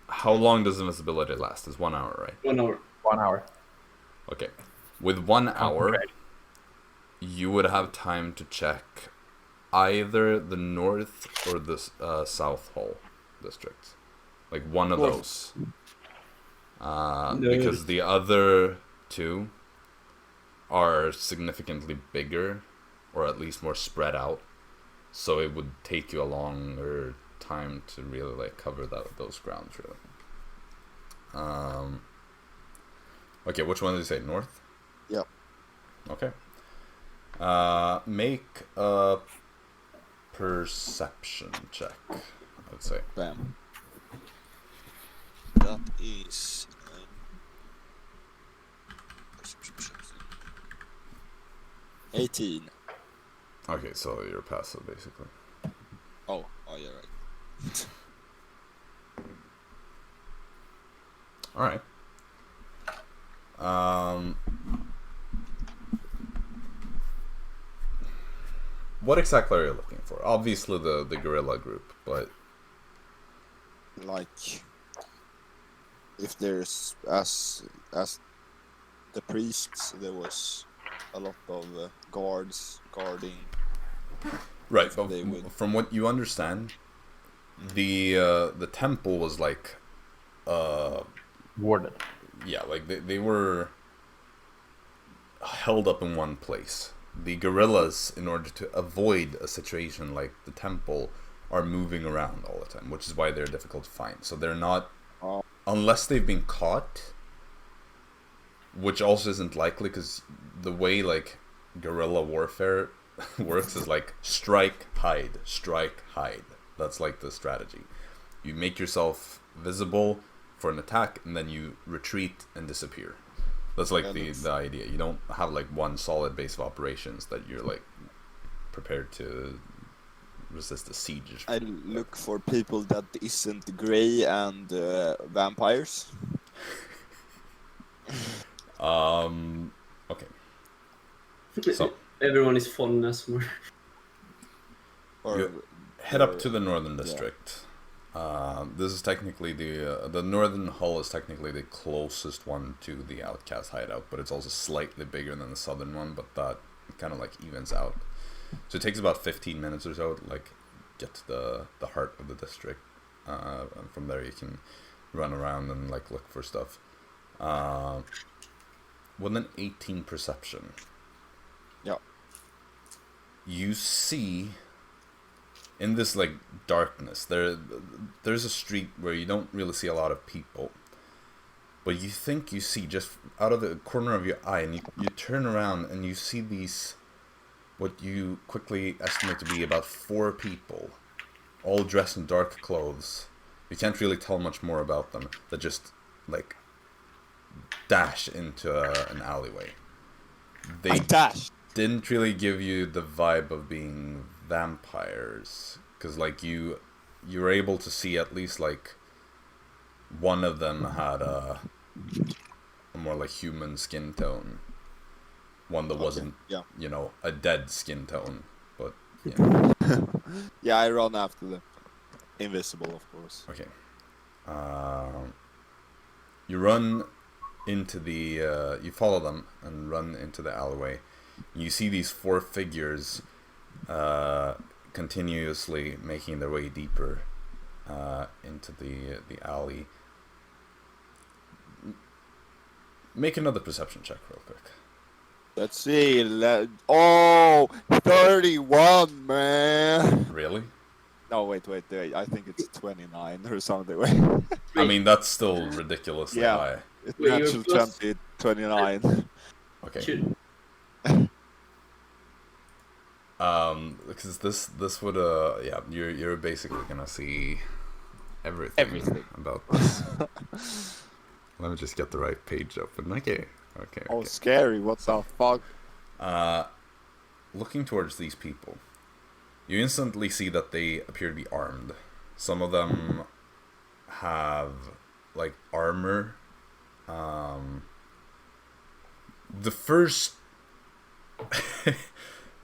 How long does invisibility last? It's 1 hour, right? 1 hour. 1 hour. Okay. With 1 hour, Concentrate. you would have time to check either the north or the south hall district. Like one of those. Because the other 2 are significantly bigger, or at least more spread out. So it would take you a longer time to really cover those grounds, really. Okay, which one did you say? North? Yep. Okay. Make a perception check, I'd say. Bam. That is. 18. Okay, so you're passive, basically. Oh, yeah, right. Alright. What exactly are you looking for? Obviously the guerrilla group, but... Like, if there's, as the priests, there was a lot of guards guarding. Right, but They would. from what you understand, the temple was Warded. yeah, they were held up in one place. The guerrillas, in order to avoid a situation like the temple, are moving around all the time, which is why they're difficult to find. So they're not, unless they've been caught, which also isn't likely, because the way guerrilla warfare works is strike, hide, strike, hide. That's the strategy. You make yourself visible for an attack, and then you retreat and disappear. That's the idea. You don't have one solid base of operations that you're prepared to resist a siege. I look for people that isn't grey and vampires. Okay. So Everyone is fond Aasimar. Or you head up to the northern district. This is technically the northern hull is technically the closest one to the outcast hideout, but it's also slightly bigger than the southern one, but that kind of evens out. So it takes about 15 minutes or so to get to the heart of the district, and from there you can run around and look for stuff. With an 18 perception, yeah, you see in this like darkness, there's a street where you don't really see a lot of people, but you think you see just out of the corner of your eye, and you turn around and you see these, what you quickly estimate to be about 4 people, all dressed in dark clothes. You can't really tell much more about them. That just like dash into an alleyway. They didn't really give you the vibe of being vampires, because like you were able to see at least like one of them had a more like human skin tone, one that wasn't you know, a dead skin tone, but yeah. Yeah, I run after them, invisible of course. Okay. You run into the you follow them and run into the alleyway. You see these 4 figures continuously making their way deeper into the alley. Make another perception check real quick. Let's see. 31, man. Really? No, wait. I think it's 29 or something. I mean, that's still ridiculously high. It's natural 20, 29. Okay. Because this would yeah, you're basically gonna see everything about this. Let me just get the right page open. Okay. Oh, scary! What the fuck? Looking towards these people, you instantly see that they appear to be armed. Some of them have like armor. The first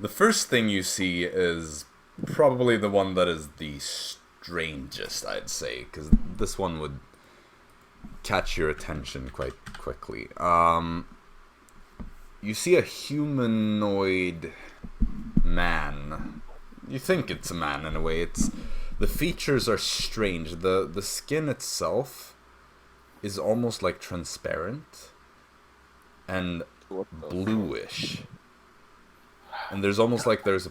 the first thing you see is probably the one that is the strangest, I'd say, because this one would catch your attention quite quickly. You see a humanoid man. You think it's a man in a way. The features are strange. The skin itself is almost like transparent and bluish. And there's almost like there's a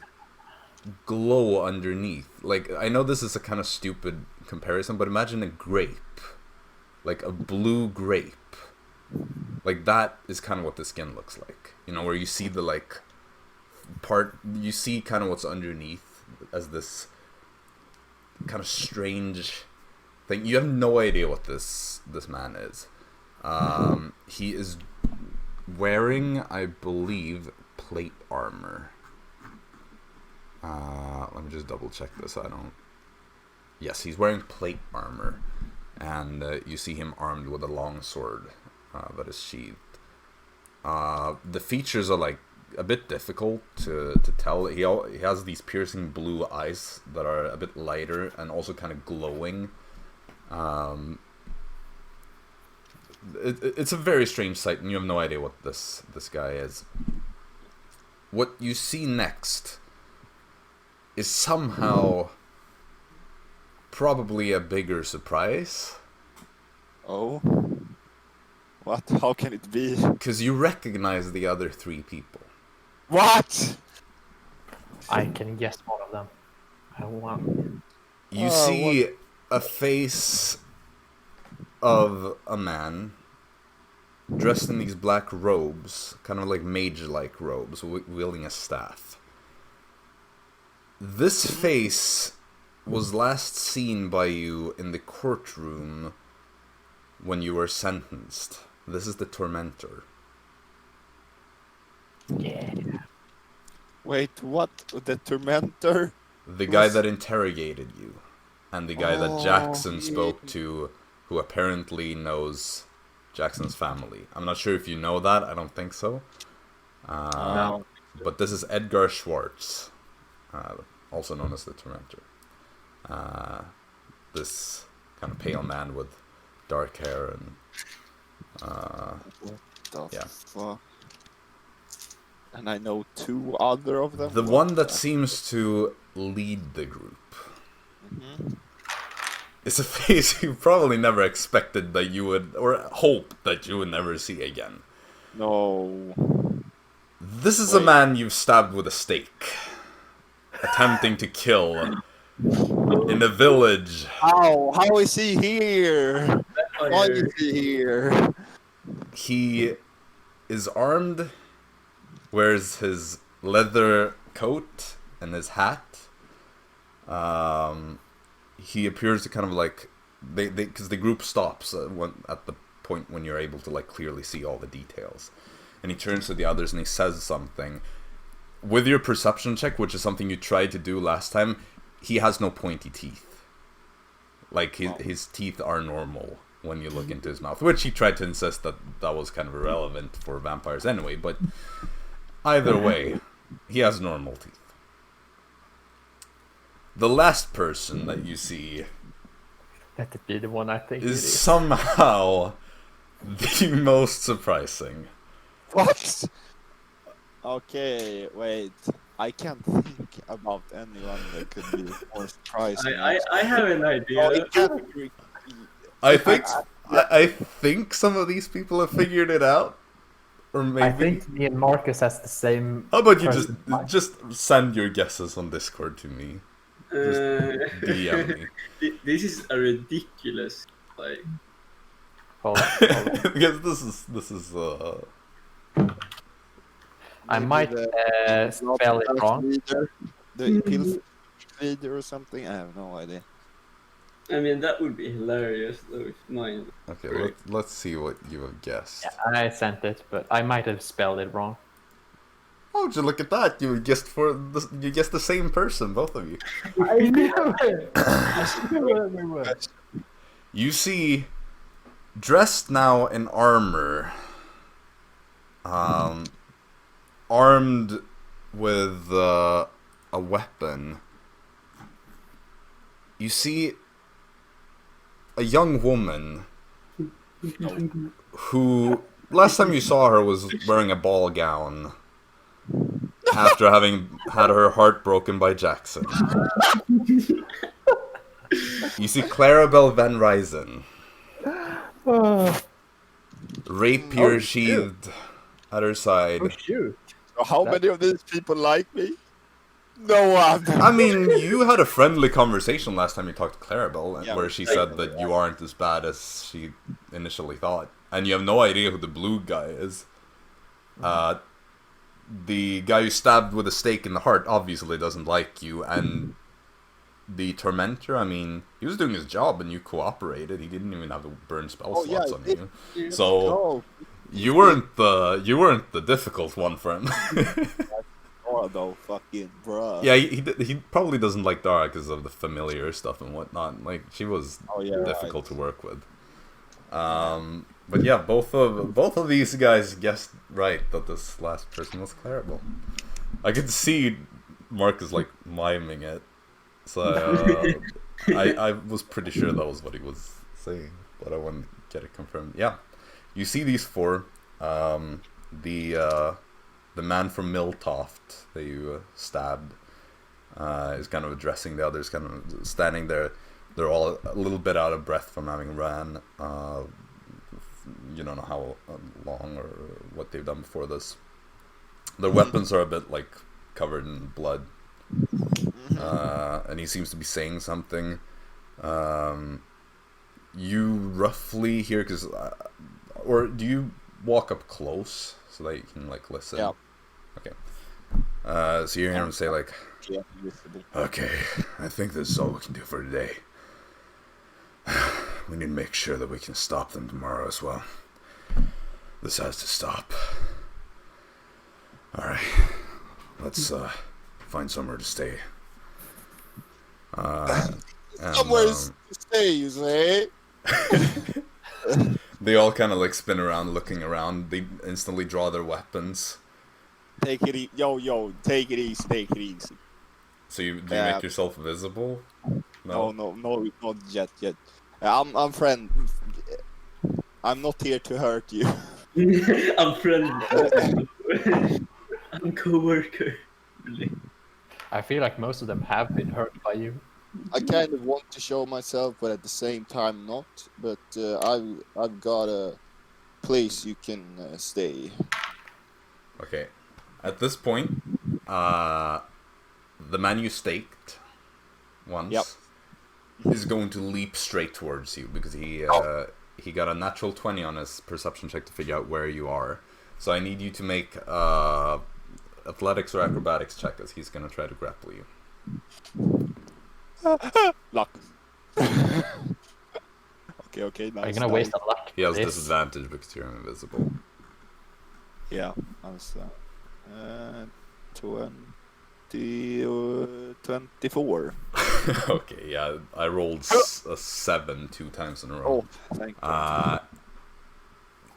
glow underneath. Like, I know this is a kind of stupid comparison, but imagine a grape. Like a blue grape. Like, that is kind of what the skin looks like. You know, where you see the, like, you see kind of what's underneath as this kind of strange thing. You have no idea what this man is. He is wearing, I believe, plate armor. Let me just double check this. Yes, he's wearing plate armor. And you see him armed with a long sword that is sheathed. The features are like a bit difficult to tell. He has these piercing blue eyes that are a bit lighter and also kind of glowing. It's a very strange sight, and you have no idea what this guy is. What you see next is somehow probably a bigger surprise. Oh? What? How can it be? Because you recognize the other 3 people. What? I can guess one of them. I want. You see a face of a man dressed in these black robes, kind of like mage-like robes, wielding a staff. This face was last seen by you in the courtroom when you were sentenced. This is the Tormentor. Yeah. Wait, what? The Tormentor? The guy that interrogated you. And the guy that Jackson spoke to, who apparently knows Jackson's family. I'm not sure if you know that. I don't think so. No. But this is Edgar Schwartz, also known as the Tormentor. This kind of pale man with dark hair and What the fuck? And I know 2 other of them. the one that seems to lead the group. It's a face you probably never expected that you would, or hope that you would never see again. No. This is a man you've stabbed with a stake, attempting to kill in the village. How is he here? Why is he here? He is armed, wears his leather coat and his hat. He appears to kind of like because the group stops at the point when you're able to like clearly see all the details, and he turns to the others and he says something. With your perception check, which is something you tried to do last time, he has no pointy teeth. Like his teeth are normal when you look into his mouth, which he tried to insist that was kind of irrelevant for vampires anyway. But either way, he has normal teeth. The last person that you see That would be the one I think is somehow the most surprising. What? Okay, wait. I can't think about anyone that could be more surprising. I have an idea. Oh, it can't be. I think some of these people have figured it out, or maybe. I think me and Marcus has the same. How about you person. just send your guesses on Discord to me? Just DM me. This is a ridiculous like. Hold on. Because this is I might spell it wrong. The pills leader or something. I have no idea. I mean, that would be hilarious, though, if mine. Okay, let's see what you have guessed. Yeah, I sent it, but I might have spelled it wrong. Oh, just look at that! You guessed the same person, both of you. I knew it. I knew it. You see, dressed now in armor, armed with a weapon. You see a young woman who last time you saw her was wearing a ball gown after having had her heart broken by Jackson. You see Clarabelle Van Ryzen, rapier sheathed at her side. Oh shoot! So how many of these people like me? No one. I mean, you had a friendly conversation last time you talked to Clarabelle, Yeah, where she said that you aren't as bad as she initially thought, and you have no idea who the blue guy is. The guy you stabbed with a stake in the heart obviously doesn't like you, and the tormentor, I mean, he was doing his job and you cooperated. He didn't even have to burn spell slots on you, so you weren't the difficult one for him. Oh no, fucking bruh. Yeah, he probably doesn't like Dara because of the familiar stuff and whatnot. Like, she was difficult to work with. But yeah, both of these guys guessed right that this last person was Clarabelle. I could see Marcus like miming it, so I was pretty sure that was what he was saying, but I wouldn't get it confirmed. Yeah, you see these four. The man from Milltoft that you stabbed is kind of addressing the others, kind of standing there. They're all a little bit out of breath from having ran. You don't know how long or what they've done before this. Their weapons are a bit like covered in blood, and he seems to be saying something. You roughly hear, or do you walk up close so that you can like listen? Yeah. Okay. So you hear him say like, "Okay, I think this is all we can do for today. We need to make sure that we can stop them tomorrow as well. This has to stop. Alright, let's find somewhere to stay." Somewhere to stay, you say? They all kind of like spin around looking around. They instantly draw their weapons. Take it easy. Yo, take it easy, take it easy. So do you make yourself visible? No, not yet. I'm friend. I'm not here to hurt you. I'm friend. I'm co-worker. I feel like most of them have been hurt by you. I kind of want to show myself, but at the same time not. But I've got a place you can stay. Okay. At this point, the man you staked once is going to leap straight towards you because he got a natural 20 on his perception check to figure out where you are. So I need you to make athletics or acrobatics check as he's going to try to grapple you. Luck. Okay, nice. Are you gonna waste a luck? He has this? disadvantage because you're invisible. Yeah, understand. 24. Okay, yeah, I rolled a 7 2 times in a row. Oh, thank God.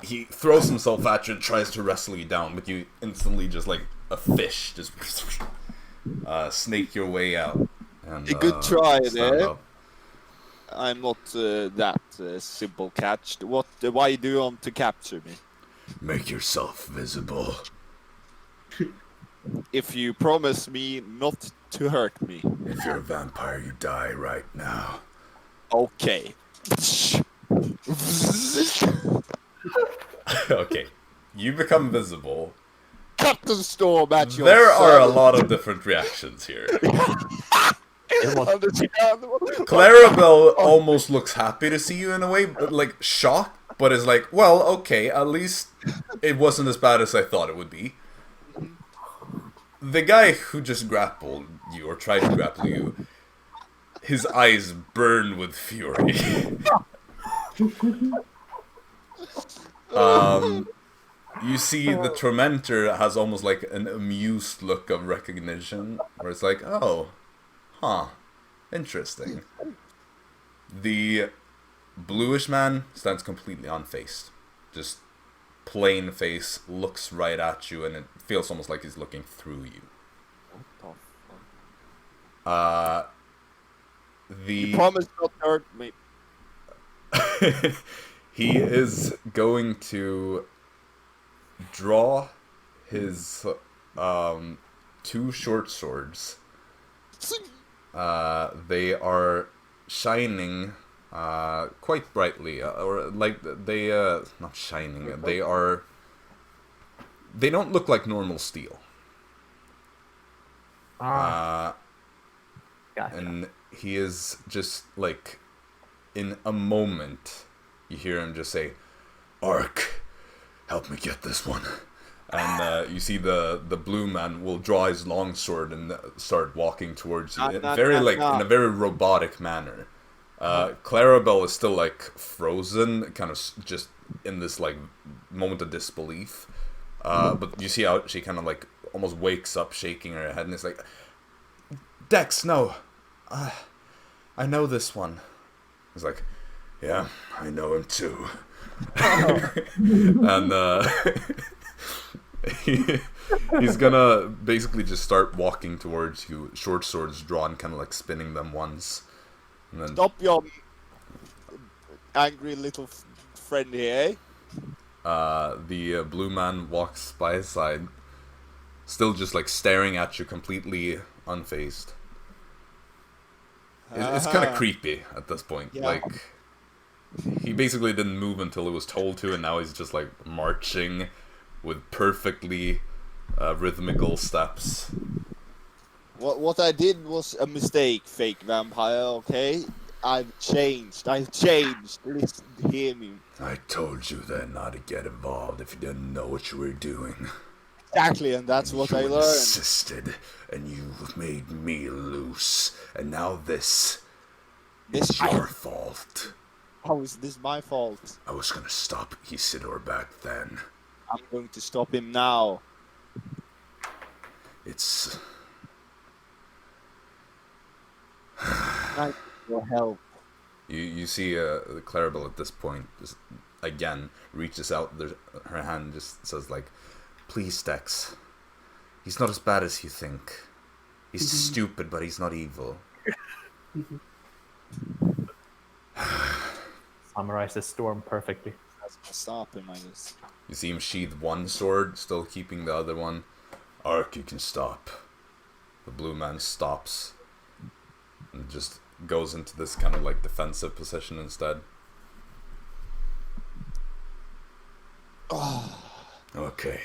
He throws himself at you and tries to wrestle you down, but you instantly just like a fish just snake your way out. And, A good try stand there. up. I'm not that simple catched. Why do you want to capture me? Make yourself visible. If you promise me not to hurt me. If you're a vampire, you die right now. Okay. Okay, you become visible. Captain Storm at your There are a service. lot of different reactions here. Understandable. Clarabelle almost looks happy to see you in a way, but like shocked, but is like, well, okay, at least it wasn't as bad as I thought it would be. The guy who just grappled you, or tried to grapple you, his eyes burn with fury. You see the Tormentor has almost like an amused look of recognition, where it's like, oh, huh, interesting. The bluish man stands completely unfazed. Just plain face, looks right at you, and it feels almost like he's looking through you. You promise not to hurt me. He is going to draw his 2 short swords. They are shining quite brightly, or like they not shining. They don't look like normal steel. Gotcha. And he is just like, in a moment, you hear him just say, "Ark, help me get this one." And you see the blue man will draw his longsword and start walking towards you, in a very robotic manner. Clarabelle is still like frozen, kind of just in this like moment of disbelief. But you see how she kind of like almost wakes up, shaking her head, and it's like, "Dex, no, I know this one." He's like, "Yeah, I know him too." And he's gonna basically just start walking towards you, short swords drawn, kind of like spinning them once. And then, Stop your angry little friend here, the blue man walks by his side, still just like staring at you, completely unfazed. It's kind of creepy at this point. Yeah. Like, he basically didn't move until he was told to, and now he's just like marching with perfectly rhythmical steps. What I did was a mistake, fake vampire, okay? I've changed. Listen, hear me. I told you then not to get involved if you didn't know what you were doing. Exactly, and that's what I You learned. insisted, and you've made me loose, and now this is your fault. How is this my fault? I was gonna stop Isidore back then. I'm going to stop him now. It's... I need your help. You see Clarabelle at this point, just, again, reaches out, her hand just says like, "Please, Dex. He's not as bad as you think. He's stupid, but he's not evil." Summarizes Storm perfectly. That's gonna stop him, I guess. You see him sheath one sword, still keeping the other one. "Ark, you can stop." The blue man stops and just goes into this kind of like defensive position instead. Okay,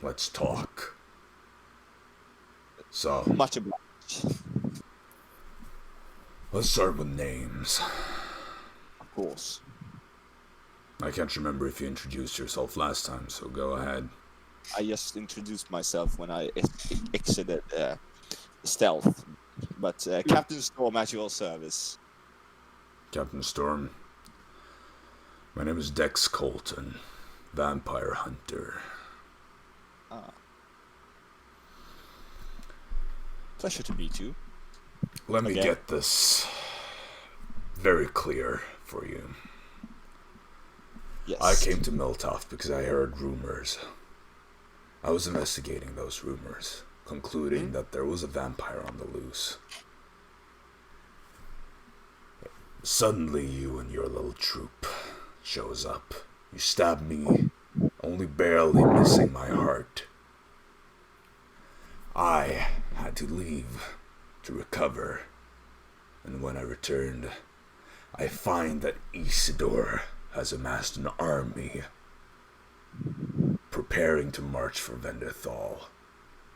let's talk. So, Much obliged. Let's start with names. Of course. I can't remember if you introduced yourself last time, so go ahead. I just introduced myself when I exited stealth. But Captain Storm at your service. Captain Storm. My name is Dex Colton, vampire hunter. Pleasure to meet you. Let me get this very clear for you. Yes. I came to Miltoft because I heard rumors. I was investigating those rumors, concluding that there was a vampire on the loose. Suddenly you and your little troop shows up. You stab me, only barely missing my heart. I had to leave to recover, and when I returned, I find that Isidore has amassed an army preparing to march for Venderthal.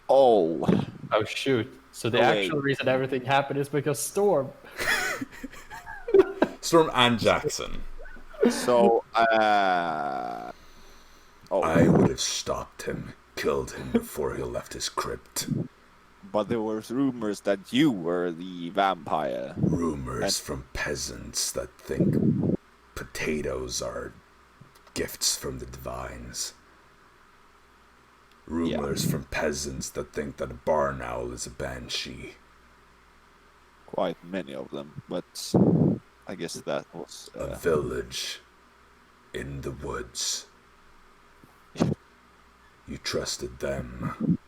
Oh. Oh shoot! So the actual reason everything happened is because Storm. Storm and Jackson. So, I would have stopped him, killed him before he left his crypt. But there were rumors that you were the vampire. Rumors from peasants that think potatoes are gifts from the divines. Rumors from peasants that think that a barn owl is a banshee. Quite many of them, but I guess that was... A village in the woods. You trusted them.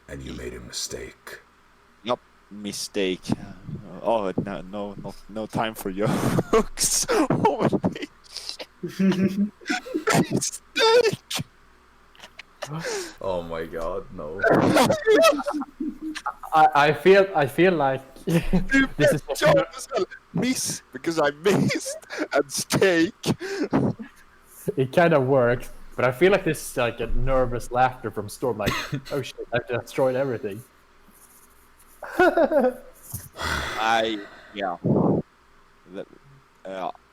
And you made a mistake. Yup, mistake. Oh, no time for jokes. Holy shit. Mistake! Oh my god, no. I feel like this is miss because I missed and steak. It kind of works, but I feel like this is like a nervous laughter from Storm, like, oh shit, I've destroyed everything. I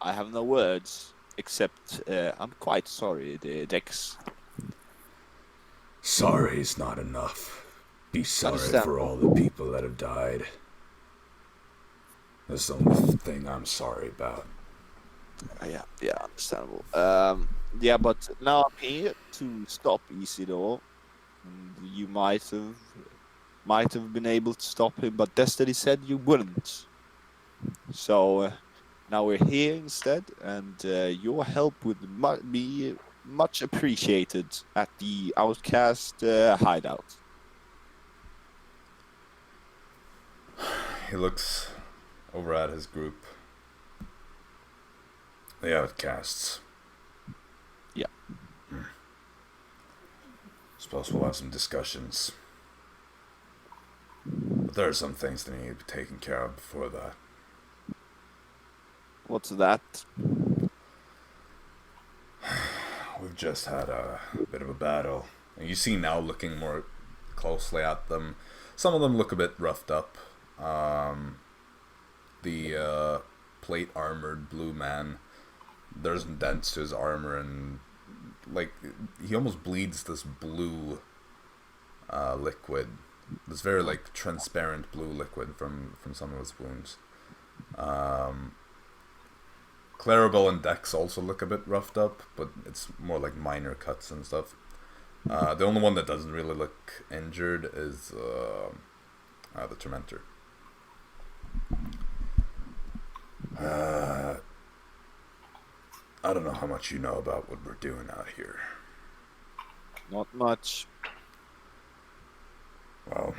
have no words except I'm quite sorry, Dex. Sorry's not enough. Be sorry Understand. for all the people that have died. That's the only thing I'm sorry about. Yeah, understandable. But now I'm here to stop Isidore. And you might have been able to stop him, but Destiny said you wouldn't. So now we're here instead, and your help would be much appreciated at the Outcast hideout. He looks over at his group. The Outcasts. Yeah. Suppose we'll have some discussions. But there are some things that need to be taken care of before that. What's that? We've just had a bit of a battle. And you see now, looking more closely at them, some of them look a bit roughed up. The plate armored blue man, there's dents to his armor, and like he almost bleeds this blue liquid, this very like transparent blue liquid from some of his wounds. Clarabelle and Dex also look a bit roughed up, but it's more like minor cuts and stuff. The only one that doesn't really look injured is the Tormentor. I don't know how much you know about what we're doing out here. Not much. Well,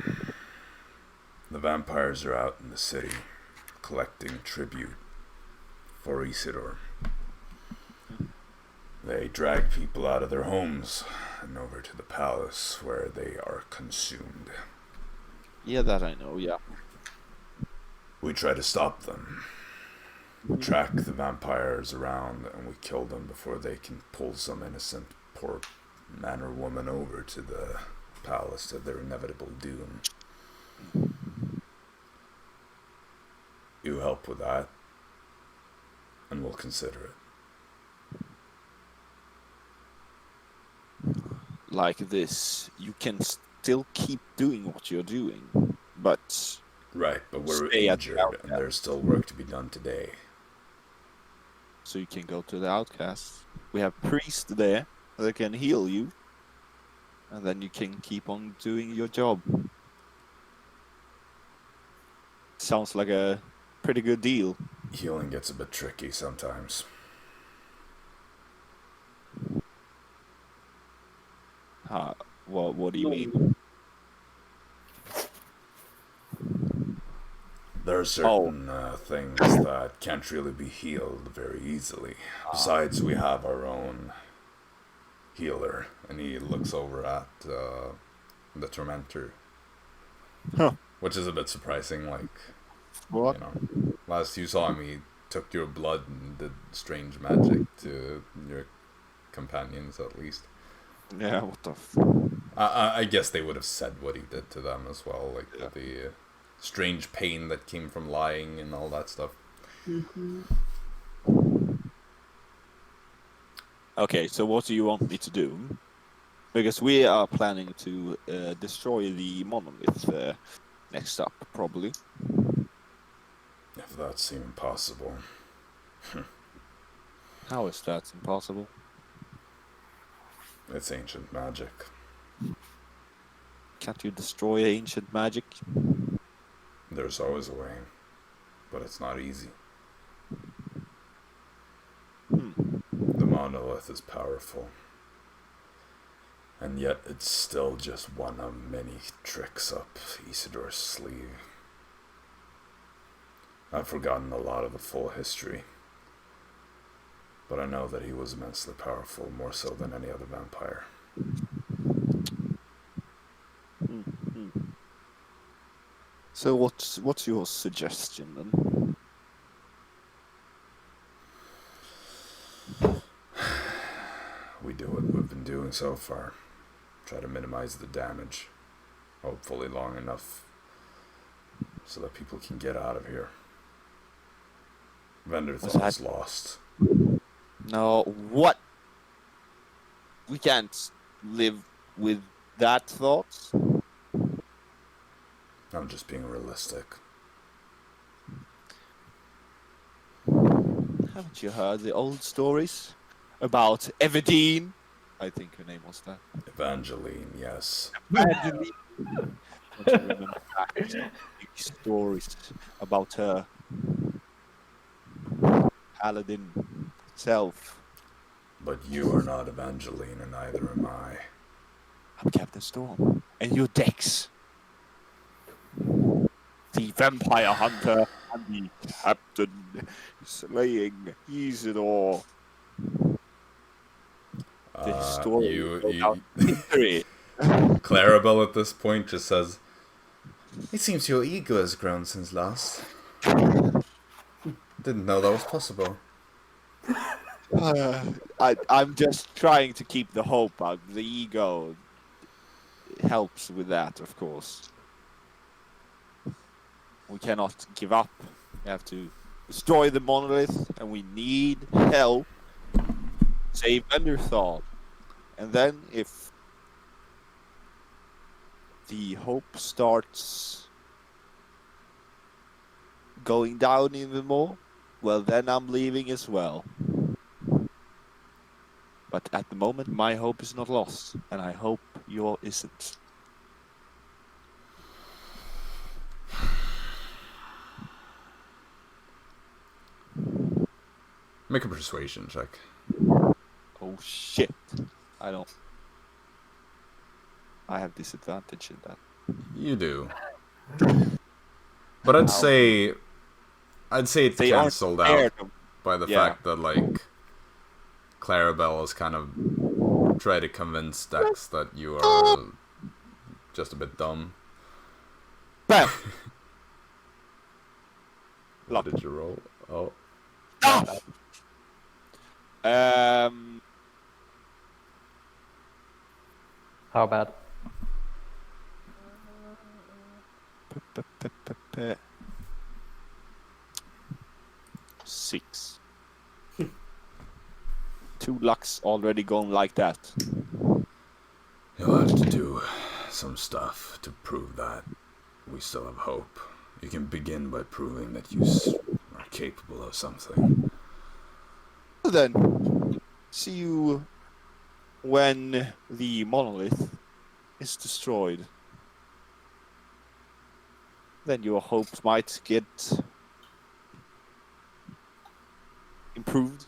the vampires are out in the city collecting tribute for Isidore. They drag people out of their homes and over to the palace where they are consumed. Yeah, that I know, yeah. We try to stop them. We track the vampires around and we kill them before they can pull some innocent poor man or woman over to the palace to their inevitable doom. You help with that, and we'll consider it. Like this, you can still keep doing what you're doing, but Right, but we're stay at the injured, outcast. and there's still work to be done today. So you can go to the outcast. We have priests there that can heal you, and then you can keep on doing your job. Sounds like a pretty good deal. Healing gets a bit tricky sometimes. What do you mean? There are certain things that can't really be healed very easily. Besides, we have our own healer, and he looks over at the Tormentor. Huh. Which is a bit surprising, like, What? you know, last you saw him, he took your blood and did strange magic to your companions, at least. Yeah, what the I guess they would have said what he did to them as well, like the strange pain that came from lying and all that stuff. Okay, so what do you want me to do? Because we are planning to destroy the monolith next up, probably. If that seemed possible. How is that impossible? It's ancient magic. Can't you destroy ancient magic? There's always a way, but it's not easy. The monolith is powerful, and yet it's still just one of many tricks up Isildur's sleeve. I've forgotten a lot of the full history, but I know that he was immensely powerful, more so than any other vampire. So what's your suggestion then? We do what we've been doing so far. Try to minimize the damage. Hopefully long enough so that people can get out of here. Venderthal is lost. No, what? We can't live with that thought. I'm just being realistic. Haven't you heard the old stories about Everdeen? I think her name was that. Evangeline, yes. Evangeline. Don't you remember that? Stories about her paladin self. But you are not Evangeline, and neither am I. I'm Captain Storm. And you're Dex. The vampire hunter and the captain slaying Isidore. The story about victory. Clarabelle at this point just says, "It seems your ego has grown since last. Didn't know that was possible." I'm just trying to keep the hope out. The ego helps with that, of course. We cannot give up. We have to destroy the monolith, and we need help. Save Venderthal. And then if the hope starts going down even more, well, then I'm leaving as well. But at the moment, my hope is not lost, and I hope yours isn't. Make a persuasion check. Oh shit. I have disadvantage in that. You do. But I'd say it's They aren't cancelled out scared by the fact that, like, Clarabelle has kind of tried to convince Dex that you are just a bit dumb. Bam! What did you roll? Oh. How bad? 6. 2 lucks already gone like that. You'll have to do some stuff to prove that we still have hope. You can begin by proving that you are capable of something. So then, see you when the monolith is destroyed. Then your hopes might get improved.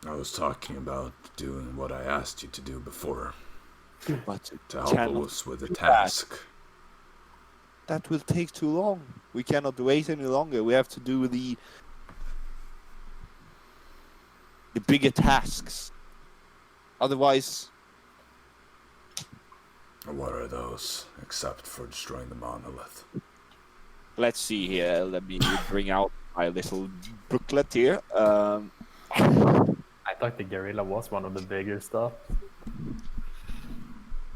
I was talking about doing what I asked you to do before, But to help cannot us with the do task. that will take too long. We cannot wait any longer. We have to do the bigger tasks. Otherwise, What are those, except for destroying the monolith? let's see here. Let me bring out my little booklet here. I thought the gorilla was one of the bigger stuff.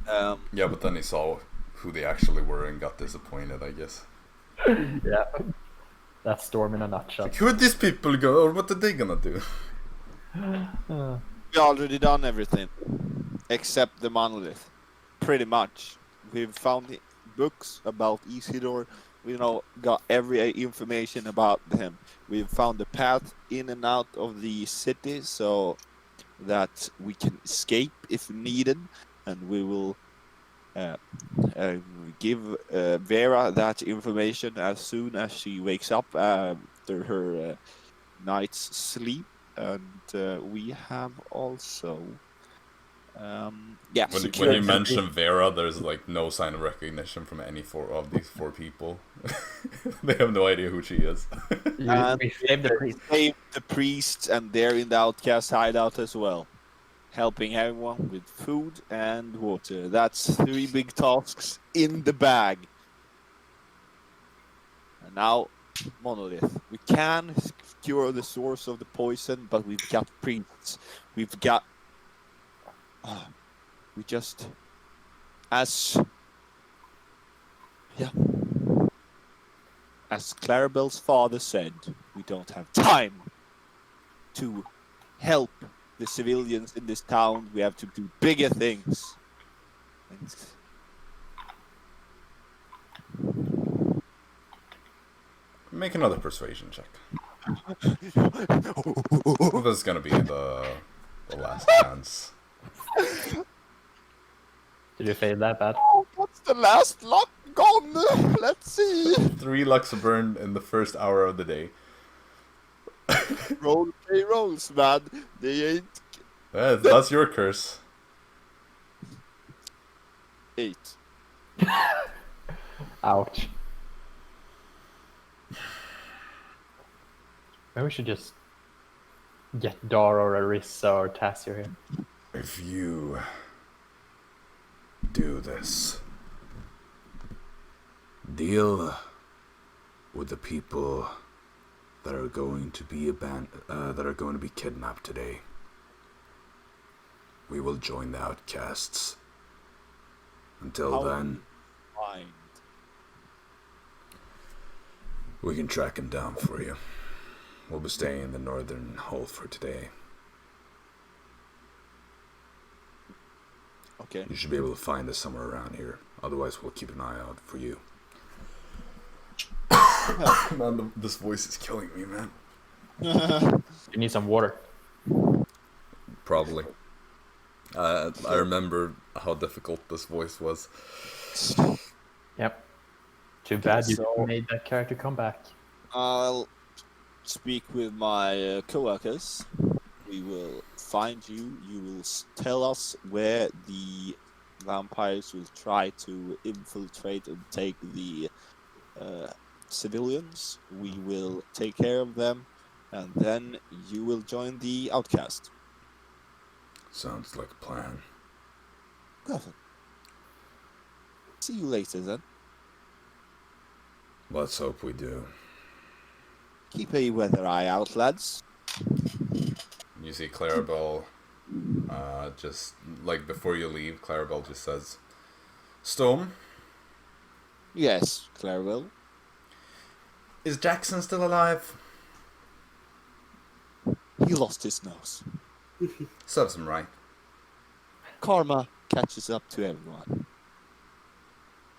Yeah, but then he saw who they actually were and got disappointed, I guess. Yeah. That's Storm in a nutshell. Like, who are these people go, or what are they gonna do? We already done everything except the monolith. Pretty much. We've found the books about Isidore. We got every information about him. We've found the path in and out of the city so that we can escape if needed, and we will give Vera that information as soon as she wakes up after her night's sleep. And we have also When you mention Vera, there's like no sign of recognition from any of these 4 people. They have no idea who she is. We saved the priest. Save the priests, and they're in the outcast hideout as well, helping everyone with food and water. That's 3 big tasks in the bag. And now, monolith. We can cure the source of the poison, but we've got priests. We've got. We just, as Clarabelle's father said, we don't have time to help the civilians in this town. We have to do bigger things. Make another persuasion check. This is gonna be the last chance. Did you fail that bad? Oh, what's the last luck gone? Let's see. 3 lucks burned in the first hour of the day. Roll pay rolls, man. They ain't That's your curse. 8. Ouch. Maybe we should just get Dara or Arisa or Tazio here. If you do this, deal with the people that are going to be kidnapped today. We will join the outcasts. Until then, Fine. we can track them down for you. We'll be staying in the northern hall for today. Okay. You should be able to find us somewhere around here. Otherwise, we'll keep an eye out for you. Man, this voice is killing me, man. You need some water. Probably. I remember how difficult this voice was. Yep. Too bad you So- made that character come back. I'll speak with my co-workers. We will find you. You will tell us where the vampires will try to infiltrate and take the civilians. We will take care of them, and then you will join the outcast. Sounds like a plan. Perfect. See you later then. Let's hope we do. Keep a weather eye out, lads. You see Clarabelle, just like before you leave, Clarabelle just says, Storm, Yes, Clarabelle. is Jackson still alive? He lost his nose. Serves him right. Karma catches up to everyone.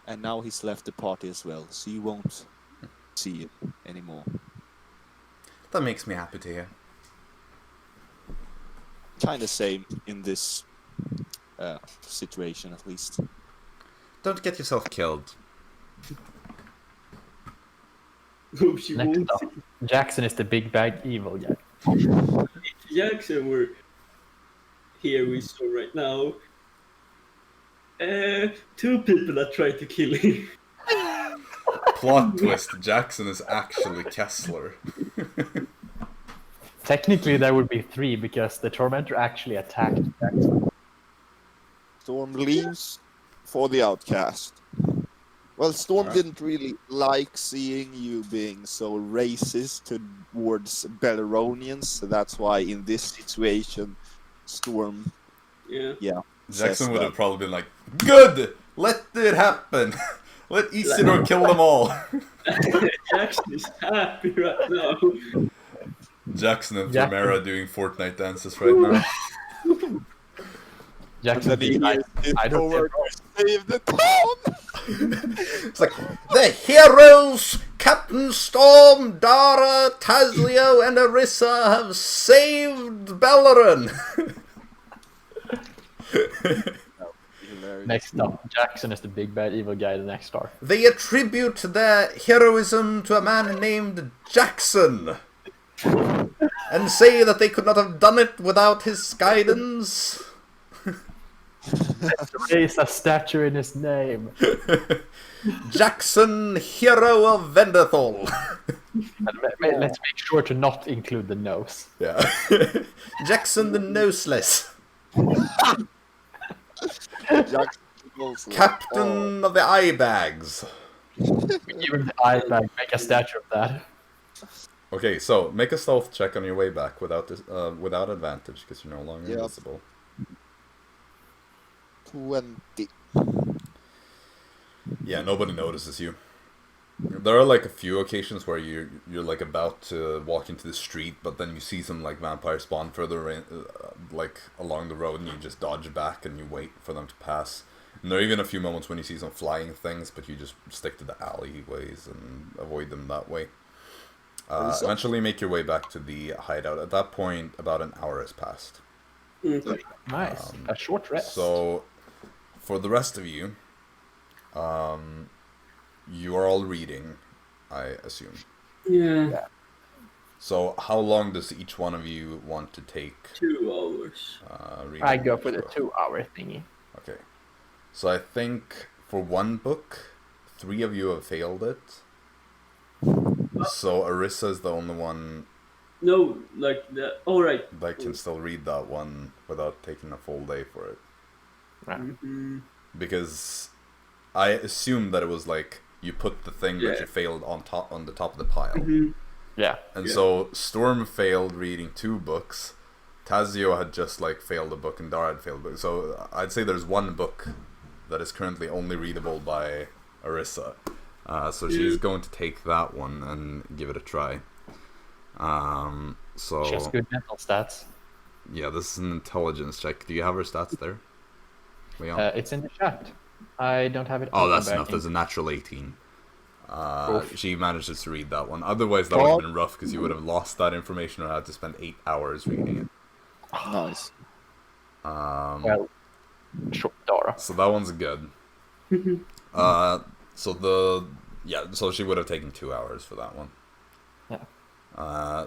And now he's left the party as well, so you won't see him anymore. That makes me happy to hear. Kinda same in this situation, at least. Don't get yourself killed. Hope she Next won't. up, Jackson is the big bad evil guy. If Jackson were here we saw right now, 2 people that tried to kill him. Plot twist, Jackson is actually Kessler. Technically, there would be 3 because the Tormentor actually attacked Jackson. Storm leaves for the outcast. Well, Storm didn't really like seeing you being so racist towards Belaronians, so that's why in this situation, Storm, Yeah. Jackson would have probably been like, good! Let it happen! Let Isidore kill them all! Jackson is happy right now. Jackson and Jackson. Primera doing Fortnite dances right now. Jackson And then he being hears I don't over care. to save the town! It's like, the heroes, Captain Storm, Dara, Tazio, and Arisa have saved Bellerin! Next up, Jackson is the big bad evil guy, the next star. They attribute their heroism to a man named Jackson. And say that they could not have done it without his guidance. Raise a statue in his name. Jackson, hero of Vendathol. Let's make sure to not include the nose. Yeah. Jackson the Noseless. Jackson goes like, Captain of the Eye Bags. Give him the eye bag, make a statue of that. Okay, so make a stealth check on your way back without this, without advantage because you're no longer Yep. invisible. 20. Yeah, nobody notices you. There are like a few occasions where you're like about to walk into the street, but then you see some like vampires spawn further in, like along the road, and you just dodge back and you wait for them to pass. And there are even a few moments when you see some flying things, but you just stick to the alleyways and avoid them that way. Eventually, make your way back to the hideout. At that point, about an hour has passed. Okay. Nice. A short rest. So, for the rest of you, you are all reading, I assume. Yeah. So, how long does each one of you want to take 2 hours. reading? I go for the 2-hour thingy. Okay. So, I think for one book, 3 of you have failed it. So, Arisa is the only one No, like the. All right. that can still read that one without taking a full day for it. Mm-hmm. Because I assume that it was like you put the thing that Yeah. you failed on the top of the pile. Mm-hmm. Yeah. And Yeah. so Storm failed reading 2 books. Tazio had just like failed a book, and Dara had failed a book. So I'd say there's 1 book that is currently only readable by Arisa. So she's going to take that one and give it a try. So She has good mental stats. yeah, this is an intelligence check. Do you have her stats there? Leon? It's in the chat. I don't have it. Oh, open, that's but I enough. can- There's a natural 18. Oof. She manages to read that one. Otherwise, that would have been rough because you would have lost that information or had to spend 8 hours reading it. Nice. Well, short Dara. So that one's good. So she would have taken 2 hours for that one. Yeah.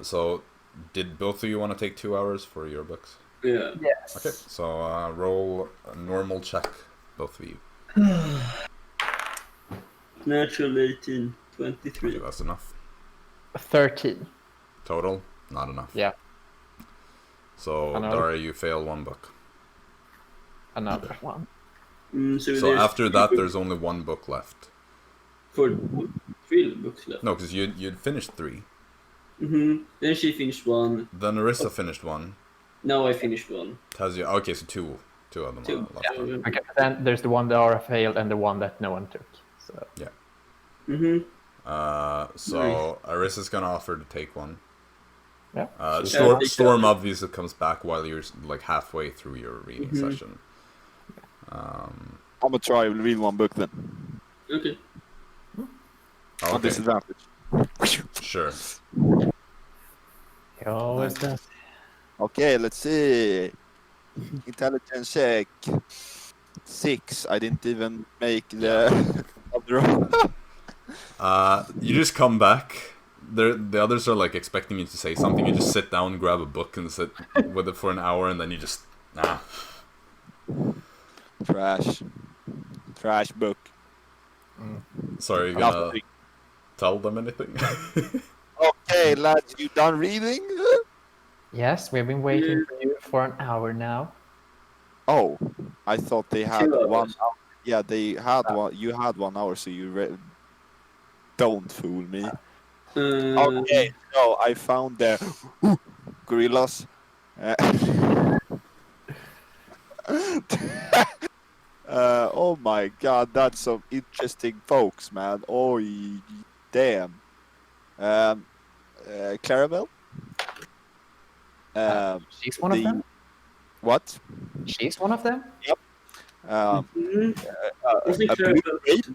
So did both of you want to take 2 hours for your books? Yeah. Yes. Okay, so roll a normal check, both of you. Natural 18, 23. Okay, that's enough. 13. Total, not enough. Yeah. So Another. Dara, you fail 1 book. Another one. So So there's after 3 that, books there's only 1 book left. for 3 books left. No, because you'd finished 3. Mm-hmm. Then she finished 1. Then Arisa finished 1. Now I finished 1. Tazio, okay, so two of them 2. are left. Yeah. Okay, then there's the one that Dara failed and the one that no one took. So Mm-hmm. So Arisa's gonna offer to take one. Yeah. Storm obviously comes back while you're like halfway through your reading session. I'm gonna try to read one book then. Okay. On disadvantage. Sure. He always does. Okay, let's see. Intelligence check. 6. I didn't even make the other. You just come back. The others are like expecting you to say something. You just sit down, grab a book, and sit with it for an hour, and then you just Trash book. Sorry, you gonna tell them anything? Okay, lads, you done reading? Yes, we've been waiting for you for an hour now. Oh, I thought they had 2 hours. 1 hour. Yeah, they had one. You had 1 hour, so you don't fool me. Okay, so I found the gorillas. Oh my god, that's some interesting folks, man. Oh, damn. Clarabelle? She's one of them? What? She's one of them? Yep. I think A blue grape?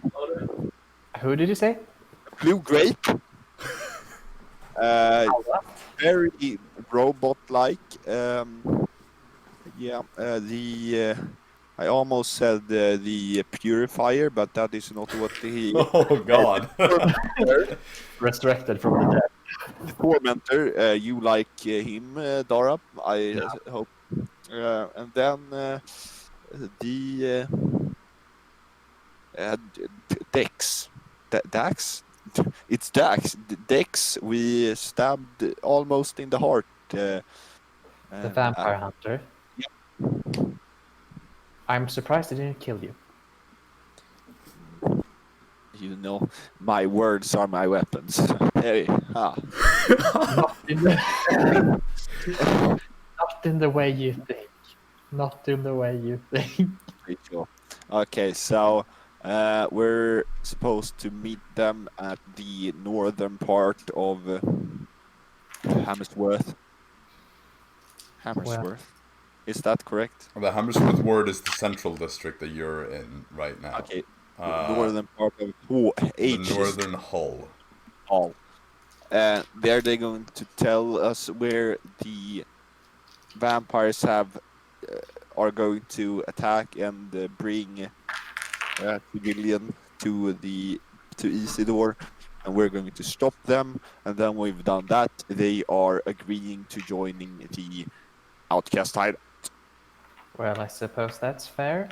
Who did you say? Blue grape? Very robot-like. I almost said the purifier, but that is not what he. Oh God! Resurrected from the dead. The tormentor, you like him, Dara? I hope. And then the Dex. Dax? It's Dax. Dex. We stabbed almost in the heart. The vampire hunter. Yep. I'm surprised it didn't kill you. You know, my words are my weapons. Hey, ha. Not in the way you think. Not in the way you think. Okay, so we're supposed to meet them at the northern part of Hammersworth. Is that correct? The Hammersworth ward is the central district that you're in right now. Okay. Northern part of the northern Hull. There they're going to tell us where the vampires are going to attack and bring civilian to Isidore, and we're going to stop them. And then we've done that, they are agreeing to joining the outcast hideout. Well, I suppose that's fair.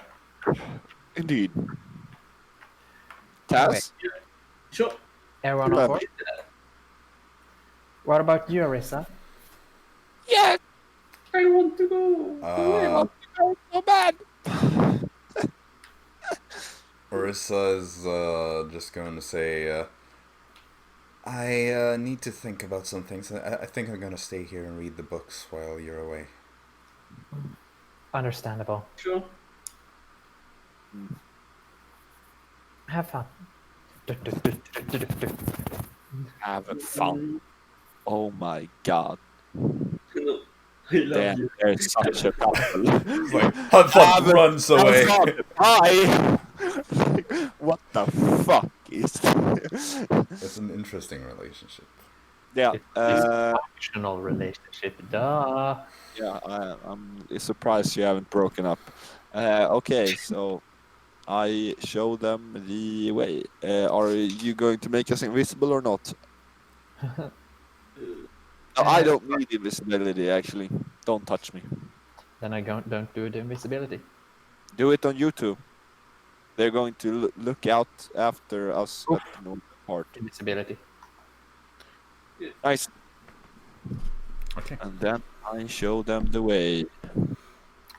Indeed. Taz? Sure. Everyone on board? What about you, Arisa? Yeah, I want to go. so bad. Arisa is just going to say, I need to think about some things. I think I'm going to stay here and read the books while you're away. Understandable. Sure. Have fun. Having fun. Oh my god. No, I love you. They're such a couple. It's like, have fun, runs away. Hi. What the fuck is this? It's an interesting relationship. Yeah. It's a functional relationship. Duh. Yeah, I'm surprised you haven't broken up. Okay, so I show them the way. Are you going to make us invisible or not? No, I don't need invisibility, actually. Don't touch me. Then I don't do the invisibility. Do it on YouTube. They're going to look out after us at the northern part. Invisibility. Nice. Okay. And then I show them the way.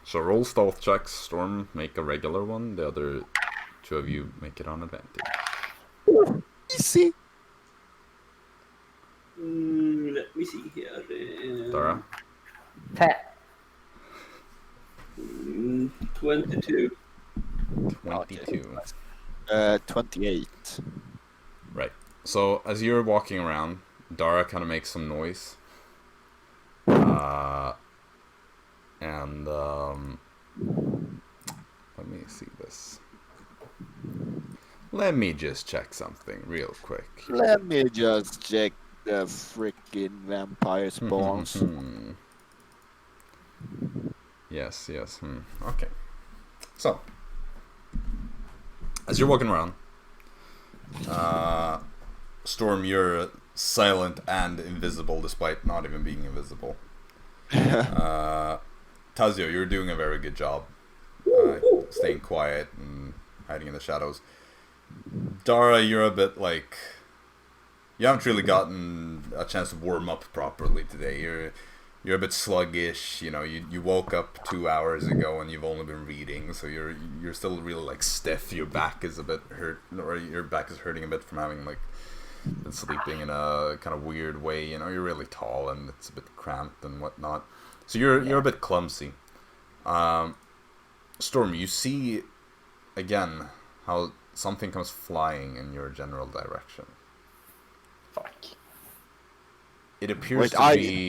So roll stealth checks. Storm, make a regular one. The other two of you make it on advantage. Easy. Let me see here. Dara? 22. 22. 28. Right. So as you're walking around, Dara kind of makes some noise. And let me see this. Let me just check something real quick. Let me just check the freaking vampire spawns. Yes. Okay. So, as you're walking around, Storm, you're silent and invisible despite not even being invisible. Tazio, you're doing a very good job staying quiet and hiding in the shadows. Dara, you're a bit like... You haven't really gotten a chance to warm up properly today. You're a bit sluggish, you know, you woke up 2 hours ago and you've only been reading, so you're still really like stiff. Your back is a bit hurt, or your back is hurting a bit from having like been sleeping in a kind of weird way, you know. You're really tall and it's a bit cramped and whatnot. So you're a bit clumsy. Storm, you see again how something comes flying in your general direction. Fuck. It appears to be...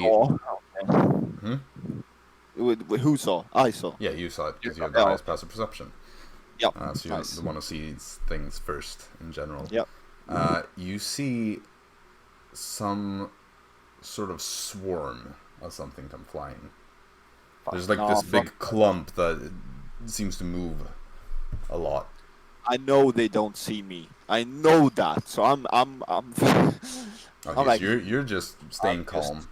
Who saw? I saw. Yeah, you saw it because you have the highest passive perception. Yep. So you're the one who sees things first in general. Yep. You see some sort of swarm of something come flying. There's like this big clump that seems to move a lot. I know they don't see me. I know that. So I'm Okay, like, so you're just staying calm.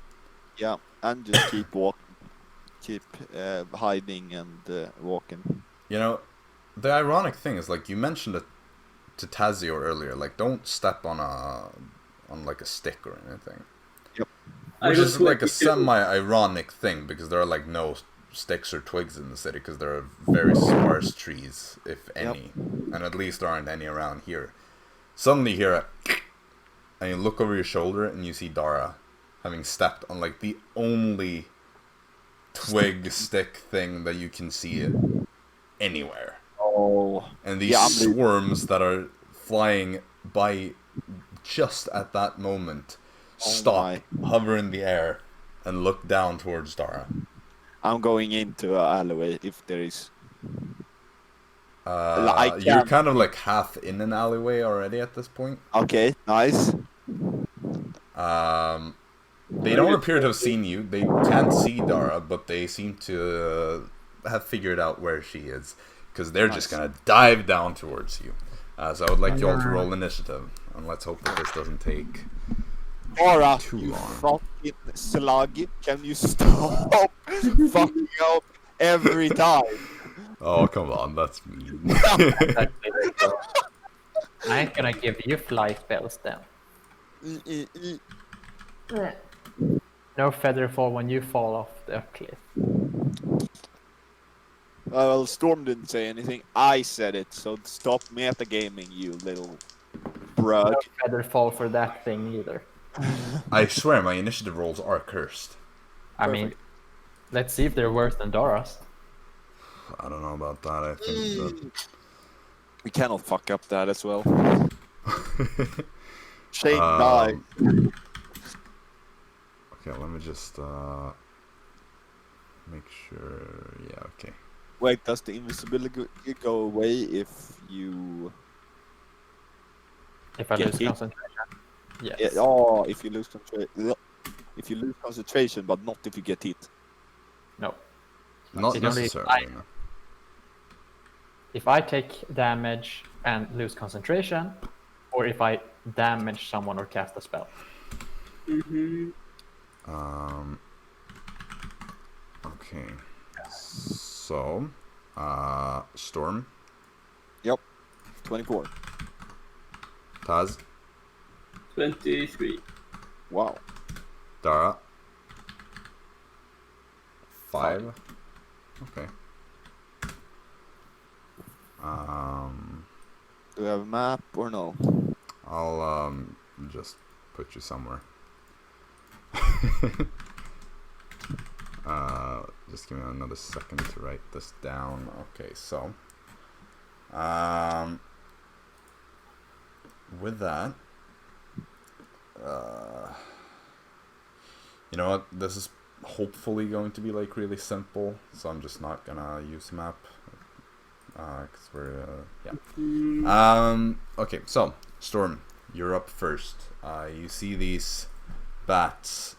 Yeah, and just keep walking, keep hiding and walking. You know, the ironic thing is, like, you mentioned it to Tazio earlier, like, don't step on like a stick or anything. Yep. Which is like a semi-ironic thing, because there are like no sticks or twigs in the city, because there are very sparse trees, if any, and at least there aren't any around here. Suddenly you hear a and you look over your shoulder and you see Dara having stepped on like the only twig stick thing that you can see anywhere. Oh. And these swarms that are flying by just at that moment stop, hover in the air, and look down towards Dara. I'm going into an alleyway if there is. You're kind of like half in an alleyway already at this point. Okay, nice. They don't appear to have seen you. They can't see Dara, but they seem to have figured out where she is, because they're just gonna dive down towards you. So I would like you all to roll initiative, and let's hope that this doesn't take Dara, too you long. fucking slug, can you stop fucking up every time? Oh, come on, that's mean. I ain't gonna give you fly spells then. No feather fall when you fall off the cliff. Well, Storm didn't say anything. I said it, so stop metagaming, you little brug. No feather fall for that thing either. I swear my initiative rolls are cursed. I mean, let's see if they're worse than Dora's. I don't know about that. I think that... We cannot fuck up that as well. Shane died. Okay, let me just make sure. Yeah, okay. Wait, does the invisibility go away if you... If I lose hit? concentration. Yes. Yeah, oh, if you lose concentration, but not if you get hit. No. Not It only- necessarily. No. If I take damage and lose concentration, or if I damage someone or cast a spell. Okay. So, Storm. Yep. 24. Taz. 23. Wow. Dara. 5. Okay. Do we have a map or no? I'll just put you somewhere. Just give me another second to write this down. Okay, so with that, you know what? This is hopefully going to be like really simple, so I'm just not gonna use map. Because we're okay, so Storm, you're up first. You see these bats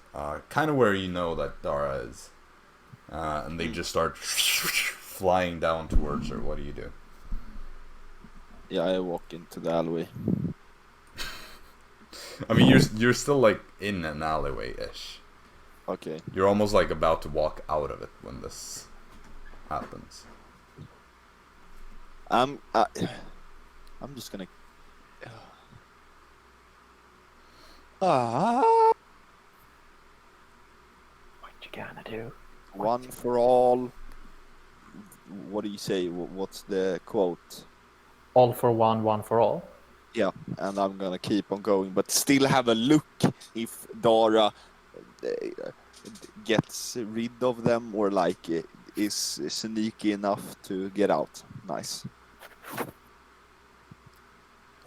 kind of where you know that Dara is, and they just start flying down towards her. What do you do? Yeah, I walk into the alleyway. I mean, you're still like in an alleyway ish. Okay. You're almost like about to walk out of it when this happens. I'm just gonna. What you gonna do? One for all. What do you say? What's the quote? All for one for all. Yeah, and I'm gonna keep on going, but still have a look if Dara gets rid of them or like is sneaky enough to get out. Nice.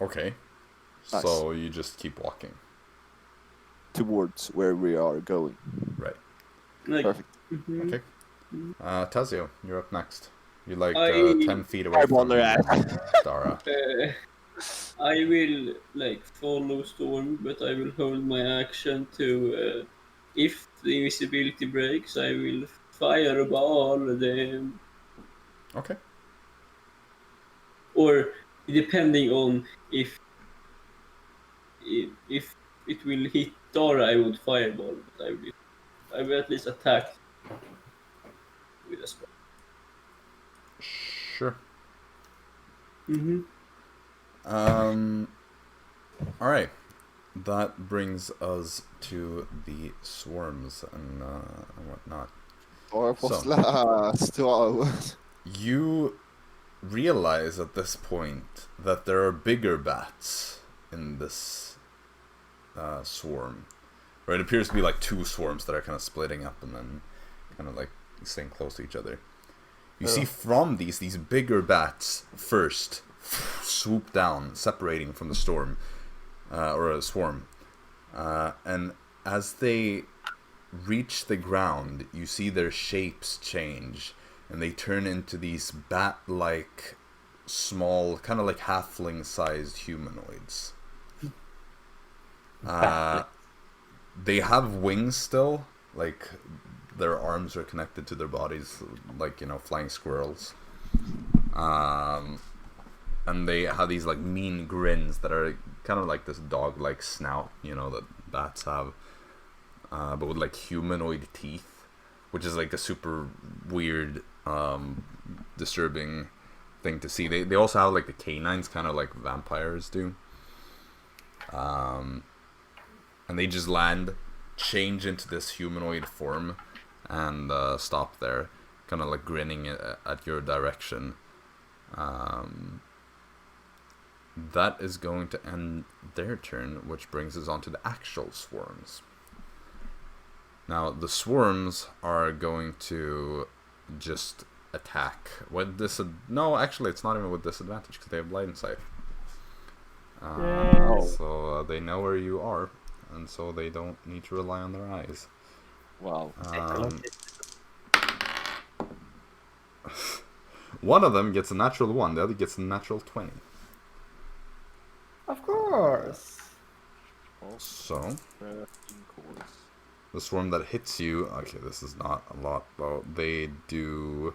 Okay. Nice. So you just keep walking. Towards where we are going. Right. Like, Perfect. Okay. Tazio, you're up next. You're like I- 10 feet away from Dara. I will like follow Storm, but I will hold my action to if the invisibility breaks, I will fireball them. Okay. Or depending on if it will hit Dara, I would fireball, but I will at least attack with a spell. Sure. All right. That brings us to the swarms and whatnot. Or was last. Wow. You realize at this point that there are bigger bats in this swarm. Or it appears to be like two swarms that are kind of splitting up and then kind of like staying close to each other. You see from these bigger bats first swoop down, separating from the storm, or a swarm. And as they reach the ground, you see their shapes change, and they turn into these bat-like, small, kind of like halfling-sized humanoids. They have wings still, like their arms are connected to their bodies, like, you know, flying squirrels. And they have these like mean grins that are kind of like this dog-like snout, you know, that bats have, but with like humanoid teeth, which is like a super weird, disturbing thing to see. They also have like the canines, kind of like vampires do. And they just land, change into this humanoid form, and stop there, kind of like grinning at your direction. That is going to end their turn, which brings us on to the actual swarms. Now, the swarms are going to just attack. No, actually, it's not even with disadvantage, because they have blind sight. So they know where you are, and so they don't need to rely on their eyes. Wow. One of them gets a natural 1, the other gets a natural 20. Of course. So, the swarm that hits you, okay, this is not a lot, though. They do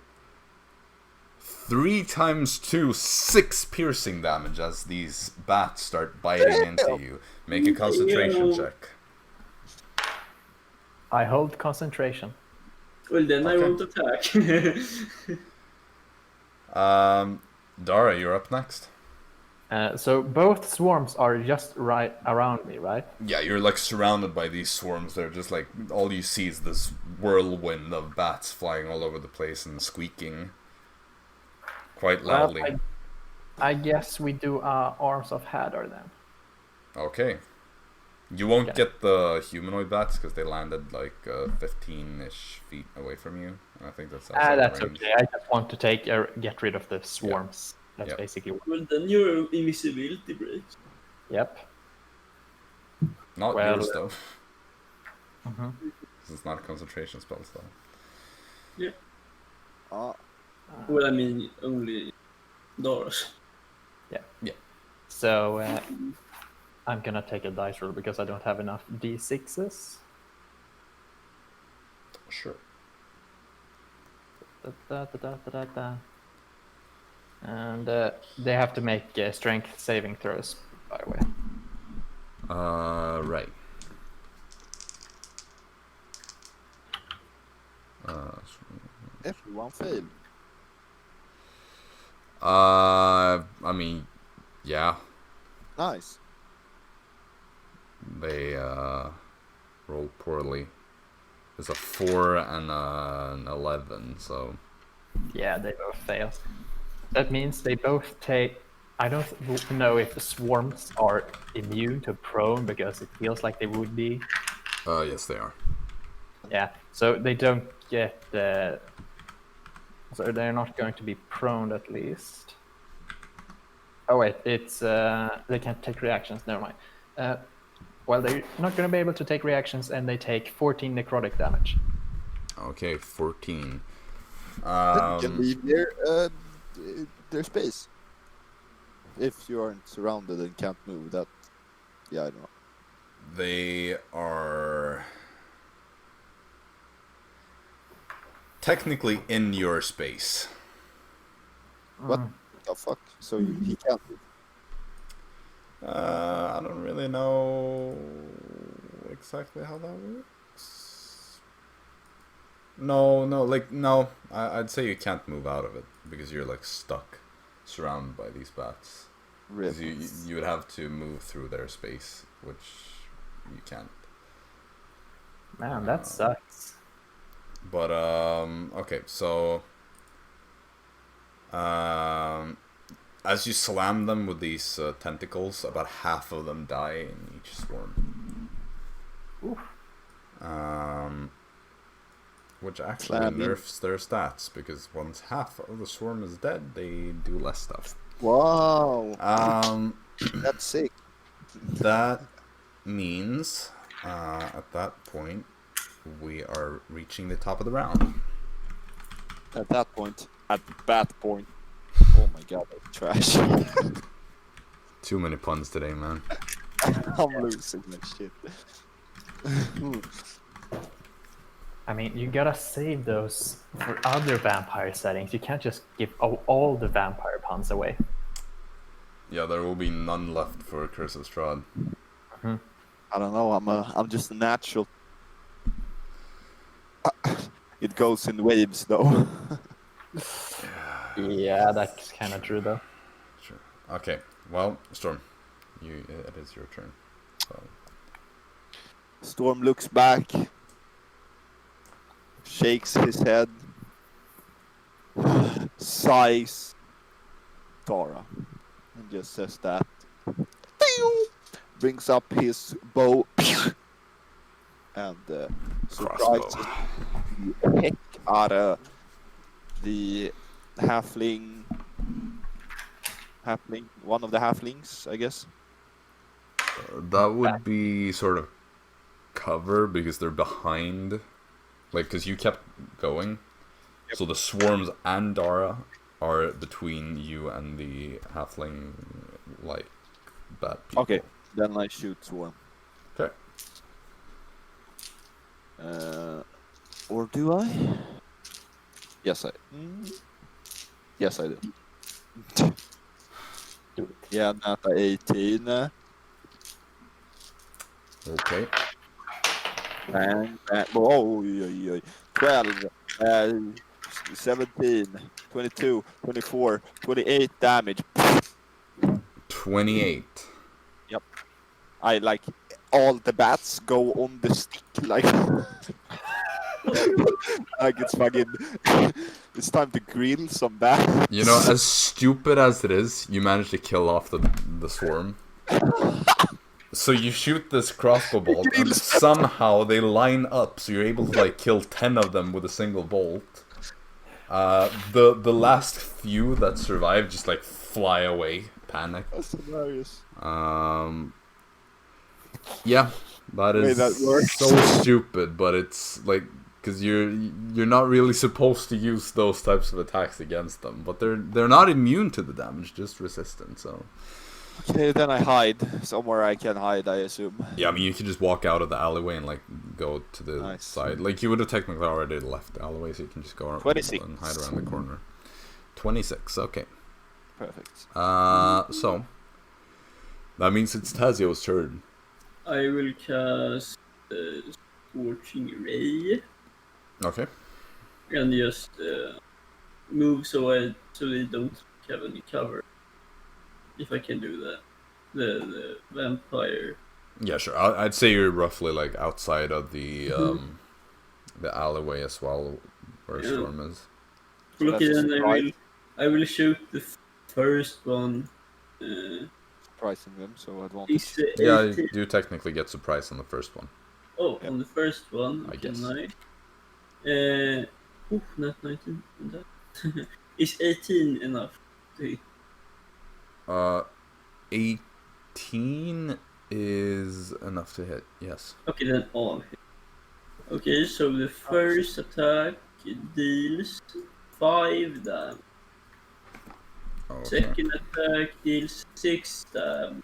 3 times 2, 6 piercing damage as these bats start biting into you. Make a concentration check. I hold concentration. Well, then I Okay. won't attack. Dara, you're up next. So both swarms are just right around me, right? Yeah, you're like surrounded by these swarms. They're just like, all you see is this whirlwind of bats flying all over the place and squeaking quite loudly. Well, I guess we do Arms of Hadar then. Okay. You won't get the humanoid bats because they landed like 15-ish feet away from you. I think that's outside That's range. okay. I just want to get rid of the swarms. That's Yeah. basically what. Well, then your invisibility breaks. Yep. Not Well, yours though. It's not a concentration spell, so. Yeah. Ah, Well, I mean, only Doris. Yeah. So I'm gonna take a dice roll because I don't have enough d6s. Sure. And they have to make strength saving throws, by the way. Right. everyone failed. I mean, yeah, Nice. they rolled poorly. It's a 4 and an 11, so. Yeah, they both fail. That means they both take. I don't know if the swarms are immune to prone because it feels like they would be. Yes, they are. Yeah, so they don't get. So they're not going to be prone at least. Oh wait, it's they can't take reactions. Never mind. Well, they're not going to be able to take reactions, and they take 14 necrotic damage. Okay, 14. You can leave their space. If you aren't surrounded and can't move, that... Yeah, I don't know. They are technically in your space. What the fuck? So he can't move. I don't really know exactly how that works. No. I'd say you can't move out of it because you're like stuck, surrounded by these bats. Because Really? you would have to move through their space, which you can't. Man, that sucks. But okay, so as you slam them with these tentacles, about half of them die in each swarm. Oof. Which actually Slamming. nerfs their stats because once half of the swarm is dead, they do less stuff. Wow. That's sick. That means at that point we are reaching the top of the round. At that point. Oh my god, that's trash. Too many puns today, man. I'm losing that shit. I mean, you gotta save those for other vampire settings. You can't just give all the vampire puns away. Yeah, there will be none left for Curse of Strahd. I don't know, I'm just a natural. It goes in waves though. Yeah, that's kind of true, though. Sure. Okay. Well, Storm, it is your turn. So. Storm looks back, shakes his head, sighs, Dara, and just says that. Brings up his bow and surprises the heck out of the halfling, one of the halflings, I guess. That would be sort of cover because they're behind, like, because you kept going. Yep. So the swarms and Dara are between you and the halfling, like, bat people. Okay, then I shoot swarm. Okay. Or do I? Yes, I do. Do it. Yeah, not a 18. Okay. And oh, 12, 17, 22, 24, 28 damage. 28. Yep. I like all the bats go on the stick like like it's fucking it's time to grill some bats. You know, as stupid as it is, you managed to kill off the swarm. So you shoot this crossbow bolt, and somehow they line up, so you're able to like kill 10 of them with a single bolt. The last few that survive just like fly away, panic. That's hilarious. Yeah, That way is that works. so stupid, but it's like because you're not really supposed to use those types of attacks against them, but they're not immune to the damage, just resistant. So Okay, then I hide somewhere I can hide, I assume. yeah, I mean you could just walk out of the alleyway and like go to the Nice. side. Like you would have technically already left the alleyway, so you can just go around 26. and hide around the corner. 26. Okay. Perfect. So that means it's Tazio's turn. I will cast Scorching Ray Okay. and just move so they don't have any cover. If I can do that, the vampire. Yeah, sure. I'd say you're roughly like outside of the alleyway as well, where Storm is. So Okay, that's then I will shoot the first one. Surprising them, so advantage. Is Yeah, 18. you do technically get surprise on the first one. Oh, Yep. on the first one. I Okay, guess. nice. Not 19 on that. Is 18 enough to hit? 18 is enough to hit. Yes. Okay, then all hit. Okay, so the first attack deals 5 damage. Okay. Second attack deals 6 damage.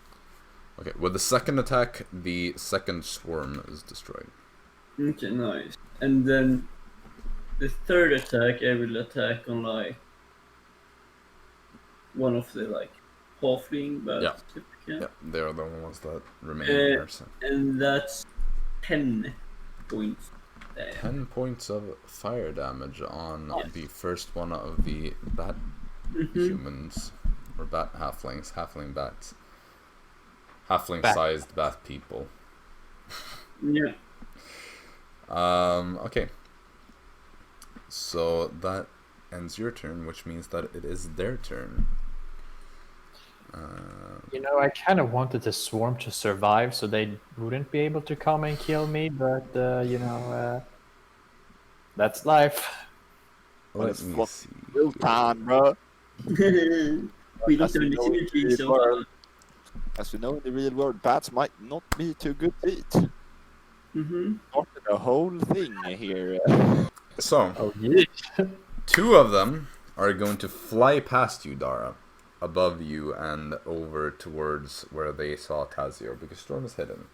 Okay. With the second attack, the second swarm is destroyed. Okay, nice. And then the third attack, I will attack on like one of the like halfling bats. Yeah. If I can. Yeah, they're the ones that remain Uh, here. So. And that's 10 points. 10 points of fire damage on Yes. the first one of the bat humans, or bat halflings, halfling bats. Halfling-sized bat people. Yeah. Okay. So that ends your turn, which means that it is their turn. You know, I kind of wanted the swarm to survive so they wouldn't be able to come and kill me, but, that's life. Let it's me what- see. Real time, bro. We don't As have we any know in the synergy, real so world- As we know in the real world, bats might not be too good to eat. Started the whole thing here. So, Oh, yeah. 2 of them are going to fly past you, Dara, above you and over towards where they saw Tazio, because Storm is hidden.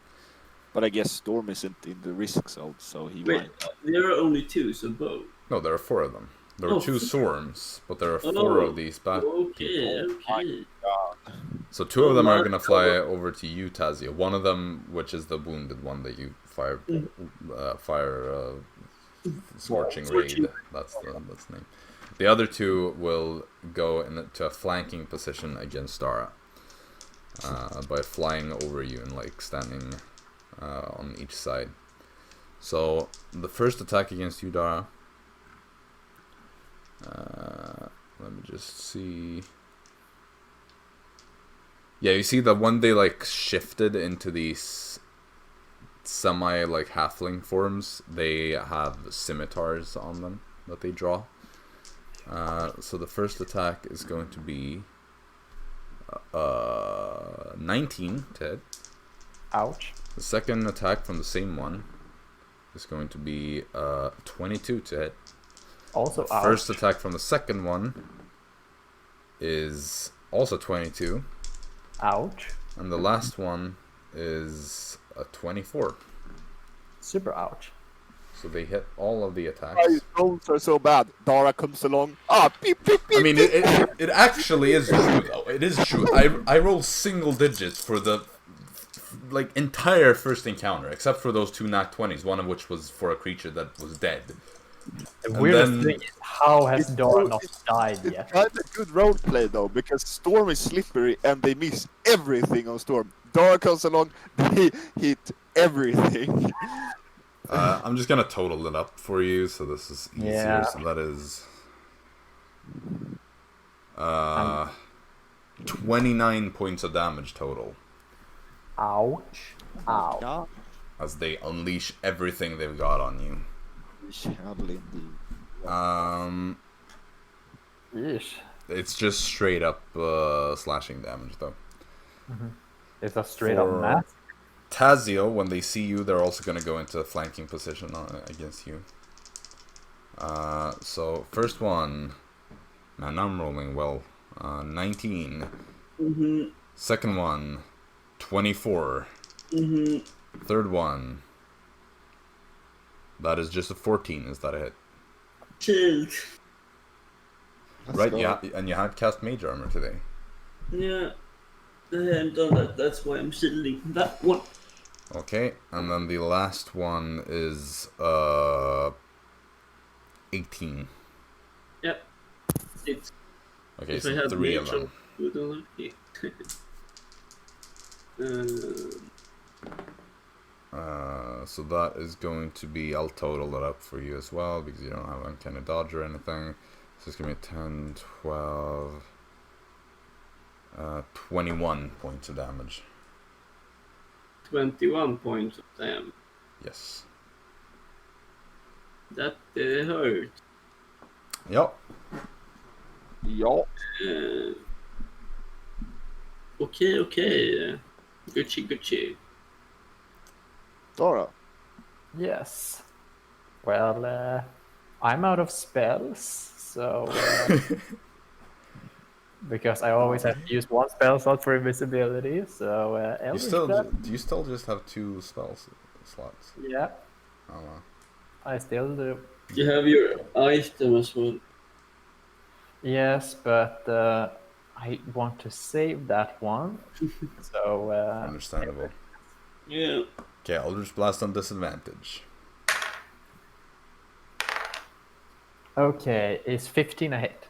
But I guess Storm isn't in the risk zone, so he wait, might. there are only 2, so both. No, there are 4 of them. There are Oh, 2 four. swarms, but there are 4 Oh, of these bat Okay, people. okay. So 2 of them Oh are my gonna fly God. over to you, Tazio. One of them, which is the wounded one that you fire, scorching Scorching. raid. That's the name. The other 2 will go into a flanking position against Dara by flying over you and like standing on each side. So the first attack against you, Dara. Let me just see. Yeah, you see that when they like shifted into these semi like halfling forms, they have scimitars on them that they draw. So the first attack is going to be 19 to hit. Ouch. The second attack from the same one is going to be 22 to hit. Also ouch. First attack from the second one is also 22. Ouch. And the last one is a 24. Super ouch. So they hit all of the attacks. My rolls are so bad. Dara comes along. Beep, beep, beep. I mean, it actually is true, though. It is true. I rolled single digits for the like entire first encounter, except for those 2 nat 20s, one of which was for a creature that was dead. The And weirdest then- thing is, how has It's Dara so- not died It's yet? kind of good roleplay though, because Storm is slippery and they miss everything on Storm. Dara comes along, they hit everything. I'm just gonna total it up for you, so this is easier. Yeah. So that is 29 points of damage total, Ouch. Ow. Yeah. as they unleash everything they've got on you. Shall indeed. Yeesh. It's just straight up slashing damage, though. It's a straight up For- math. Tazio, when they see you, they're also going to go into a flanking position against you. So, first one. Man, I'm rolling well. 19. Mm-hmm. Second one, 24. Mm-hmm. Third one, that is just a 14. Is that a hit? Chilled. Right, yeah, and you had cast Mage Armor today. Yeah. I haven't done that. That's why I'm shielding that one. Okay, and then the last one is 18. Yep. It's Okay, if so I had 3 of mage them. with all of it. So that is going to be, I'll total it up for you as well, because you don't have any kind of dodge or anything. So it's going to be 10, 12, 21 points of damage. 21 points of damage. Yes. That hurt. Yep. Ja. Okay. Gucci. Dara. Yes. Well, I'm out of spells, so because I always have to use one spell slot for invisibility. So Eldritch Blast. Do you still just have 2 spell slots? Yeah, Oh wow. I still do. You have your item as well. Yes, but I want to save that one. So Understandable. Yeah. Okay, Eldritch Blast on disadvantage. okay, is 15 a hit?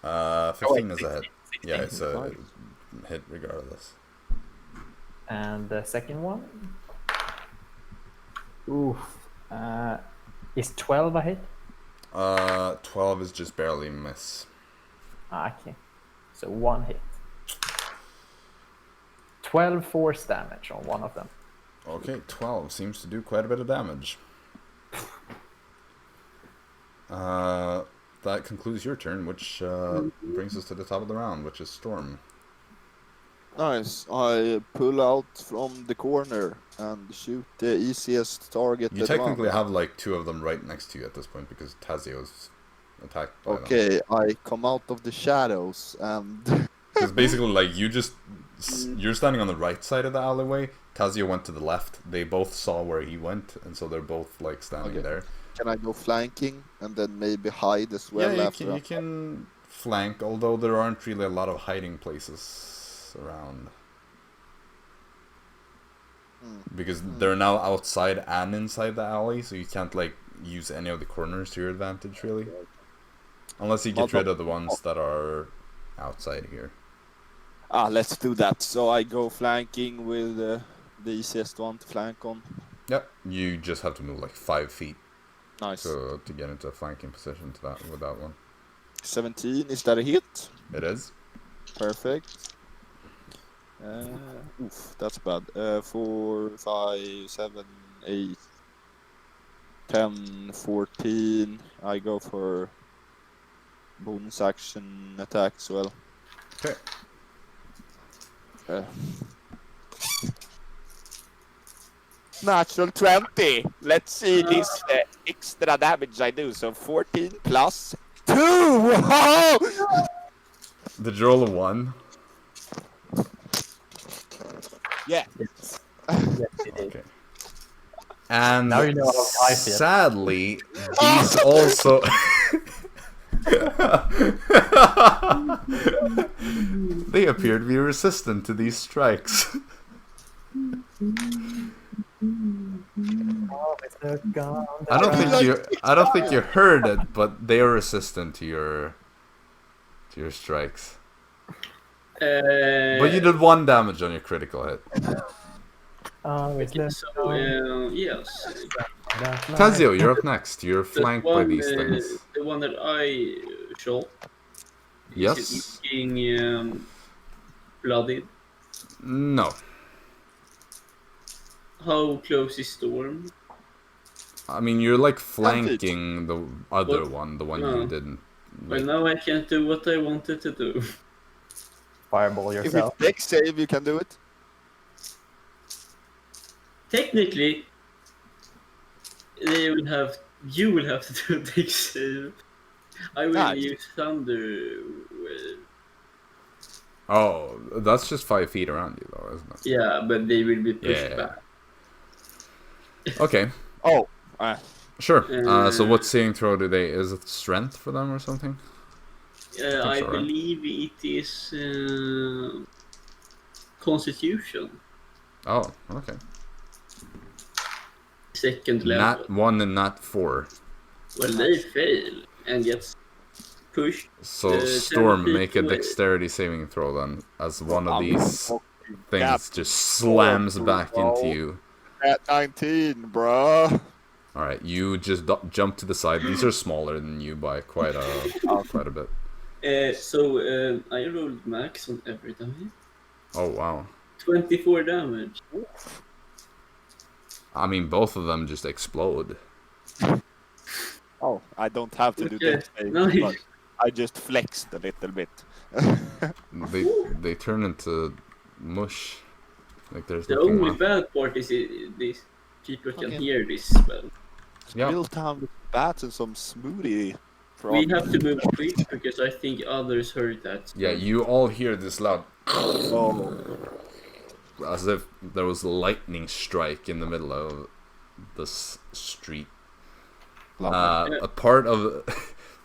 15 is a hit. 16, Yeah, it's a sorry. hit regardless. And the second one? Oof. Is 12 a hit? 12 is just barely miss. Okay. So 1 hit. 12 force damage on one of them. Okay, 12 seems to do quite a bit of damage. That concludes your turn, which brings us to the top of the round, which is Storm. Nice. I pull out from the corner and shoot the easiest target. You technically have like 2 of them right next to you at this point because Tazio's attacked by them. Okay, I come out of the shadows and Because basically, like, you're standing on the right side of the alleyway. Tazio went to the left. They both saw where he went, and so they're both like standing there. Can I go flanking and then maybe hide as well? Yeah, after you can flank, although there aren't really a lot of hiding places around. Because they're now outside and inside the alley, so you can't like use any of the corners to your advantage, really. Unless you get rid of the ones that are outside here. Let's do that. So I go flanking with the easiest one to flank on. Yep, you just have to move like 5 feet Nice. to get into a flanking position with that one. 17, is that a hit? It is. Perfect. Oof, that's bad. 4, 5, 7, 8, 10, 14. I go for bonus action attack as well. Okay. Natural 20. Let's see this extra damage I do. So 14 plus 2. Whoa! Did you roll a 1? Yeah. Yes. Yes, it is. Okay. And Now you know how I feel. sadly, these also... They appear to be resistant to these strikes. Oh, it's gone. I don't think you heard it, but they are resistant to your strikes. But you did 1 damage on your critical hit. Oh, it's So, yes. Tazio, you're up next. You're The flanked by these things. The one that I shot. Yes. Is it looking bloodied? No. How close is Storm? I mean, you're like flanking the other one, the one you didn't. Well, now I can't do what I wanted to do. Fireball If yourself. it's deck save, you can do it. technically, you will have to do a deck save. I will Nice. use thunder. Oh, that's just 5 feet around you, though, isn't it? Yeah, but they will be pushed Yeah. back. Okay, Oh, sure. So what saving throw do they? Is it strength for them or something? I so, right? believe it is Constitution. Oh, okay. Second level. Nat 1 and Nat 4. Well, they fail and gets pushed. So 10 Storm, feet make a away. dexterity saving throw then, as one of I'm these fucking things gapped. just slams back into you. At 19, bro. All right, you just jump to the side. These are smaller than you by quite a bit. I rolled max on every time. Oh wow! 24 damage. Oh, I mean, both of them just explode. Oh, I don't have to do Okay, that. nice. But I just flexed a little bit. They turn into mush. Like there's The nothing only left. bad part is these people can Okay. hear this spell. Yeah. Real time with bats and some smoothie. We have to move quick because I think others heard that. Yeah, you all hear this loud, Oh, as if there was a lightning strike in the middle of this street. A part of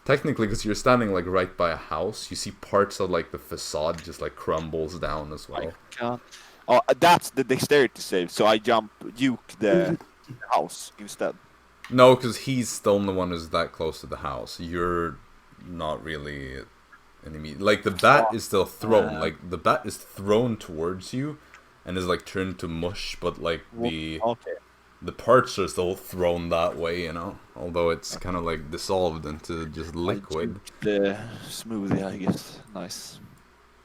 technically, because you're standing like right by a house, you see parts of like the facade just like crumbles down as well. God. Oh, that's the dexterity save. So I juke the house instead. No, because he's the only one who's that close to the house. You're not really enemy. Like the bat is still thrown. Like the bat is thrown towards you, and is like turned to mush. But like the parts are still thrown that way, you know. Although it's kind of like dissolved into just liquid. The smoothie, I guess. Nice.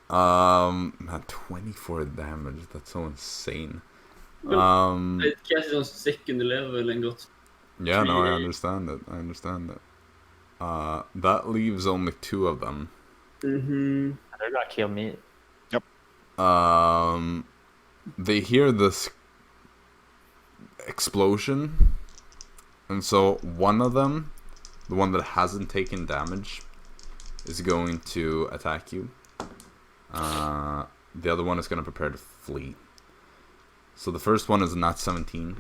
Man, 24 damage. That's so insane. I cast it on second level and got. Yeah, no, I 3. understand it. That leaves only 2 of them. Mm-hmm. They're gonna kill me. They hear this explosion, and so one of them, the one that hasn't taken damage, is going to attack you. The other one is going to prepare to flee. So the first one is a nat 17,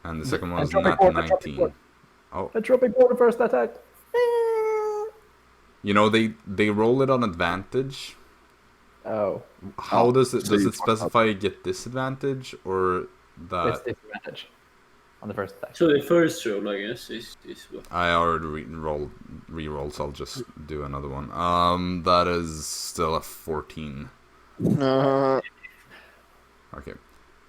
and the second one is a nat 19. Oh, A tropic border first attack. you know they roll it on advantage. Oh, How does it so you specify you get disadvantage or that? it's disadvantage on the first attack. So the first roll, I guess, is what? I already re-rolled, so I'll just do another one. That is still a 14. Okay.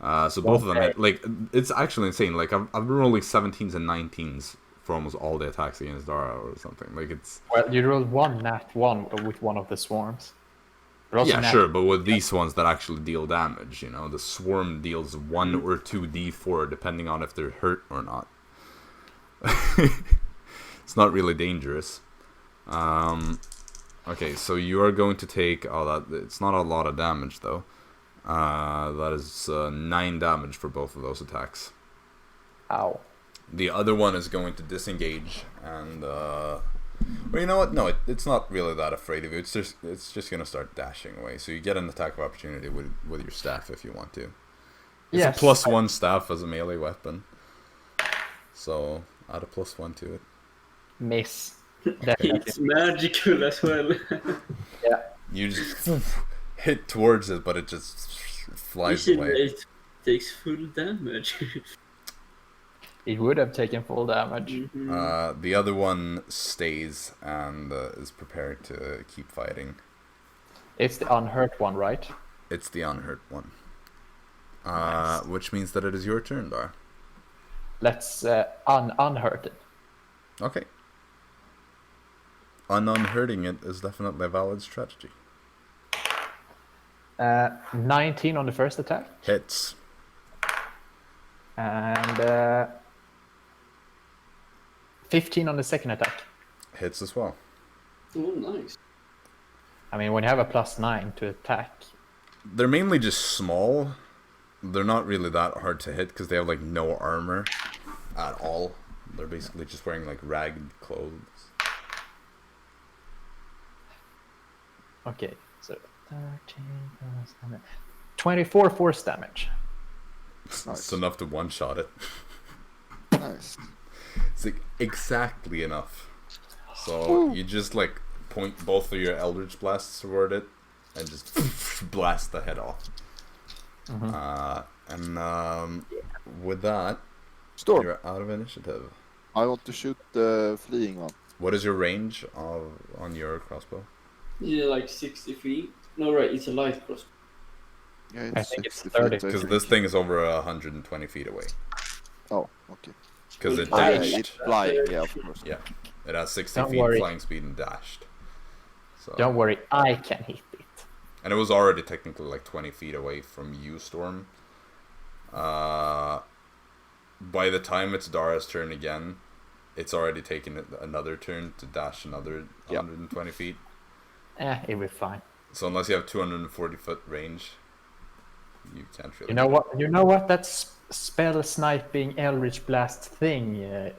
So both of them hit. Like, it's actually insane. Like, I've been rolling 17s and 19s for almost all the attacks against Dara or something. Like, it's... Well, you rolled one nat 1 with one of the swarms. But also Yeah, nat- sure, but with these ones that actually deal damage, you know, the swarm deals 1 or 2 d4 depending on if they're hurt or not. It's not really dangerous. Okay, so you are going to take... Oh, it's not a lot of damage, though. That is 9 damage for both of those attacks. Ow. The other one is going to disengage and... Well, you know what? No, it's not really that afraid of you. It's just going to start dashing away. So you get an attack of opportunity with your staff if you want to. It's Yes, a +1 staff as a melee weapon. So add a +1 to it. Miss. Definitely. It's magical as well. Yeah. You just hit towards it, but it just flies Vision away. rate takes full damage. It would have taken full damage. The other one stays and is prepared to keep fighting. It's the unhurt one, right? It's the unhurt one. Nice. Which means that it is your turn, Dar. Let's unhurt it. Okay. Unhurting it is definitely a valid strategy. 19 on the first attack. Hits. And 15 on the second attack. Hits as well. Oh, nice. I mean, when you have a +9 to attack, They're mainly just small, they're not really that hard to hit because they have like no armor at all. They're basically just wearing like ragged clothes. Okay, so 13 plus 24 force damage. Nice. It's enough to one-shot it. Nice. It's like exactly enough. So you just like point both of your Eldritch Blasts toward it and just blast the head off. And with that, Storm. you're out of initiative. I want to shoot the fleeing one. What is your range on your crossbow? Yeah, like 60 feet. No, right, it's a light crossbow. Yeah, I think it's 60 30. feet, I Because think. this thing is over 120 feet away. Oh, okay. Because it Oh, yeah, dashed. it's flying, yeah, of course. Yeah, it has 60 Don't feet worry. flying speed and dashed. So, Don't worry, I can hit it. and it was already technically like 20 feet away from you, Storm. By the time it's Dara's turn again, it's already taken another turn to dash another 120 feet. It'll be fine. So unless you have 240 foot range, you can't really. You know what? You know what? That spell sniping Eldritch Blast thing,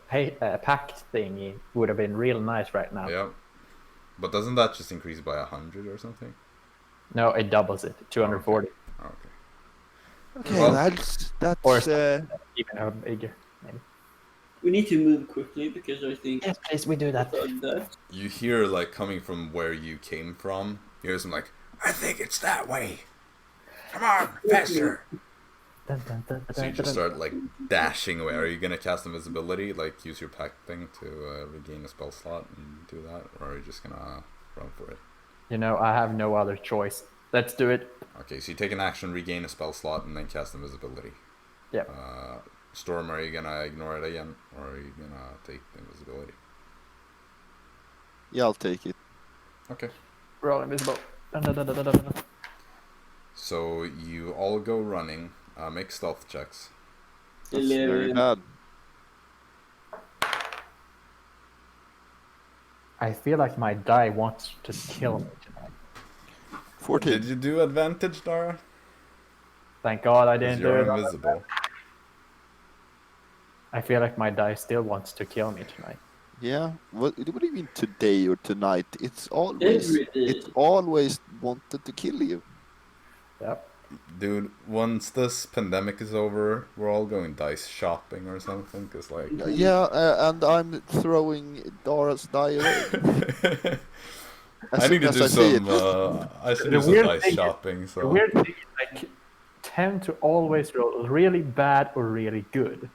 pact thing, would have been real nice right now. Yeah, but doesn't that just increase by 100 or something? No, it doubles it. 240. Oh, okay. Okay, Well- that's Or uh, even bigger. Maybe. We need to move quickly because I think Yes, please, we do that. that. You hear like coming from where you came from. You hear some like, I think it's that way. Come on, faster! Dun, dun, dun, So you dun, just dun. start like dashing away. Are you gonna cast invisibility? Like use your pact thing to regain a spell slot and do that, or are you just gonna run for it? You know, I have no other choice. Let's do it. Okay, so you take an action, regain a spell slot, and then cast invisibility. Yep. Storm, are you gonna ignore it again, or are you gonna take the invisibility? yeah, I'll take it. Okay. Roll invisible. Dun, dun, dun, dun, dun, dun. So you all go running. Make stealth checks. That's very 11. bad. I feel like my die wants to kill me tonight. 14. Did you do advantage, Dara? Thank God I 'Cause didn't do you're it. invisible. I feel like my die still wants to kill me tonight. Yeah. What do you mean today or tonight? It's always Every day. it always wanted to kill you. Yep. Dude, once this pandemic is over, we're all going dice shopping or something, cause like... Yeah, and I'm throwing Dara's die away. I need to do some, I should do some weird dice thing is- shopping, The so... weird thing is, like, tend to always roll really bad or really good.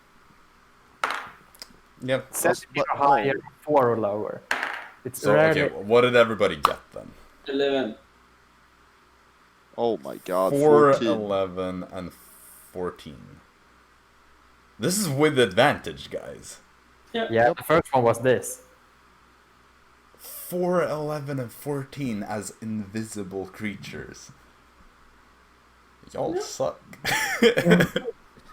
Yep. Sensitive but- higher, 4 or lower. It's So, rarely. okay, what did everybody get then? 11. Oh my god, 4, 14. 11, and 14. This is with advantage, guys. Yeah, the first one was this. 4, 11, and 14 as invisible creatures. Y'all suck.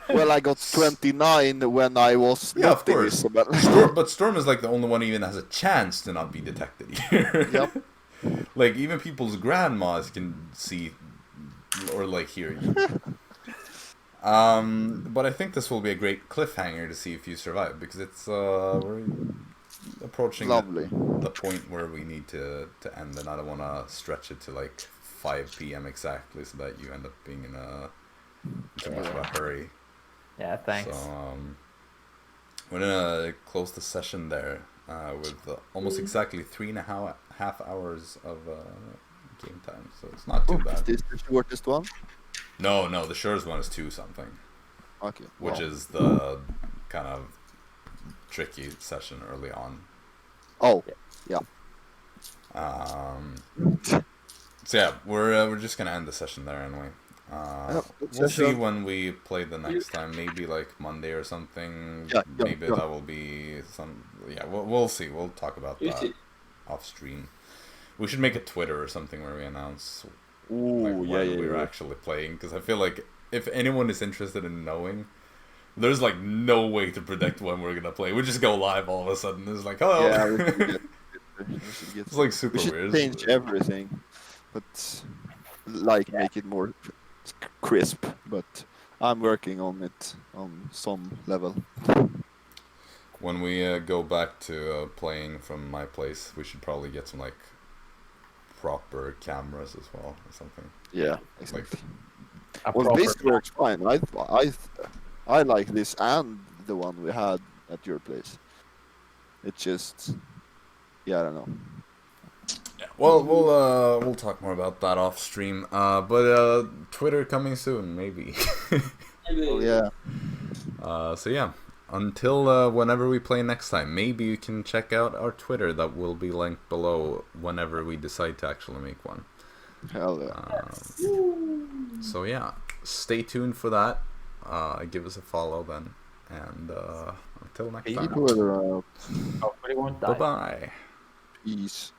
Well, I got 29 when I was Yeah, of not course. invisible. But Storm is like the only one who even has a chance to not be detected here. Yep. Like, even people's grandmas can see or like hear you. But I think this will be a great cliffhanger to see if you survive, because it's we're approaching Lovely. the point where we need to end, and I don't want to stretch it to like 5 p.m. exactly so that you end up being in too much of a hurry. Yeah, thanks. So we're gonna close the session there with almost exactly 3.5 hours of game time, so it's not too Is bad. this the shortest one? No, the shortest one is 2 something, Okay. which well. is the kind of tricky session early on. Oh, yeah. So yeah, we're just gonna end the session there anyway. We'll see when we play the next time. Maybe like Monday or something. Yeah, Maybe yeah. that will be some. Yeah, we'll see. We'll talk about You that see- off stream. We should make a Twitter or something where we announce Ooh, like yeah, when yeah, we're yeah. actually playing, because I feel like if anyone is interested in knowing, there's like no way to predict when we're gonna play. We just go live all of a sudden. It's like, hello. Yeah, we should get, we should get, It's like super we should weird. change everything, but like make it more crisp. But I'm working on it on some level. When we go back to playing from my place, we should probably get some like proper cameras as well or something. Yeah, exactly. Well, this works fine. I like this and the one we had at your place. It's just, yeah, I don't know. Yeah, well, we'll talk more about that off stream. But Twitter coming soon, maybe. Oh yeah. So yeah, until whenever we play next time, maybe you can check out our Twitter that will be linked below whenever we decide to actually make one. Hell yeah. So yeah, stay tuned for that. Give us a follow then, and until next time. People are Hopefully won't die. Bye bye. peace.